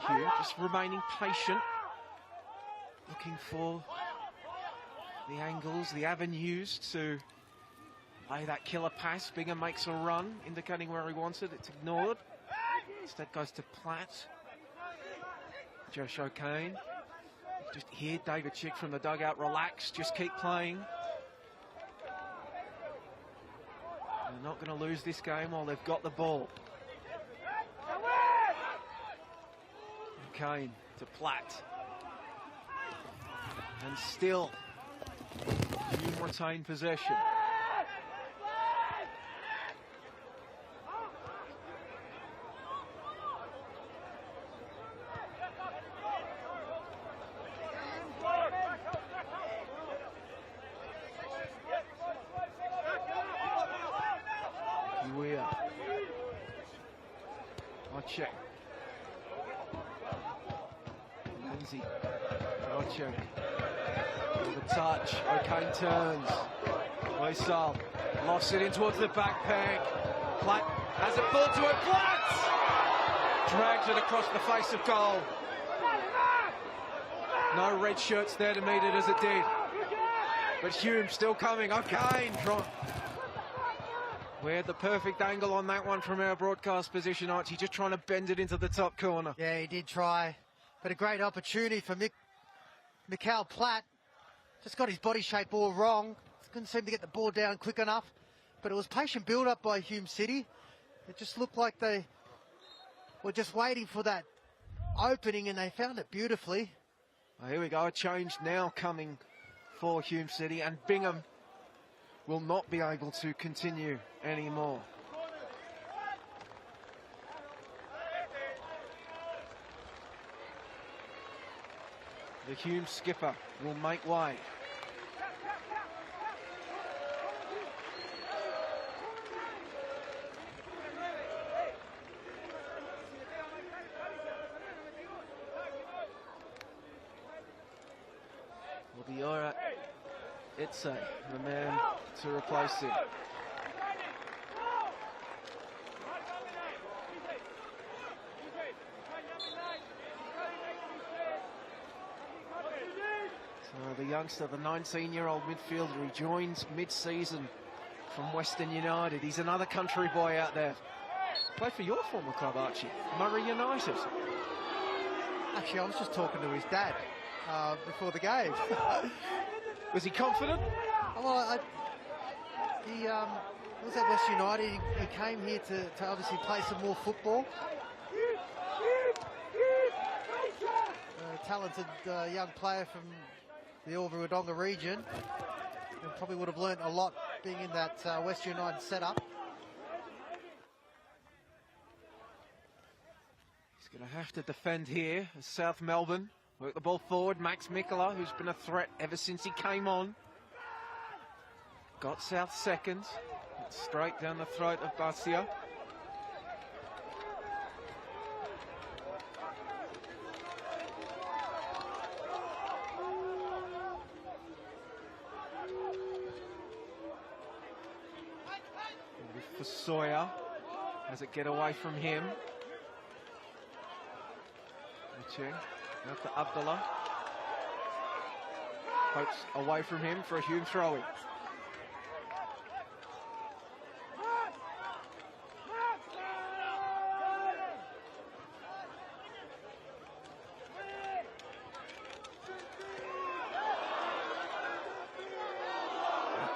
[SPEAKER 3] Hugh just remaining patient, looking for the angles, the avenues to play that killer pass. Bingham makes a run, indicating where he wants it. It's ignored. Instead goes to Platt. Josh O'Kane. Just hear David Chick from the dugout. Relax, just keep playing. They're not going to lose this game while they've got the ball. O'Kane to Platt. And still Hume retain possession. Weir. Check. Lindsay. Check. The touch. O'Kane turns. Oysal lofts it in towards the back peg. Platt has it ball to it. Platt drags it across the face of goal. No red shirts there to meet it as it did. But Hume still coming. O'Kane we had the perfect angle on that one from our broadcast position, Archie, just trying to bend it into the top corner.
[SPEAKER 4] Yeah, he did try, But a great opportunity for Mikhail Platt. Just got his body shape all wrong. Couldn't seem to get the ball down quick enough. But it was patient build-up by Hume City. It just looked like they were just waiting for that opening, and they found it beautifully.
[SPEAKER 3] Well, here we go, a change now coming for Hume City, and Bingham will not be able to continue anymore. The Hume skipper will make way. Will be Ora Itse, the man to replace him. So the youngster, the 19-year-old midfielder, he joins mid-season from Western United. He's another country boy out there. Played for your former club, Archie, Murray United.
[SPEAKER 4] Actually, I was just talking to his dad before the game.
[SPEAKER 3] Was he confident?
[SPEAKER 4] Well, he was at West United. He came here to obviously play some more football. A talented young player from the Alva Wodonga region, and probably would have learnt a lot being in that West United setup.
[SPEAKER 3] He's going to have to defend here as South Melbourne work the ball forward. Max Mikola, who's been a threat ever since he came on, got South second. It's straight down the throat of Basia. For Sawyer, as it get away from him. Out to Abdullah. Pokes away from him for a Hume throw-in.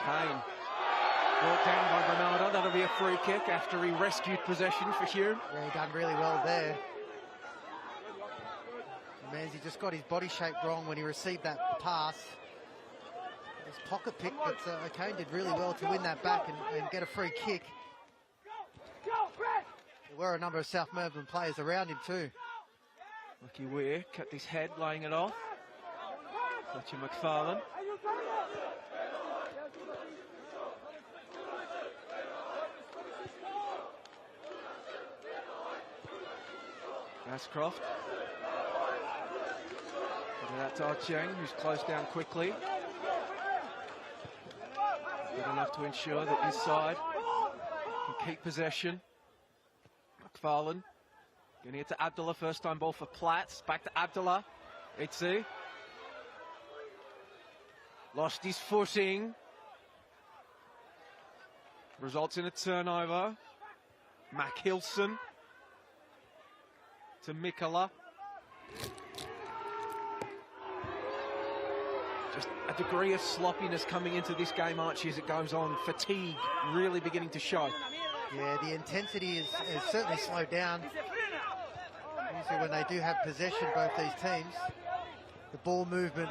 [SPEAKER 3] Kane. Brought down by Bernardo. That'll be a free kick after he rescued possession for Hume.
[SPEAKER 4] Yeah, he done really well there. Manzi just got his body shape wrong when he received that pass. His pocket pick, but Kane did really well to win that back and get a free kick. There were a number of South Melbourne players around him too.
[SPEAKER 3] Lucky Weir kept his head, laying it off. Fletcher McFarlane. Ashcroft. Put it out to Ocheng, who's closed down quickly. Good enough to ensure that his side can keep possession. McFarlane. Getting it to Abdullah, first time ball for Platts. Back to Abdullah. Itzy. Lost his footing. Results in a turnover. Mac Hilson to Mikola. Just a degree of sloppiness coming into this game, Archie, as it goes on. Fatigue really beginning to show.
[SPEAKER 4] Yeah, the intensity is certainly slowed down. Usually when they do have possession, both these teams, the ball movement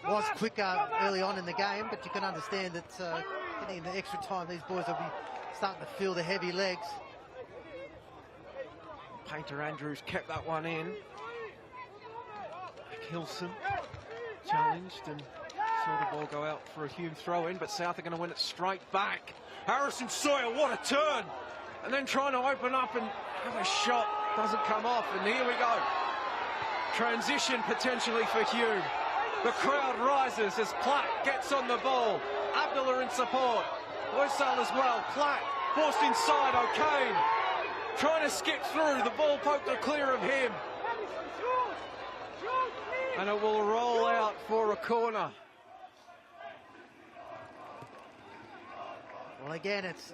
[SPEAKER 4] was quicker early on in the game, but you can understand that getting the extra time, these boys will be starting to feel the heavy legs.
[SPEAKER 3] Painter Andrews kept that one in. Hilson challenged and saw the ball go out for a Hume throw-in, but South are going to win it straight back. Harrison Sawyer, what a turn! And then trying to open up and have a shot, doesn't come off, and here we go. Transition potentially for Hume. The crowd rises as Platt gets on the ball. Abdullah in support. Loisal as well. Platt forced inside. O'Kane trying to skip through. The ball poked clear of him. And it will roll out for a corner.
[SPEAKER 4] Well, again, it's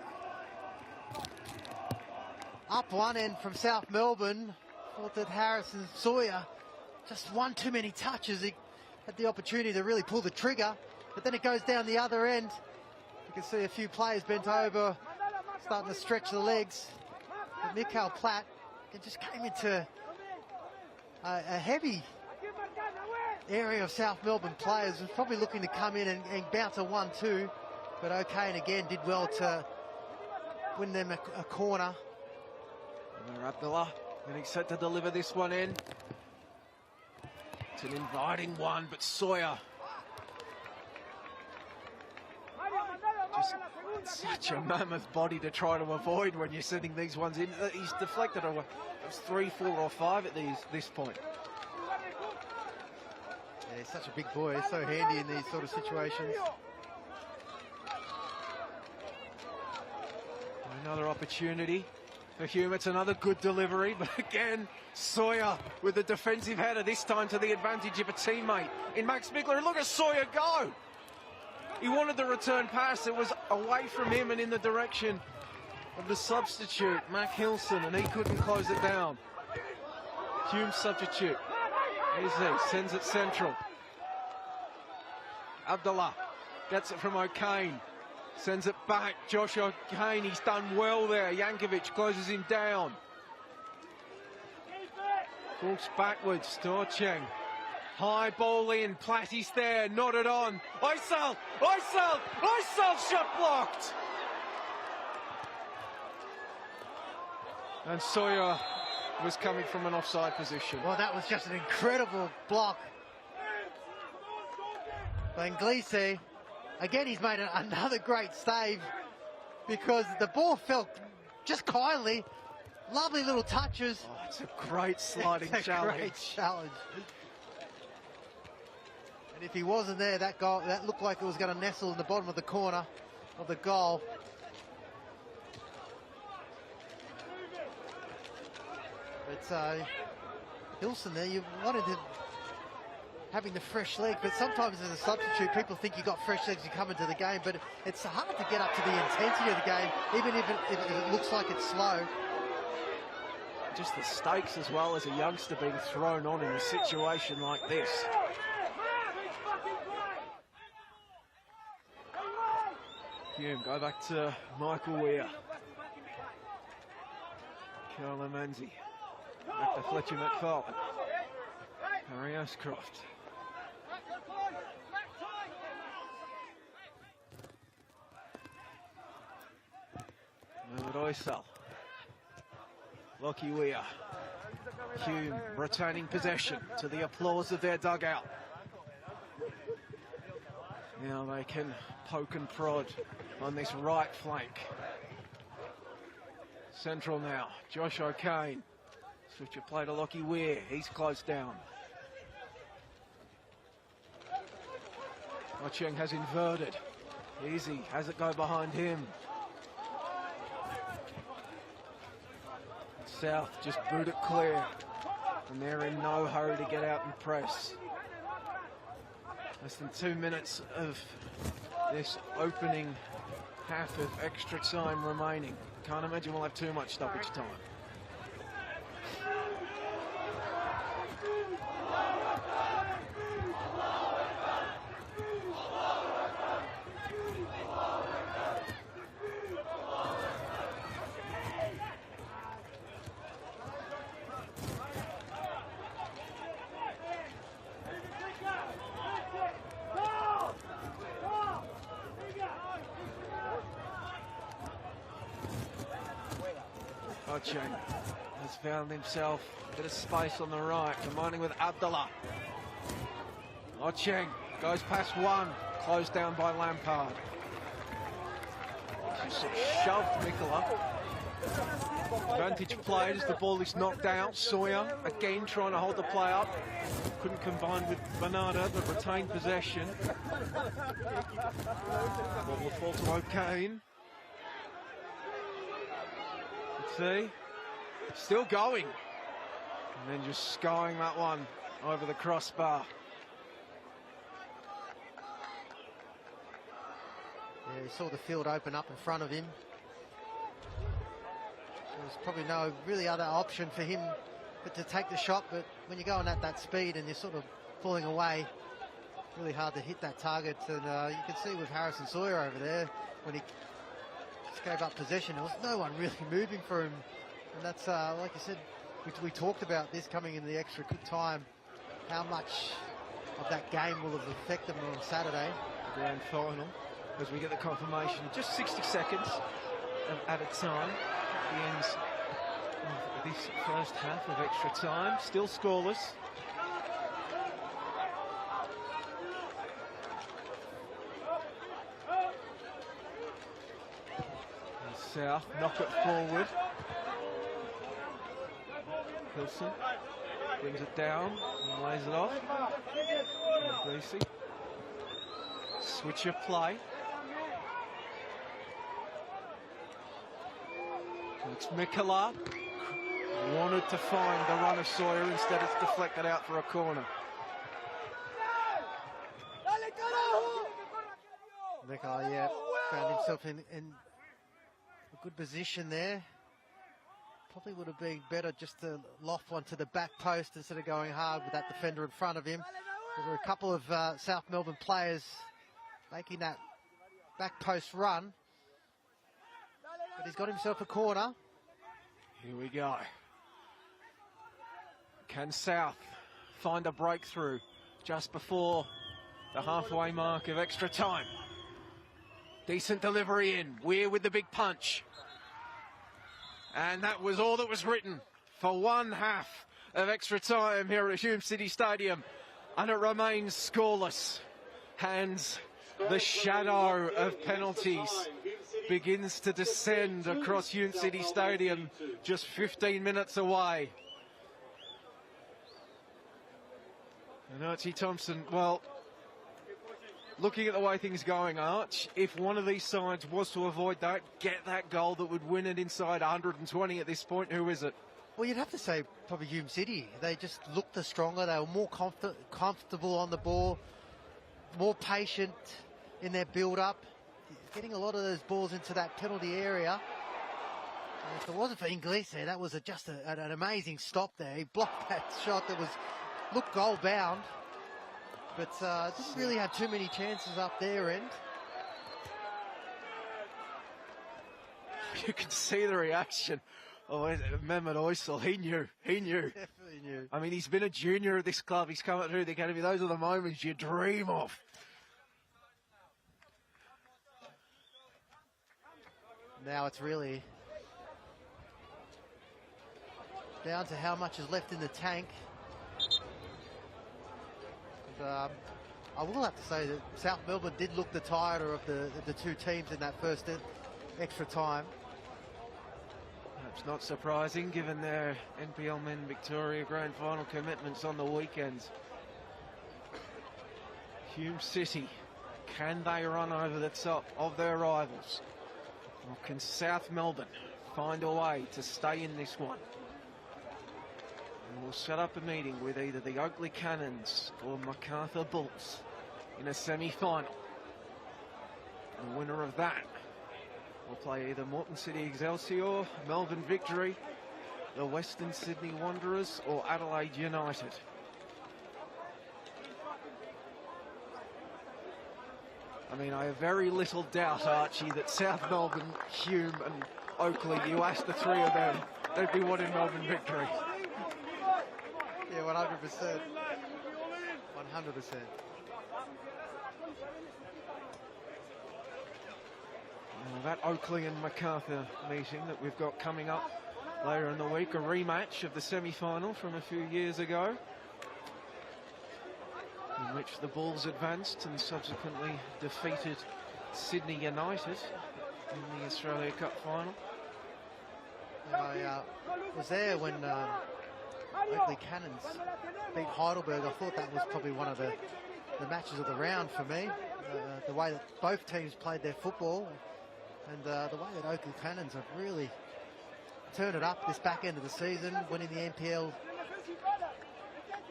[SPEAKER 4] up one end from South Melbourne Thought that Harrison Sawyer just one too many touches. He had the opportunity to really pull the trigger, but then it goes down the other end. You can see a few players bent over, starting to stretch the legs. But Mikael Platt just came into a heavy area of South Melbourne players. Was probably looking to come in and bounce a 1-2, but O'Kane again did well to win them a corner.
[SPEAKER 3] Abdullah getting set to deliver this one in. It's an inviting one, but Sawyer just such a mammoth body to try to avoid when you're sending these ones in. He's deflected over 3, 4 or 5 at this point.
[SPEAKER 4] Yeah, he's such a big boy. He's so handy in these sort of situations.
[SPEAKER 3] Another opportunity for Hume. It's another good delivery, but again, Sawyer with the defensive header, this time to the advantage of a teammate in Max Mickler. And look at Sawyer go! He wanted the return pass. It was away from him and in the direction of the substitute, Mac Hilson, and he couldn't close it down. Hume substitute. Easy, sends it central. Abdullah gets it from O'Kane. Sends it back. Josh O'Kane, he's done well there. Jankovic closes him down. Walks backwards. Torcheng. High ball in. Platty's there. Nodded on. Oisal! Oisal! Oisal! Shot blocked! And Sawyer was coming from an offside position.
[SPEAKER 4] Well, that was just an incredible block by Inglise. Again, he's made another great save because the ball fell just kindly. Lovely little touches.
[SPEAKER 3] Oh, it's a great sliding
[SPEAKER 4] it's a
[SPEAKER 3] challenge.
[SPEAKER 4] Great challenge. And if he wasn't there, that looked like it was going to nestle in the bottom of the corner of the goal. But Hilson there, you wanted to having the fresh leg, but sometimes as a substitute, people think you got fresh legs, you come into the game, but it's hard to get up to the intensity of the game, even if it looks like it's slow.
[SPEAKER 3] Just the stakes as well as a youngster being thrown on in a situation like this. Hume, go back to Michael Weir. Carla Manzi. Back to Fletcher McFarlane. Harry Ashcroft. Mohamed Oisal. Lockie Weir. Hume retaining possession to the applause of their dugout. Now they can poke and prod on this right flank. Central now. Josh O'Kane. Switch of play to Lockie Weir. He's close down. Torcheng has inverted. Easy. Has it go behind him. South just boot it clear. And they're in no hurry to get out and press. Less than 2 minutes of this opening half of extra time remaining. Can't imagine we'll have too much stoppage time. Torcheng has found himself a bit of space on the right, combining with Abdullah. Torcheng goes past one, closed down by Lampard. Just sort of shoved Mikola. Advantage played as the ball is knocked out. Sawyer again trying to hold the play up. Couldn't combine with Bernardo, but retained possession. Ball will fall to O'Kane. See, still going, and then just skying that one over the crossbar.
[SPEAKER 4] Yeah, he saw the field open up in front of him. There's probably no really other option for him but to take the shot. But when you're going at that speed and you're sort of falling away, really hard to hit that target. And you can see with Harrison Sawyer over there, when he just gave up possession, there was no one really moving for him. And that's, like you said, we talked about this coming in the extra time, how much of that game will have affected them on Saturday.
[SPEAKER 3] Grand final, as we get the confirmation, just 60 seconds at a time. The ends of this first half of extra time, still scoreless. And South knock it forward. Hilson brings it down and lays it off. Greasy. Switch of play. It's Mikola. Wanted to find the run of Sawyer, instead it's deflected out for a corner.
[SPEAKER 4] Mikola, yeah, found himself in a good position there. Probably would have been better just to loft one to the back post instead of going hard with that defender in front of him. There were a couple of South Melbourne players making that back post run. But he's got himself a corner.
[SPEAKER 3] Here we go. Can South find a breakthrough just before the halfway mark of extra time? Decent delivery in. Weir with the big punch. And that was all that was written for one half of extra time here at Hume City Stadium. And it remains scoreless. And the shadow of penalties begins to descend across Hume City Stadium, just 15 minutes away. And Archie Thompson, well, looking at the way things are going, Arch, if one of these sides was to avoid that, get that goal that would win it inside 120 at this point, who is it?
[SPEAKER 4] Well, you'd have to say probably Hume City. They just looked the stronger. They were more comfortable on the ball, more patient in their build-up, getting a lot of those balls into that penalty area. And if it wasn't for Inglis there, that was just an amazing stop there. He blocked that shot that looked goal-bound, but didn't really have too many chances up their end.
[SPEAKER 3] You can see the reaction. Oh, Mehmet Oysel, he knew.
[SPEAKER 4] Definitely knew.
[SPEAKER 3] I mean, he's been a junior at this club. He's come up through the academy. Those are the moments you dream of.
[SPEAKER 4] Now it's really down to how much is left in the tank. And, I will have to say that South Melbourne did look the tireder of the two teams in that first extra time.
[SPEAKER 3] Perhaps not surprising, given their NPL Men Victoria Grand Final commitments on the weekends. Hume City, can they run over the top of their rivals? Or can South Melbourne find a way to stay in this one? And we'll set up a meeting with either the Oakley Cannons or MacArthur Bulls in a semi-final. The winner of that will play either Moreton City Excelsior, Melbourne Victory, the Western Sydney Wanderers, or Adelaide United. I mean, I have very little doubt, Archie, that South Melbourne, Hume and Oakley, you ask the three of them, they'd be wanting Melbourne Victory.
[SPEAKER 4] Yeah, 100%. 100%.
[SPEAKER 3] Well, that Oakley and MacArthur meeting that we've got coming up later in the week, a rematch of the semi-final from a few years ago, in which the Bulls advanced and subsequently defeated Sydney United in the Australia Cup final.
[SPEAKER 4] I was there when Oakley Cannons beat Heidelberg. I thought that was probably one of the matches of the round for me. The way that both teams played their football, and the way that Oakley Cannons have really turned it up this back end of the season, winning the NPL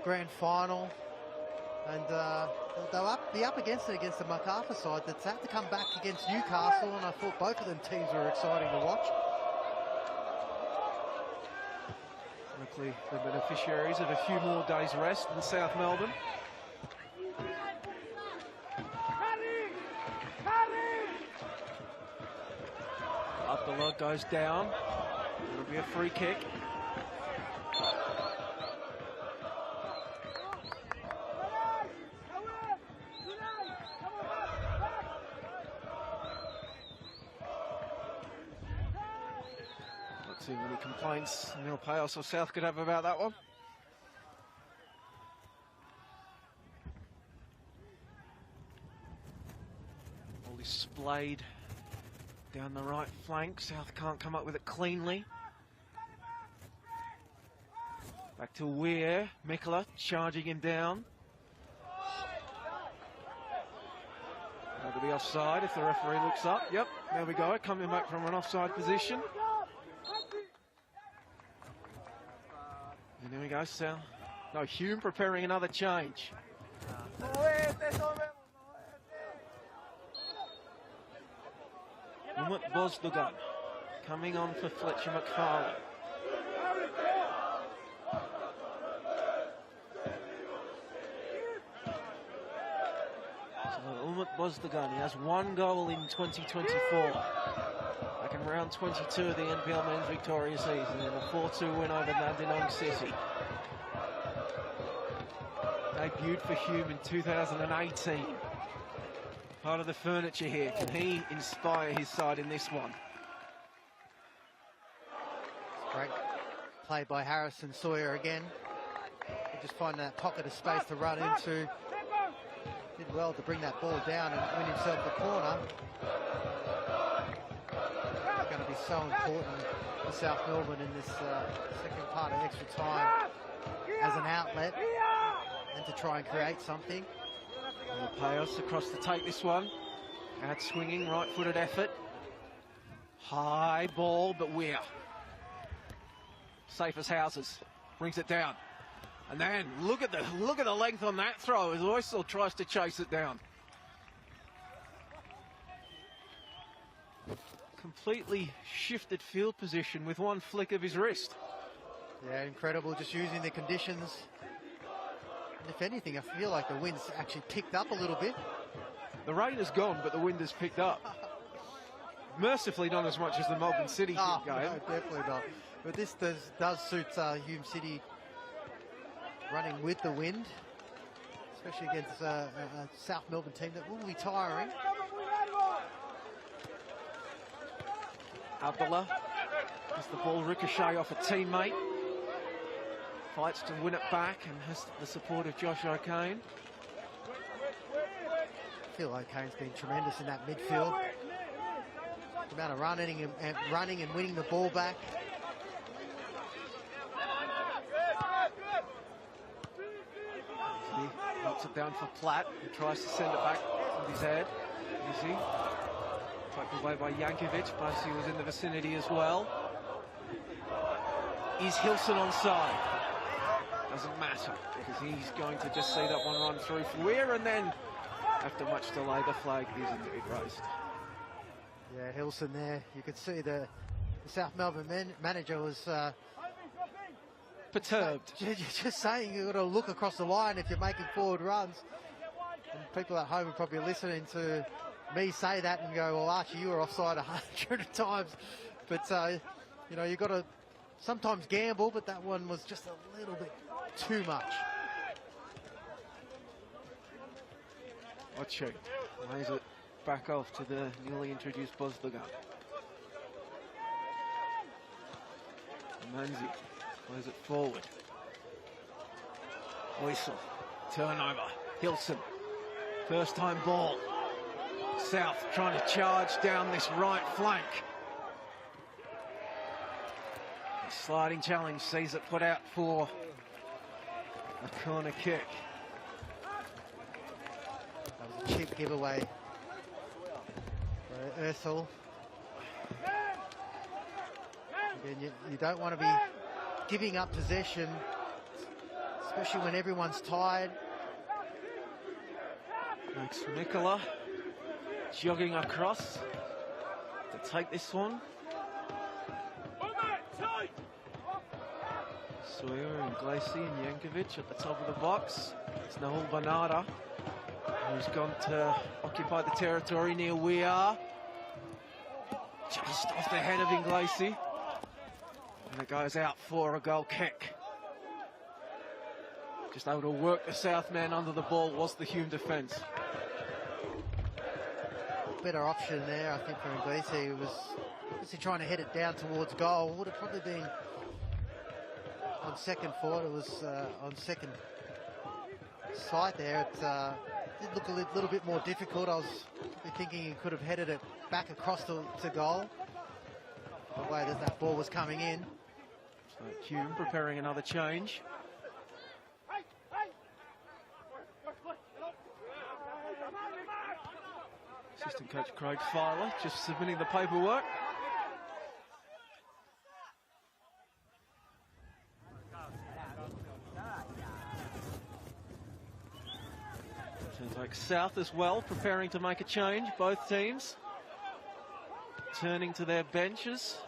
[SPEAKER 4] Grand Final. And they'll be up against it against the MacArthur side that's had to come back against Newcastle, and I thought both of them teams were exciting to watch. And of
[SPEAKER 3] likely the beneficiaries of a few more days' rest in South Melbourne. Abdullah goes down. It'll be a free kick. Not too many complaints Neil Payos or South could have about that one. All displayed down the right flank. South can't come up with it cleanly. Back to Weir. Mikola charging him down. That'll be offside if the referee looks up. Yep, there we go. Coming back from an offside position. And there we go, South. No, Hume preparing another change. Bosdogan coming on for Fletcher McFarlane. So Umut Bosdogan, he has one goal in 2024. Back in round 22 of the NPL Men's Victoria season in a 4-2 win over Dandenong City. Debuted for Hume in 2018. Part of the furniture here. Can he inspire his side in this one?
[SPEAKER 4] Great play by Harrison Sawyer again. He just find that pocket of space to run into. Did well to bring that ball down and win himself the corner. It's going to be so important for South Melbourne in this second part of extra time as an outlet and to try and create something.
[SPEAKER 3] Payos across to take this one. Out swinging, right-footed effort. High ball, but Weir. Safe as houses. Brings it down. And then look at the length on that throw as Oysel tries to chase it down. Completely shifted field position with one flick of his wrist.
[SPEAKER 4] Yeah, incredible, just using the conditions. And if anything, I feel like the wind's actually picked up a little bit.
[SPEAKER 3] The rain has gone, but the wind has picked up. Mercifully not as much as the Melbourne City game.
[SPEAKER 4] No, definitely not. But this does suit Hume City running with the wind, especially against a South Melbourne team that will be tiring.
[SPEAKER 3] Abdullah has the ball ricochet off a teammate. Fights to win it back and has the support of Josh O'Kane.
[SPEAKER 4] I feel O'Kane's been tremendous in that midfield. The amount of running and winning the ball back.
[SPEAKER 3] He knocks it down for Platt. He tries to send it back with his head. Easy. Tucked away by Yankovic. Bassi was in the vicinity as well. Is Hilson onside? Doesn't matter, because he's going to just see that one run through for Weir, and then, after much delay, the flag is indeed raised.
[SPEAKER 4] Yeah, Hilson there. You could see the South Melbourne manager was
[SPEAKER 3] perturbed.
[SPEAKER 4] Just saying, you've got to look across the line if you're making forward runs. And people at home are probably listening to me say that and go, well, Archie, you were offside 100 times. But, you know, you've got to sometimes gamble, but that one was just a little bit too much.
[SPEAKER 3] Ocho lays it back off to the newly introduced Bosdogan. Manzi plays it forward. Oysel, turnover. Hilson, first time ball. South trying to charge down this right flank. The sliding challenge sees it put out for a corner kick.
[SPEAKER 4] That was a cheap giveaway for Ursel. Again, you don't want to be giving up possession, especially when everyone's tired.
[SPEAKER 3] Max Mikola jogging across to take this one. Sawyer and Glacy and Yankovic at the top of the box. It's Nahul Banada, who's gone to occupy the territory near we are. Just off the head of Inglacy. And it goes out for a goal kick. Just able to work the South man under the ball was the Hume defence.
[SPEAKER 4] Better option there, I think, for Inglacy. He was obviously trying to head it down towards goal. Would have probably been on second thought. It was on second sight there. It did look a little bit more difficult. I was thinking he could have headed it back across to goal, the way that ball was coming in.
[SPEAKER 3] So Hume preparing another change. Assistant coach Craig Filer just submitting the paperwork. Sounds like South as well, preparing to make a change, both teams. Turning to their benches.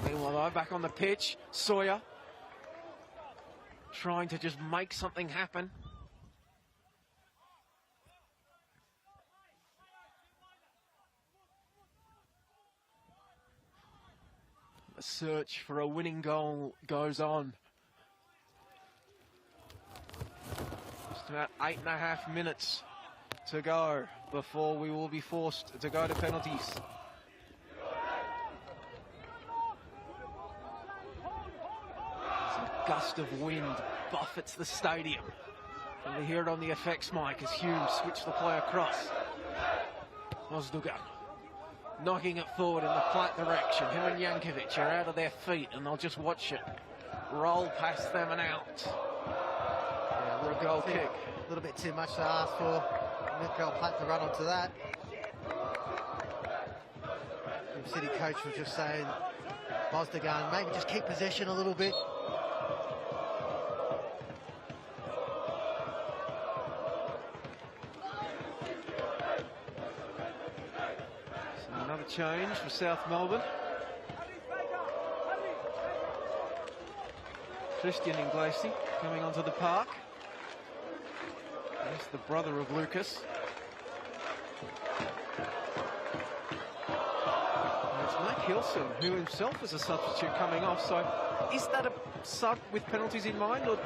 [SPEAKER 3] Meanwhile, though, back on the pitch, Sawyer trying to just make something happen. The search for a winning goal goes on. Just about 8.5 minutes to go before we will be forced to go to penalties. As a gust of wind buffets the stadium. And we hear it on the effects mic as Hume switch the play across. Osdugan knocking it forward in the flat direction. Him and Yankovic are out of their feet and they'll just watch it roll past them and out.
[SPEAKER 4] Yeah,
[SPEAKER 3] for a goal kick.
[SPEAKER 4] A little bit too much to ask for Mikael Platt to run onto that. The City coach was just saying, Osdugan, maybe just keep possession a little bit.
[SPEAKER 3] Change for South Melbourne. Christian Inglacy coming onto the park. He's the brother of Lucas. And it's Mac Hilson, who himself is a substitute coming off. So is that a sub with penalties in mind, or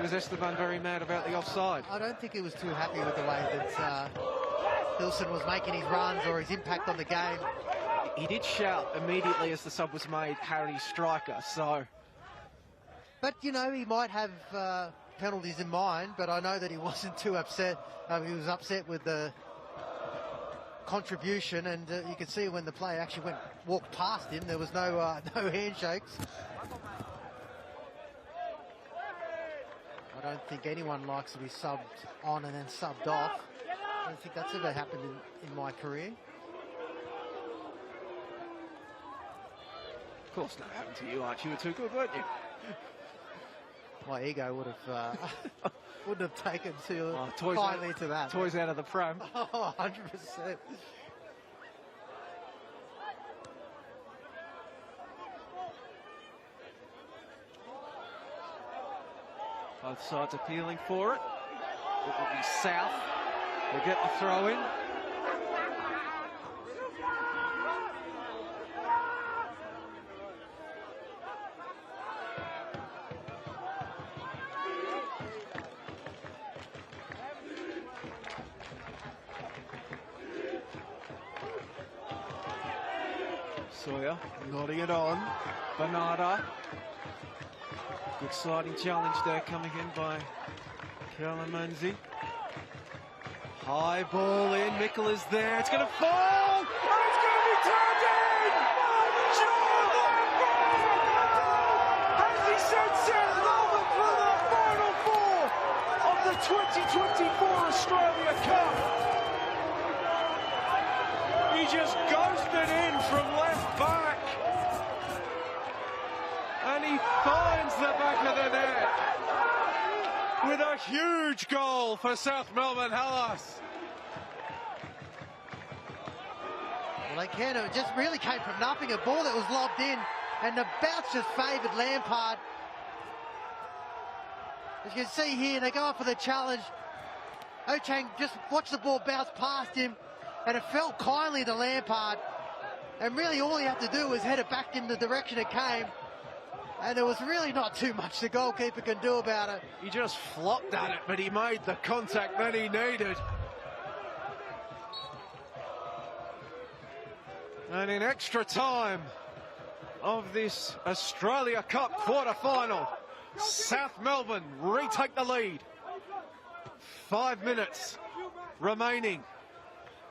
[SPEAKER 3] was Esteban very mad about the offside?
[SPEAKER 4] I don't think he was too happy with the way that Hilson was making his runs or his impact on the game.
[SPEAKER 3] He did shout immediately as the sub was made, Harry Striker, so...
[SPEAKER 4] But, you know, he might have penalties in mind, but I know that he wasn't too upset. He was upset with the contribution, and you could see when the player actually walked past him, there was no handshakes. I don't think anyone likes to be subbed on and then subbed off. I don't think that's ever happened in my career.
[SPEAKER 3] Of course that happened to you, Archie. You were too good, weren't you?
[SPEAKER 4] My ego wouldn't have taken too kindly to that.
[SPEAKER 3] Toys out of the pram.
[SPEAKER 4] Oh, 100%.
[SPEAKER 3] Both sides appealing for it. It will be South. They get the throw in. Sawyer nodding it on. Bernarda. Good sliding challenge there coming in by Kalamanzi. High ball in, Mickle is there, it's going to fall, and it's going to be turned in! Has he sent South Melbourne for the Final Four of the 2024 Australia Cup? He just ghosted in from left back, and he finds the back of the net with a huge goal for South Melbourne Hellas.
[SPEAKER 4] Well, they can. It just really came from nothing. A ball that was lobbed in, and the bounce just favoured Lampard. As you can see here, they go up for the challenge. Ochang just watched the ball bounce past him, and it fell kindly to Lampard. And really all he had to do was head it back in the direction it came. And there was really not too much the goalkeeper can do about it.
[SPEAKER 3] He just flopped at it, but he made the contact that he needed. And in extra time of this Australia Cup quarter-final, South Melbourne retake the lead. 5 minutes remaining.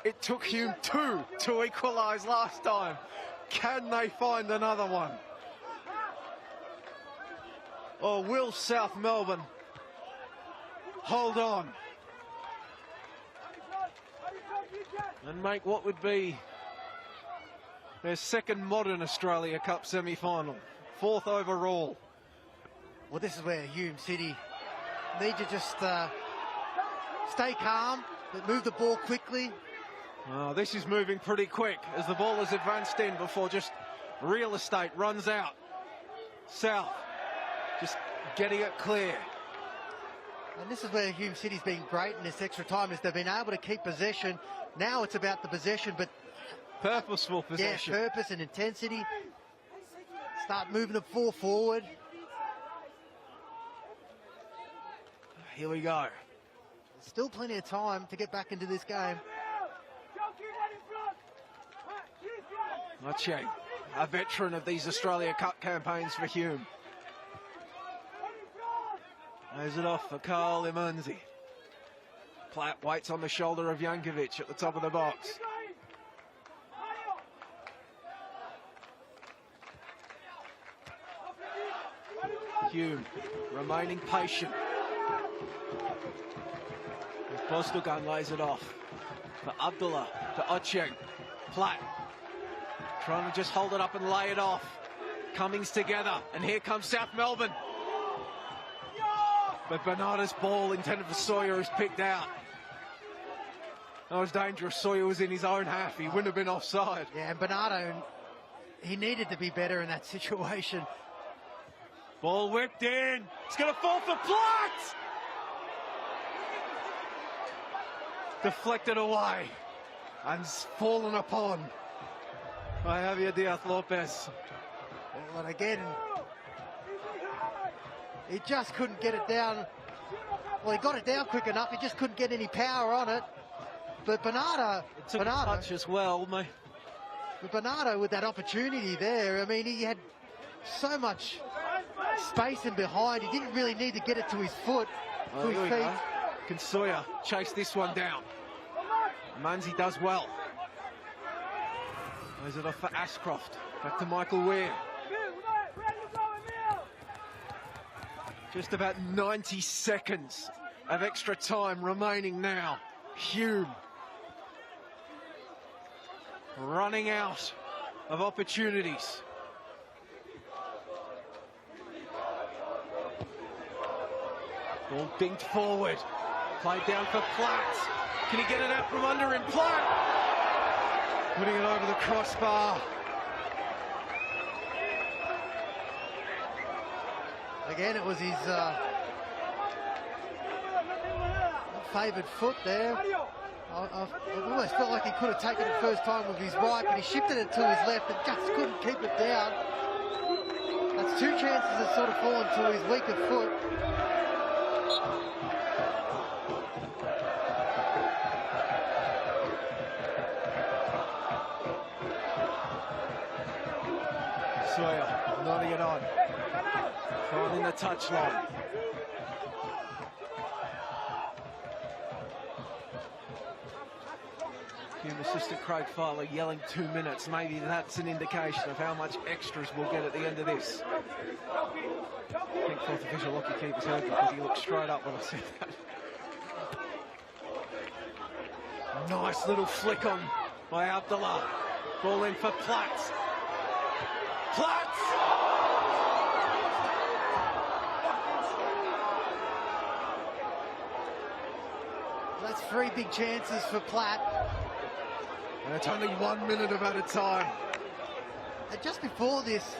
[SPEAKER 3] It took Hume 2 to equalise last time. Can they find another one? Or will South Melbourne hold on and make what would be their second modern Australia Cup semi-final, 4th overall?
[SPEAKER 4] Well, this is where Hume City need to just stay calm, but move the ball quickly.
[SPEAKER 3] Oh, this is moving pretty quick as the ball has advanced in before just real estate runs out. South just getting it clear.
[SPEAKER 4] And this is where Hume City's been great in this extra time, is they've been able to keep possession. Now it's about the possession, but
[SPEAKER 3] purposeful possession.
[SPEAKER 4] Yeah, purpose and intensity. Start moving the ball forward.
[SPEAKER 3] Here we go.
[SPEAKER 4] Still plenty of time to get back into this game.
[SPEAKER 3] Ochang, a veteran of these Australia Cup campaigns for Hume. Lays it off for Carl Imanzi. Platt waits on the shoulder of Jankovic at the top of the box. Hume remaining patient. Postelgun lays it off for Abdullah to Ochang. Platt trying to just hold it up and lay it off. Cummings together, and here comes South Melbourne. But Bernardo's ball intended for Sawyer is picked out. That was dangerous. Sawyer was in his own half. He wouldn't have been offside.
[SPEAKER 4] Yeah, and Bernardo, he needed to be better in that situation.
[SPEAKER 3] Ball whipped in. It's going to fall for Platt. Deflected away and fallen upon by Javier Diaz-Lopez.
[SPEAKER 4] Well, again, he just couldn't get it down. Well, he got it down quick enough. He just couldn't get any power on it. But Bernardo,
[SPEAKER 3] It took a touch as well, mate.
[SPEAKER 4] But Bernardo with that opportunity there, I mean, he had so much space in behind. He didn't really need to get it to his foot, to his feet.
[SPEAKER 3] Can Sawyer chase this one down? Manzi does well. Lays it off for Ashcroft. Back to Michael Weir. Just about 90 seconds of extra time remaining now. Hume running out of opportunities. Ball dinked forward. Played down for Platt. Can he get it out from under him? Platt putting it over the crossbar.
[SPEAKER 4] Again, it was his favoured foot there. I almost felt like he could have taken it first time with his right, but he shifted it to his left and just couldn't keep it down. That's two chances that sort of fallen to his weaker foot.
[SPEAKER 3] Sawyer nodding it on. Finding the touchline. Hume assistant Craig Fowler yelling 2 minutes. Maybe that's an indication of how much extras we'll get at the end of this. I think fourth official Lockie keeper's heard because he looked straight up when I said that. Nice little flick on by Abdullah. Ball in for Platt. Platt!
[SPEAKER 4] That's three big chances for Platt.
[SPEAKER 3] And it's only 1 minute of added time.
[SPEAKER 4] And just before this,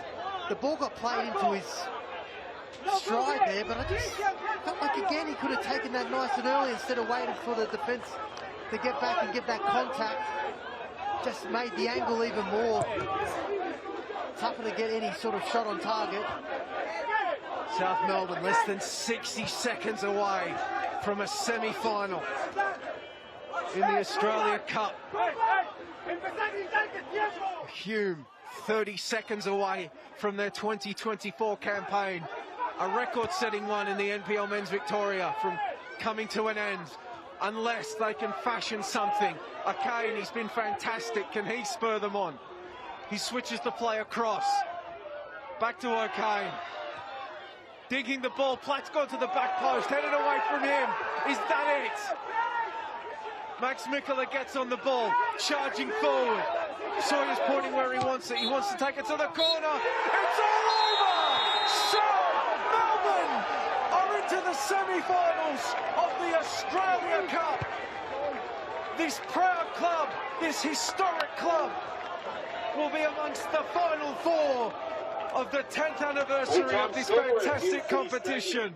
[SPEAKER 4] the ball got played into his stride there, but I just felt like again he could have taken that nice and early instead of waiting for the defence to get back and get that contact. Just made the angle even more tougher to get any sort of shot on target.
[SPEAKER 3] South Melbourne less than 60 seconds away from a semi-final in the Australia Cup. Hume 30 seconds away from their 2024 campaign. A record-setting one in the NPL Men's Victoria from coming to an end. Unless they can fashion something. O'Kane, he's been fantastic. Can he spur them on? He switches the play across. Back to O'Kane. Digging the ball. Platt's gone to the back post. Headed away from him. Is that it? Max Mikkola gets on the ball. Charging forward. Sawyer's pointing where he wants it. He wants to take it to the corner. It's all over! South Melbourne are into the semi-finals of the Australia Cup. This proud club, this historic club, will be amongst the final four of the 10th anniversary of this fantastic competition.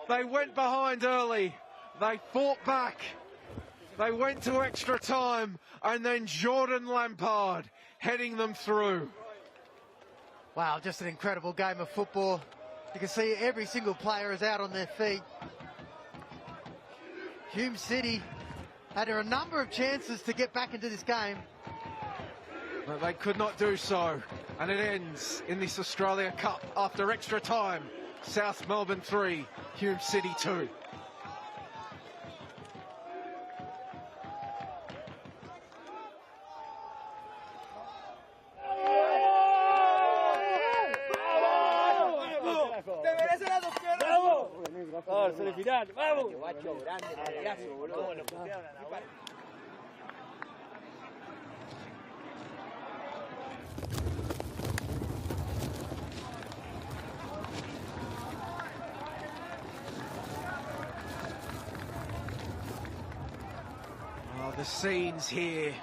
[SPEAKER 3] They went behind early. They fought back. They went to extra time, and then Jordan Lampard heading them through.
[SPEAKER 4] Wow, just an incredible game of football. You can see every single player is out on their feet. Hume City had a number of chances to get back into this game.
[SPEAKER 3] But they could not do so, and it ends in this Australia Cup after extra time. South Melbourne 3, Hume City 2. The scenes here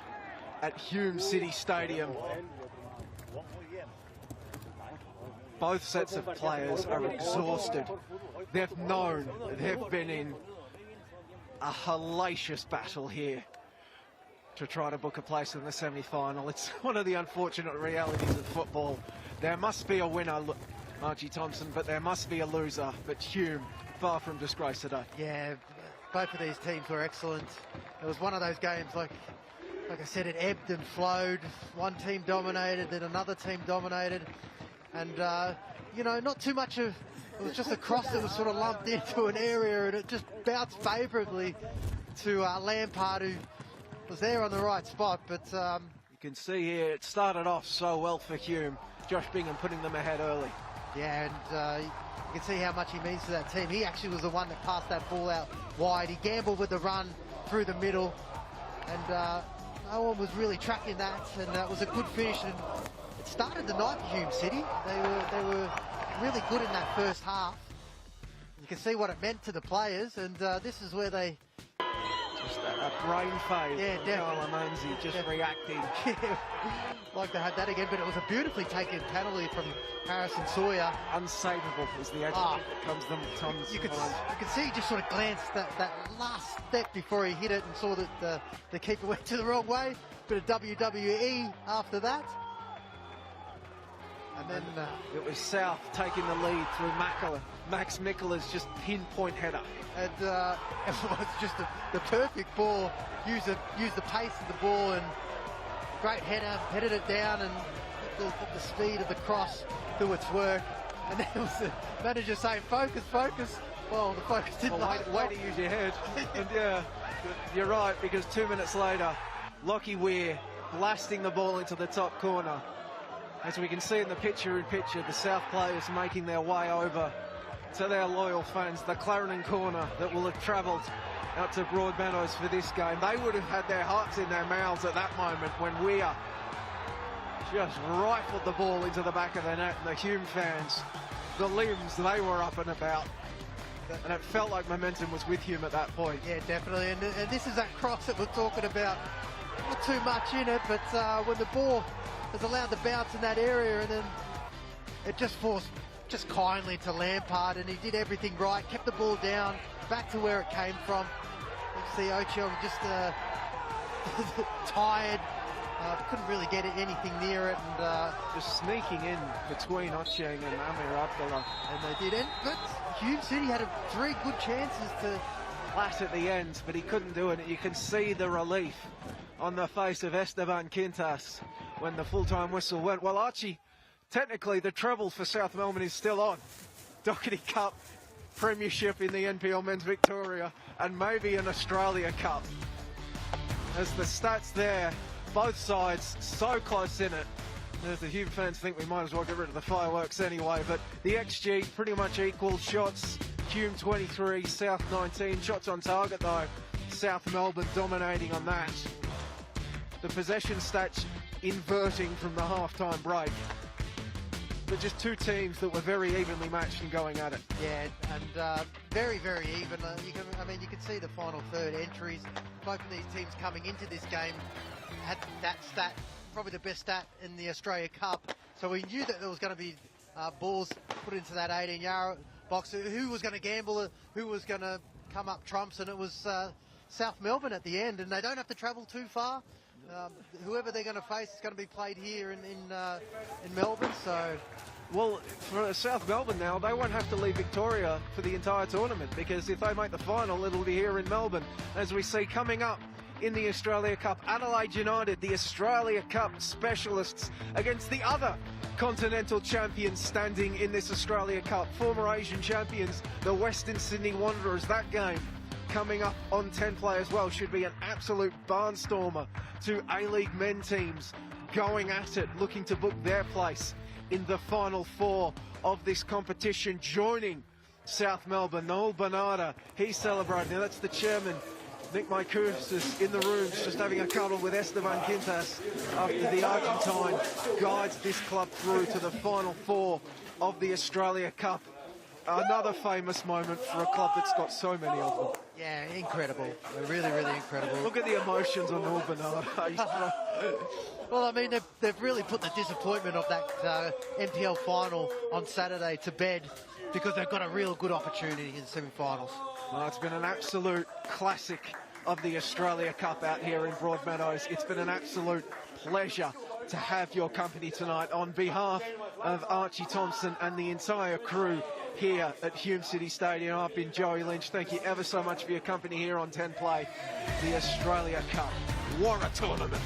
[SPEAKER 3] at Hume City Stadium. Both sets of players are exhausted. They've known they've been in a hellacious battle here to try to book a place in the semi-final. It's one of the unfortunate realities of football. There must be a winner, Archie Thompson, but there must be a loser. But Hume, far from disgrace today.
[SPEAKER 4] Yeah, both of these teams were excellent. It was one of those games, like I said, it ebbed and flowed. One team dominated, then another team dominated. And, you know, not too much of... It was just a cross that was sort of lumped into an area, and it just bounced favourably to Lampard, who was there on the right spot. But
[SPEAKER 3] you can see here, it started off so well for Hume. Josh Bingham putting them ahead early.
[SPEAKER 4] Yeah, and you can see how much he means to that team. He actually was the one that passed that ball out wide. He gambled with the run through the middle, and no one was really tracking that, and that was a good finish. And it started the night for Hume City. They were really good in that first half. You can see what it meant to the players, and this is where they...
[SPEAKER 3] Just a brain fade.
[SPEAKER 4] Yeah,
[SPEAKER 3] definitely. Just reacting.
[SPEAKER 4] Like they had that again, but it was a beautifully taken penalty from Harrison Sawyer.
[SPEAKER 3] Unsavable is the adjective that comes to Tom's
[SPEAKER 4] you could
[SPEAKER 3] mind.
[SPEAKER 4] see he just sort of glanced that last step before he hit it and saw that the keeper went to the wrong way. Bit of WWE after that. And then
[SPEAKER 3] it was South taking the lead through Makala. Max Mikkola's just pinpoint header.
[SPEAKER 4] And it was just the perfect ball. Use the pace of the ball, and great header, headed it down, and the speed of the cross do its work. And then it was the manager saying, focus, focus. Well, the focus didn't
[SPEAKER 3] way to use your head. And yeah, you're right, because 2 minutes later, Lockie Weir blasting the ball into the top corner. As we can see in the picture-in-picture, the South players making their way over to their loyal fans, the Clarendon corner that will have travelled out to Broadmeadows for this game. They would have had their hearts in their mouths at that moment when Weir just rifled the ball into the back of the net, and the Hume fans, the limbs, they were up and about. And it felt like momentum was with Hume at that point.
[SPEAKER 4] Yeah, definitely. And this is that cross that we're talking about. Not too much in it, but when the ball is allowed to bounce in that area, and then it just forced just kindly to Lampard, and he did everything right, kept the ball down, back to where it came from. You see Ocho just tired, couldn't really get anything near it, and
[SPEAKER 3] just sneaking in between Ocheng and Amir Abdullah.
[SPEAKER 4] And they did. But Hume City had 3 good chances to...
[SPEAKER 3] Flat at the end, but he couldn't do it. You can see the relief on the face of Esteban Quintas when the full-time whistle went. Well, Archie, technically the treble for South Melbourne is still on. Doherty Cup, Premiership in the NPL Men's Victoria, and maybe an Australia Cup. As the stats there, both sides so close in it. As the Hume fans think we might as well get rid of the fireworks anyway, but the XG pretty much equal. Shots, Hume 23, South 19. Shots on target though, South Melbourne dominating on that. The possession stats inverting from the half-time break. But just 2 teams that were very evenly matched and going at it.
[SPEAKER 4] Yeah, and very, very even. You can see the final third entries. Both of these teams coming into this game had that stat, probably the best stat in the Australia Cup. So we knew that there was going to be balls put into that 18-yard box. Who was going to gamble, who was going to come up trumps, and it was South Melbourne at the end. And they don't have to travel too far. Whoever they're going to face is going to be played here in Melbourne. So,
[SPEAKER 3] well, for South Melbourne now, they won't have to leave Victoria for the entire tournament, because if they make the final, it'll be here in Melbourne. As we see coming up in the Australia Cup, Adelaide United, the Australia Cup specialists, against the other continental champions standing in this Australia Cup, former Asian champions, the Western Sydney Wanderers. That game coming up on 10 play as well should be an absolute barnstormer. 2 A-League men teams going at it, looking to book their place in the final 4 of this competition. Joining South Melbourne, Noel Bernarda, he's celebrating. Now that's the chairman, Nick Mykus, is in the room just having a cuddle with Esteban Quintas after the Argentine guides this club through to the final 4 of the Australia Cup. Another famous moment for a club that's got so many of them.
[SPEAKER 4] Yeah, incredible. Really, really incredible.
[SPEAKER 3] Look at the emotions on Noel Bernarda.
[SPEAKER 4] Well, I mean, they've really put the disappointment of that NPL final on Saturday to bed, because they've got a real good opportunity in semi-finals.
[SPEAKER 3] Well, it's been an absolute classic of the Australia Cup out here in Broadmeadows. It's been an absolute pleasure to have your company tonight. On behalf of Archie Thompson and the entire crew here at Hume City Stadium, I've been Joey Lynch. Thank you ever so much for your company here on 10 Play. The Australia Cup. What a tournament.